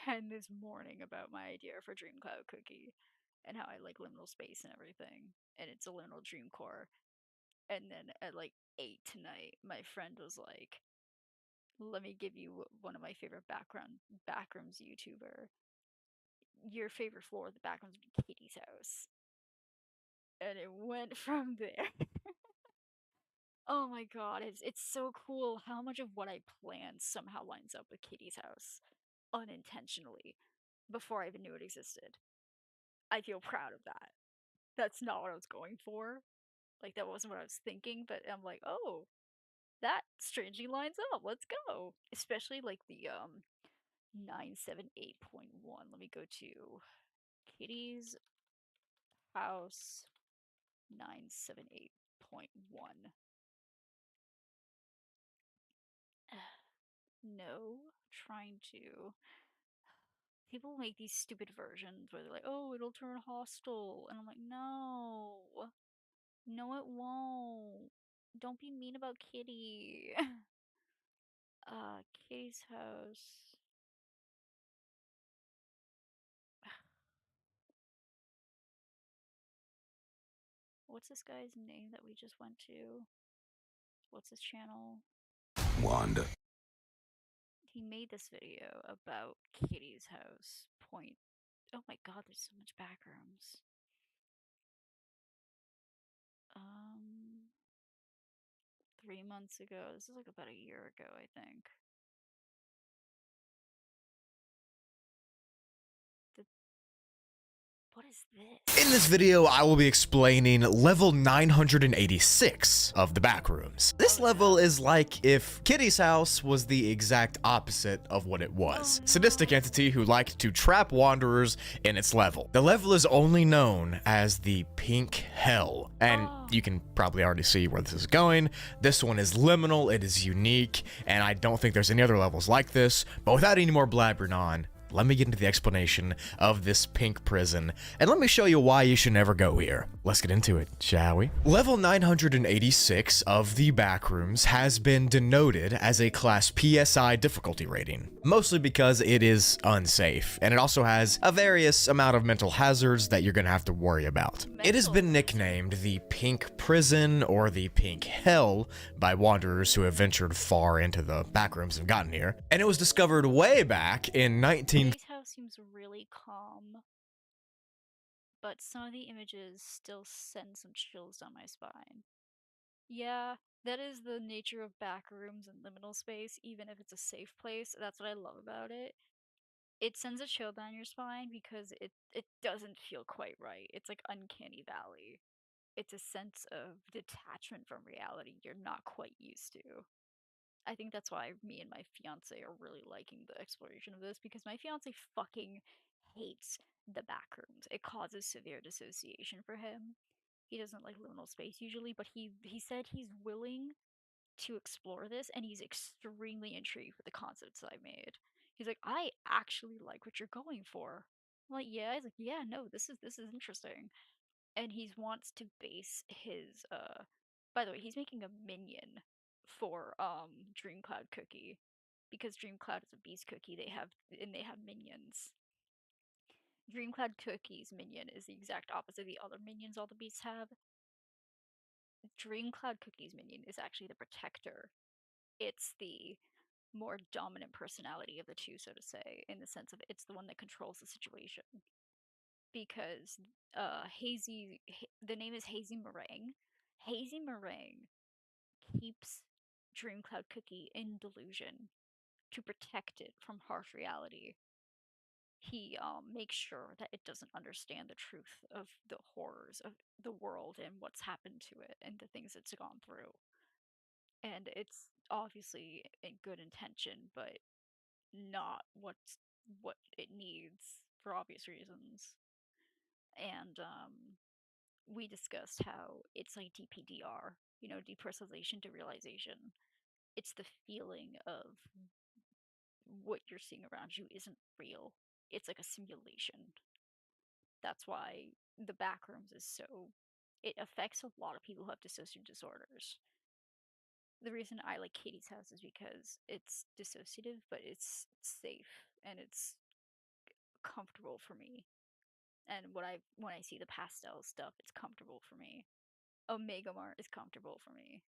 10 this morning, about my idea for Dream Cloud Cookie and how I like liminal space and everything, and it's a liminal dream core. And then at like 8 tonight, my friend was like, "Let me give you one of my favorite backrooms YouTuber. Your favorite floor of the backrooms would be Katie's house." And it went from there. Oh my god, it's so cool how much of what I planned somehow lines up with Katie's house unintentionally before I even knew it existed. I feel proud of that. That's not what I was going for. Like, that wasn't what I was thinking, but I'm like, oh, that strangely lines up. Let's go. Especially like the 978.1. Let me go to Kitty's house 978.1. No, trying to. People make these stupid versions where they're like, oh, it'll turn hostile. And I'm like, no. No, it won't. Don't be mean about Kitty. Kitty's house. What's this guy's name that we just went to? What's his channel? Wanda. He made this video about Kitty's house. Point. Oh my god, there's so much backrooms. 3 months ago. This is like about a year ago, I think. What is this? In this video, I will be explaining level 986 of the Backrooms. This level is like if Kitty's house was the exact opposite of what it was. Sadistic entity who liked to trap wanderers in its level. The level is only known as the Pink Hell, and you can probably already see where this is going. This one is liminal, it is unique, and I don't think there's any other levels like this. But without any more blabbering on, let me get into the explanation of this pink prison, and let me show you why you should never go here. Let's get into it, shall we? Level 986 of the Backrooms has been denoted as a Class PSI difficulty rating, mostly because it is unsafe, and it also has a various amount of mental hazards that you're gonna have to worry about. It has been nicknamed the Pink Prison or the Pink Hell by wanderers who have ventured far into the Backrooms and gotten here, and it was discovered way back in Kitty's house seems really calm, but some of the images still send some chills down my spine. Yeah, that is the nature of backrooms and liminal space, even if it's a safe place. That's what I love about it. It sends a chill down your spine because it doesn't feel quite right. It's like uncanny valley. It's a sense of detachment from reality you're not quite used to. I think that's why me and my fiance are really liking the exploration of this, because my fiance fucking hates the backrooms. It causes severe dissociation for him. He doesn't like liminal space usually, but he said he's willing to explore this, and he's extremely intrigued with the concepts that I made. He's like, I actually like what you're going for. I'm like, yeah. He's like, yeah, no, this is interesting. And he wants to base his by the way, he's making a minion for Dreamcloud Cookie, because Dreamcloud is a beast cookie. They have minions. Dreamcloud Cookie's minion is the exact opposite of the other minions all the beasts have. Dreamcloud Cookie's minion is actually the protector. It's the more dominant personality of the two, so to say, in the sense of it's the one that controls the situation. Because the name is Hazy Meringue. Hazy Meringue keeps Dreamcloud Cookie in delusion to protect it from harsh reality. He makes sure that it doesn't understand the truth of the horrors of the world and what's happened to it and the things it's gone through. And it's obviously in good intention, but not what it needs for obvious reasons. And we discussed how it's like DPDR, depersonalization to realization. It's the feeling of what you're seeing around you isn't real. It's like a simulation. That's why the backrooms is so. It affects a lot of people who have dissociative disorders. The reason I like Katie's house is because it's dissociative, but it's safe and it's comfortable for me. And when I see the pastel stuff, it's comfortable for me. Omega Mart is comfortable for me.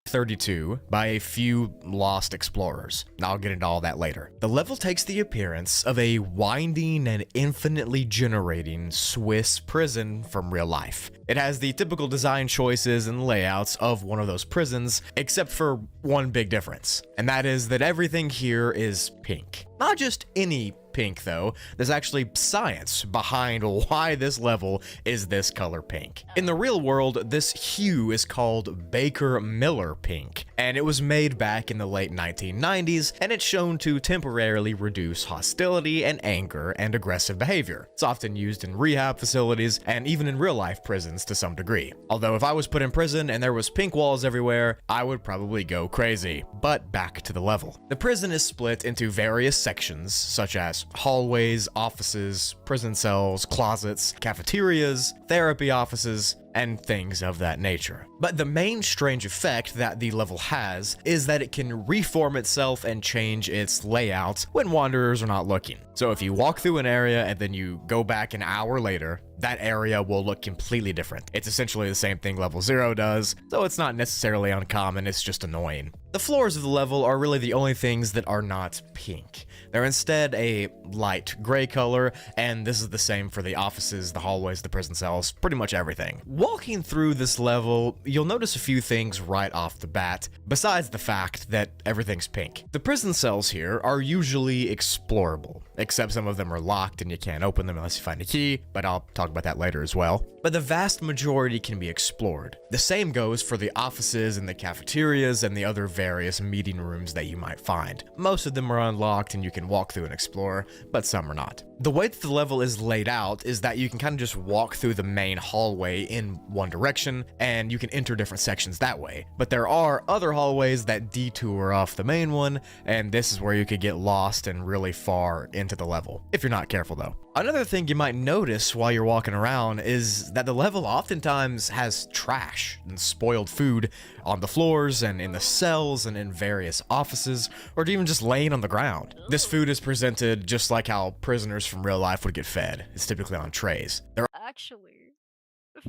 32 by a few lost explorers. I'll get into all that later. The level takes the appearance of a winding and infinitely generating Swiss prison from real life. It has the typical design choices and layouts of one of those prisons, except for one big difference, and that is that everything here is pink. Not just any pink though, there's actually science behind why this level is this color pink. In the real world, this hue is called Baker-Miller pink, and it was made back in the late 1990s, and it's shown to temporarily reduce hostility and anger and aggressive behavior. It's often used in rehab facilities and even in real life prisons to some degree. Although if I was put in prison and there was pink walls everywhere, I would probably go crazy. But back to the level. The prison is split into various sections, such as hallways, offices, prison cells, closets, cafeterias, therapy offices, and things of that nature. But the main strange effect that the level has is that it can reform itself and change its layout when wanderers are not looking. So if you walk through an area and then you go back an hour later, that area will look completely different. It's essentially the same thing level 0 does, so it's not necessarily uncommon, it's just annoying. The floors of the level are really the only things that are not pink. They're instead a light gray color, and this is the same for the offices, the hallways, the prison cells, pretty much everything. walking through this level, you'll notice a few things right off the bat, besides the fact that everything's pink. The prison cells here are usually explorable, except some of them are locked and you can't open them unless you find a key, but I'll talk about that later as well. But the vast majority can be explored. The same goes for the offices and the cafeterias and the other various meeting rooms that you might find. Most of them are unlocked and you can walk through and explore, but some are not. The way that the level is laid out is that you can kind of just walk through the main hallway in one direction, and you can enter different sections that way. But there are other hallways that detour off the main one, and this is where you could get lost and really far into the level, if you're not careful though. Another thing you might notice while you're walking around is that the level oftentimes has trash and spoiled food on the floors and in the cells and in various offices, or even just laying on the ground. This food is presented just like how prisoners from real life would get fed. It's typically on trays. Actually,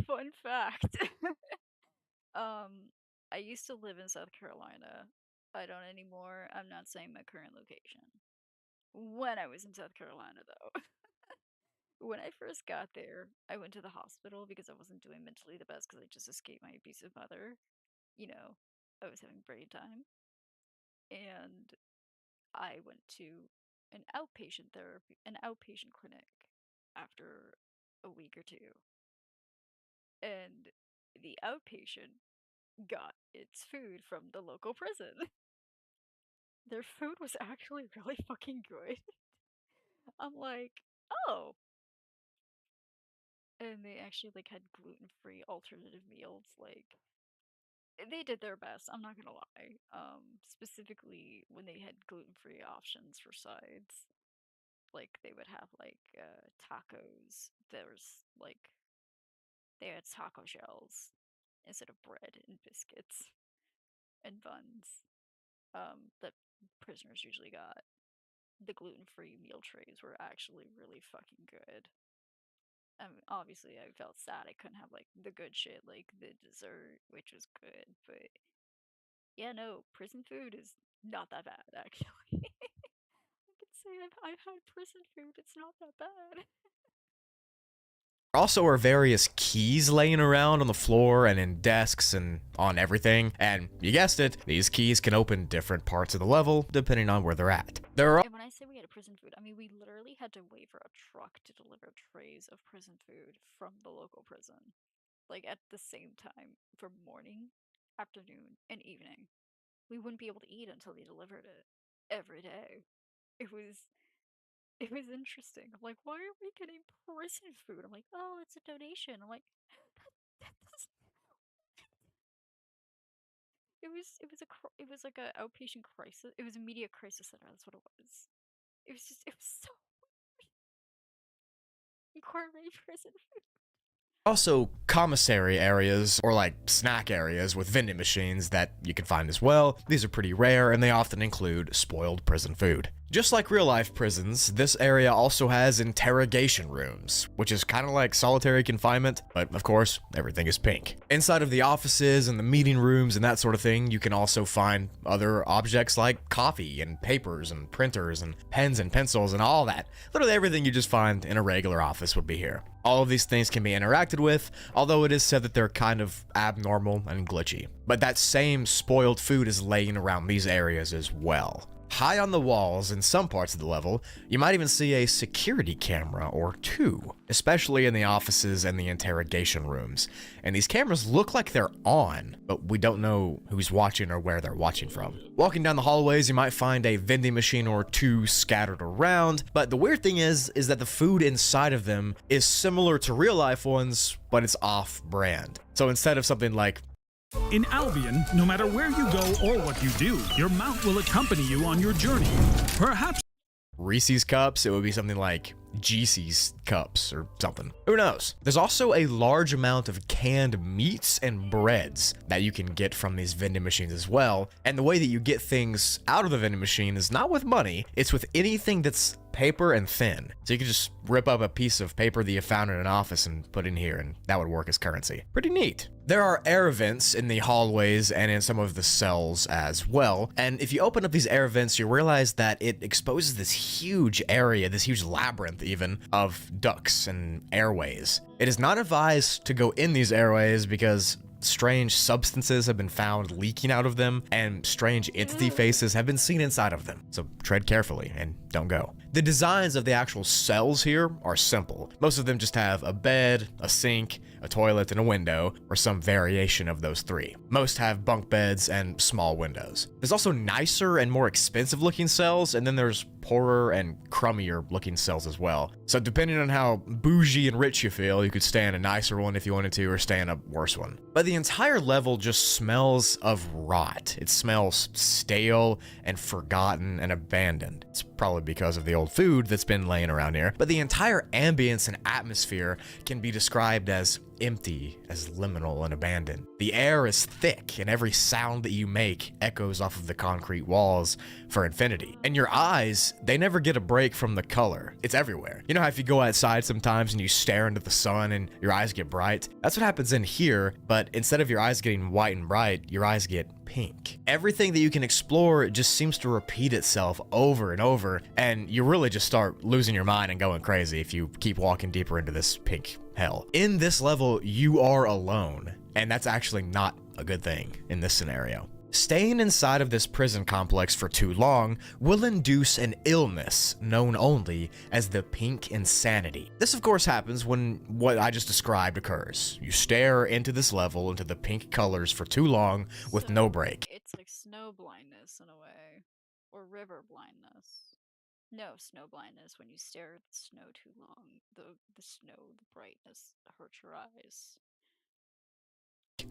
fun fact. I used to live in South Carolina. I don't anymore. I'm not saying my current location. When I was in South Carolina, though. When I first got there, I went to the hospital because I wasn't doing mentally the best because I just escaped my abusive mother. You know, I was having brain time. And I went to an outpatient clinic after a week or two. And the outpatient got its food from the local prison. Their food was actually really fucking good. I'm like, oh. And they actually like had gluten-free alternative meals. Like, they did their best, I'm not gonna lie. Specifically when they had gluten-free options for sides. Like, they would have like tacos. There's like, they had taco shells instead of bread and biscuits and buns. That prisoners usually got. The gluten-free meal trays were actually really fucking good. Obviously, I felt sad I couldn't have like the good shit, like the dessert, which was good, but yeah, no, prison food is not that bad, actually. I can say I've had prison food, it's not that bad. There also are various keys laying around on the floor and in desks and on everything, and you guessed it, these keys can open different parts of the level depending on where they're at. There are And when I say we had prison food, I mean we literally had to wait for a truck to deliver trays of prison food from the local prison. Like at the same time for morning, afternoon, and evening. We wouldn't be able to eat until they delivered it every day. It was interesting. I'm like, why are we getting prison food? I'm like, oh, it's a donation. I'm like, that doesn't. It was like a outpatient crisis. It was a media crisis center. That's what it was. It was so gourmet prison food. also commissary areas or like snack areas with vending machines that you can find as well. These are pretty rare and they often include spoiled prison food. Just like real life prisons, this area also has interrogation rooms, which is kind of like solitary confinement, but of course, everything is pink. Inside of the offices and the meeting rooms and that sort of thing, you can also find other objects like coffee and papers and printers and pens and pencils and all that. Literally everything you just find in a regular office would be here. All of these things can be interacted with, although it is said that they're kind of abnormal and glitchy. But that same spoiled food is laying around these areas as well. High on the walls in some parts of the level, you might even see a security camera or two, especially in the offices and the interrogation rooms. And these cameras look like they're on, but we don't know who's watching or where they're watching from. Walking down the hallways, you might find a vending machine or two scattered around, but the weird thing is that the food inside of them is similar to real life ones, but it's off-brand. So instead of something like in Albion, no matter where you go or what you do, your mount will accompany you on your journey. Perhaps Reese's cups, it would be something like GC's cups or something. Who knows? There's also a large amount of canned meats and breads that you can get from these vending machines as well. And the way that you get things out of the vending machine is not with money, it's with anything that's paper and thin. So you can just rip up a piece of paper that you found in an office and put in here, and that would work as currency. Pretty neat. There are air vents in the hallways and in some of the cells as well. And if you open up these air vents, you realize that it exposes this huge area, this huge labyrinth labyrinth even of ducts and airways. It is not advised to go in these airways because strange substances have been found leaking out of them, and strange entity faces have been seen inside of them. So tread carefully and don't go. The designs of the actual cells here are simple. Most of them just have a bed, a sink, a toilet, and a window, or some variation of those three. Most have bunk beds and small windows. There's also nicer and more expensive looking cells, and then there's poorer and crummier looking cells as well. So depending on how bougie and rich you feel, you could stay in a nicer one if you wanted to, or stay in a worse one. But the entire level just smells of rot. It smells stale and forgotten and abandoned. It's probably because of the old food that's been laying around here. But the entire ambience and atmosphere can be described as empty, as liminal and abandoned. The air is thick, and every sound that you make echoes off of the concrete walls for infinity. And your eyes, they never get a break from the color. It's everywhere. You know how if you go outside sometimes and you stare into the sun and your eyes get bright? That's what happens in here, but instead of your eyes getting white and bright, your eyes get pink. Everything that you can explore just seems to repeat itself over and over, and you really just start losing your mind and going crazy if you keep walking deeper into this pink hell. In this level, you are alone, and that's actually not a good thing in this scenario. Staying inside of this prison complex for too long will induce an illness known only as the pink insanity. This of course happens when what I just described occurs. You stare into this level, into the pink colors for too long with no break. It's like snow blindness in a way, or river blindness. No, snow blindness, when you stare at the snow too long, the snow, the brightness hurts your eyes.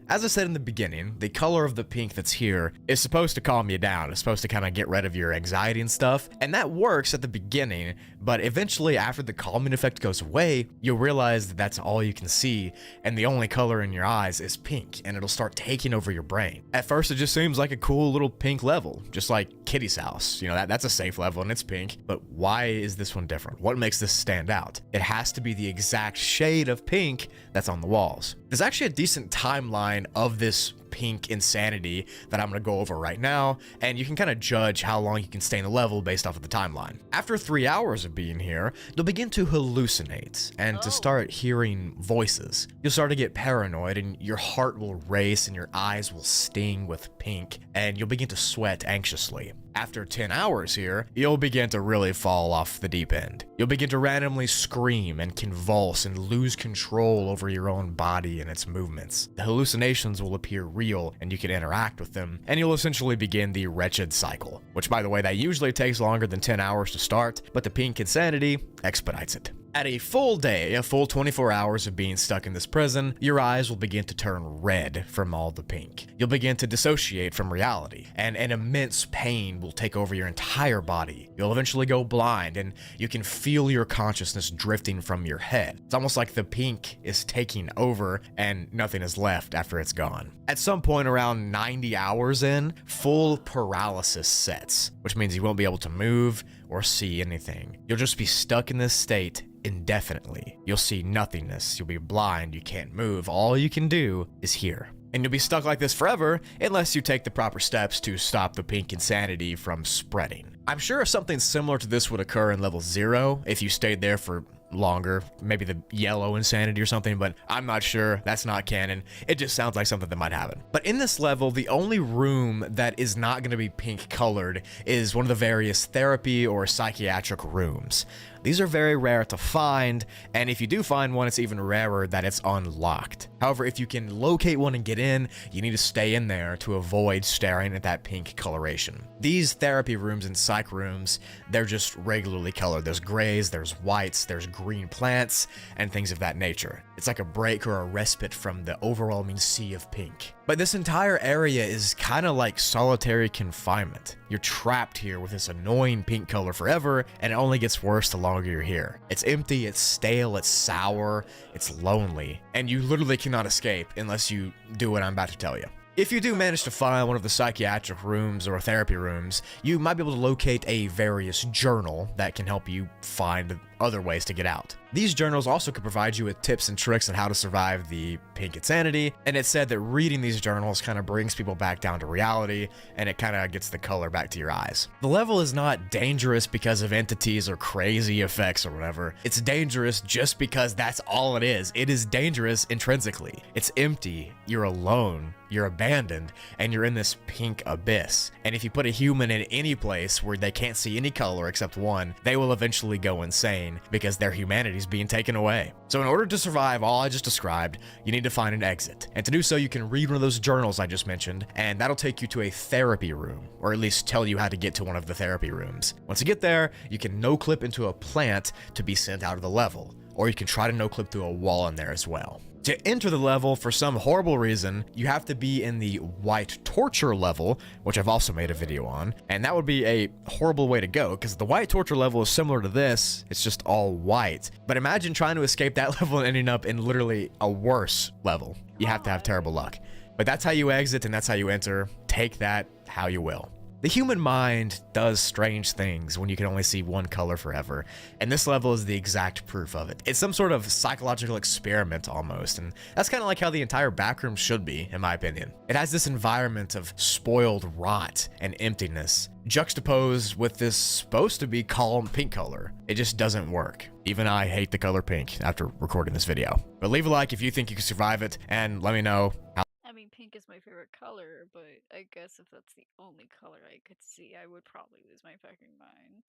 As I said in the beginning, the color of the pink that's here is supposed to calm you down. It's supposed to kind of get rid of your anxiety and stuff, and that works at the beginning, but eventually after the calming effect goes away, you'll realize that that's all you can see, and the only color in your eyes is pink, and it'll start taking over your brain. At first, it just seems like a cool little pink level, just like Kitty's house. You know, that's a safe level and it's pink, but why is this one different? What makes this stand out? It has to be the exact shade of pink that's on the walls. There's actually a decent timeline of this pink insanity that I'm going to go over right now, and you can kind of judge how long you can stay in the level based off of the timeline. After 3 hours of being here, you'll begin to hallucinate and to start hearing voices. You'll start to get paranoid, and your heart will race and your eyes will sting with pink, and you'll begin to sweat anxiously. After 10 hours here, you'll begin to really fall off the deep end. You'll begin to randomly scream and convulse and lose control over your own body and its movements. The hallucinations will appear real and you can interact with them, and you'll essentially begin the wretched cycle, which by the way, that usually takes longer than 10 hours to start, but the pink insanity expedites it. At a full day, a full 24 hours of being stuck in this prison, your eyes will begin to turn red from all the pink. You'll begin to dissociate from reality, and an immense pain will take over your entire body. You'll eventually go blind, and you can feel your consciousness drifting from your head. It's almost like the pink is taking over, and nothing is left after it's gone. At some point around 90 hours in, full paralysis sets, which means you won't be able to move or see anything. You'll just be stuck in this state indefinitely. You'll see nothingness. You'll be blind. You can't move. All you can do is hear. And you'll be stuck like this forever unless you take the proper steps to stop the pink insanity from spreading. I'm sure something similar to this would occur in level 0 if you stayed there for longer, maybe the yellow insanity or something, but I'm not sure. That's not canon. It just sounds like something that might happen. But in this level, the only room that is not going to be pink colored is one of the various therapy or psychiatric rooms. These are very rare to find, and if you do find one, it's even rarer that it's unlocked. However, if you can locate one and get in, you need to stay in there to avoid staring at that pink coloration. These therapy rooms and psych rooms, they're just regularly colored. There's grays, there's whites, there's green plants, and things of that nature. It's like a break or a respite from the overwhelming sea of pink. But this entire area is kind of like solitary confinement. You're trapped here with this annoying pink color forever, and it only gets worse the longer you're here. It's empty, it's stale, it's sour, it's lonely, and you literally cannot escape unless you do what I'm about to tell you. If you do manage to find one of the psychiatric rooms or therapy rooms, you might be able to locate a various journal that can help you find other ways to get out. These journals also could provide you with tips and tricks on how to survive the pink insanity, and it's said that reading these journals kind of brings people back down to reality, and it kind of gets the color back to your eyes. The level is not dangerous because of entities or crazy effects or whatever. It's dangerous just because that's all it is. It is dangerous intrinsically. It's empty, you're alone, you're abandoned, and you're in this pink abyss. And if you put a human in any place where they can't see any color except one, they will eventually go insane because their humanity is being taken away. So in order to survive all I just described, you need to find an exit. And to do so, you can read one of those journals I just mentioned, and that'll take you to a therapy room, or at least tell you how to get to one of the therapy rooms. Once you get there, you can no-clip into a plant to be sent out of the level, or you can try to no-clip through a wall in there as well. To enter the level, for some horrible reason, you have to be in the white torture level, which I've also made a video on, and that would be a horrible way to go, because the white torture level is similar to this, it's just all white. But imagine trying to escape that level and ending up in literally a worse level. You have to have terrible luck. But that's how you exit, and that's how you enter. Take that how you will. The human mind does strange things when you can only see one color forever, and this level is the exact proof of it. It's some sort of psychological experiment almost, and that's kind of like how the entire backroom should be, in my opinion. It has this environment of spoiled rot and emptiness, juxtaposed with this supposed to be calm pink color. It just doesn't work. Even I hate the color pink after recording this video. But leave a like if you think you can survive it, and let me know how. I mean, pink is my favorite color, but I guess if that's the only color I could see, I would probably lose my fucking mind.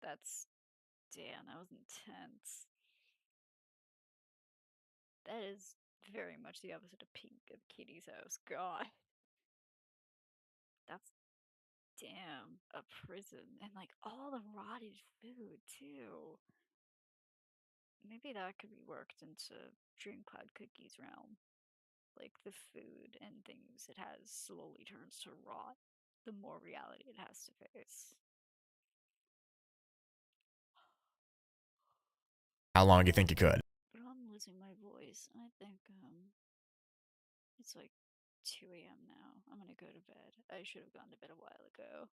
That's... damn, that was intense. That is very much the opposite of pink of Kitty's house. God. That's... damn, a prison. And like all the rotted food, too. Maybe that could be worked into Dream Cloud Cookie's realm. Like the food and things it has slowly turns to rot the more reality it has to face. How long do you think you could? But I'm losing my voice. I think it's like 2 a.m. now. I'm gonna go to bed. I should have gone to bed a while ago.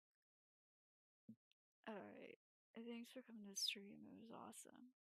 Alright. Thanks for coming to the stream. It was awesome.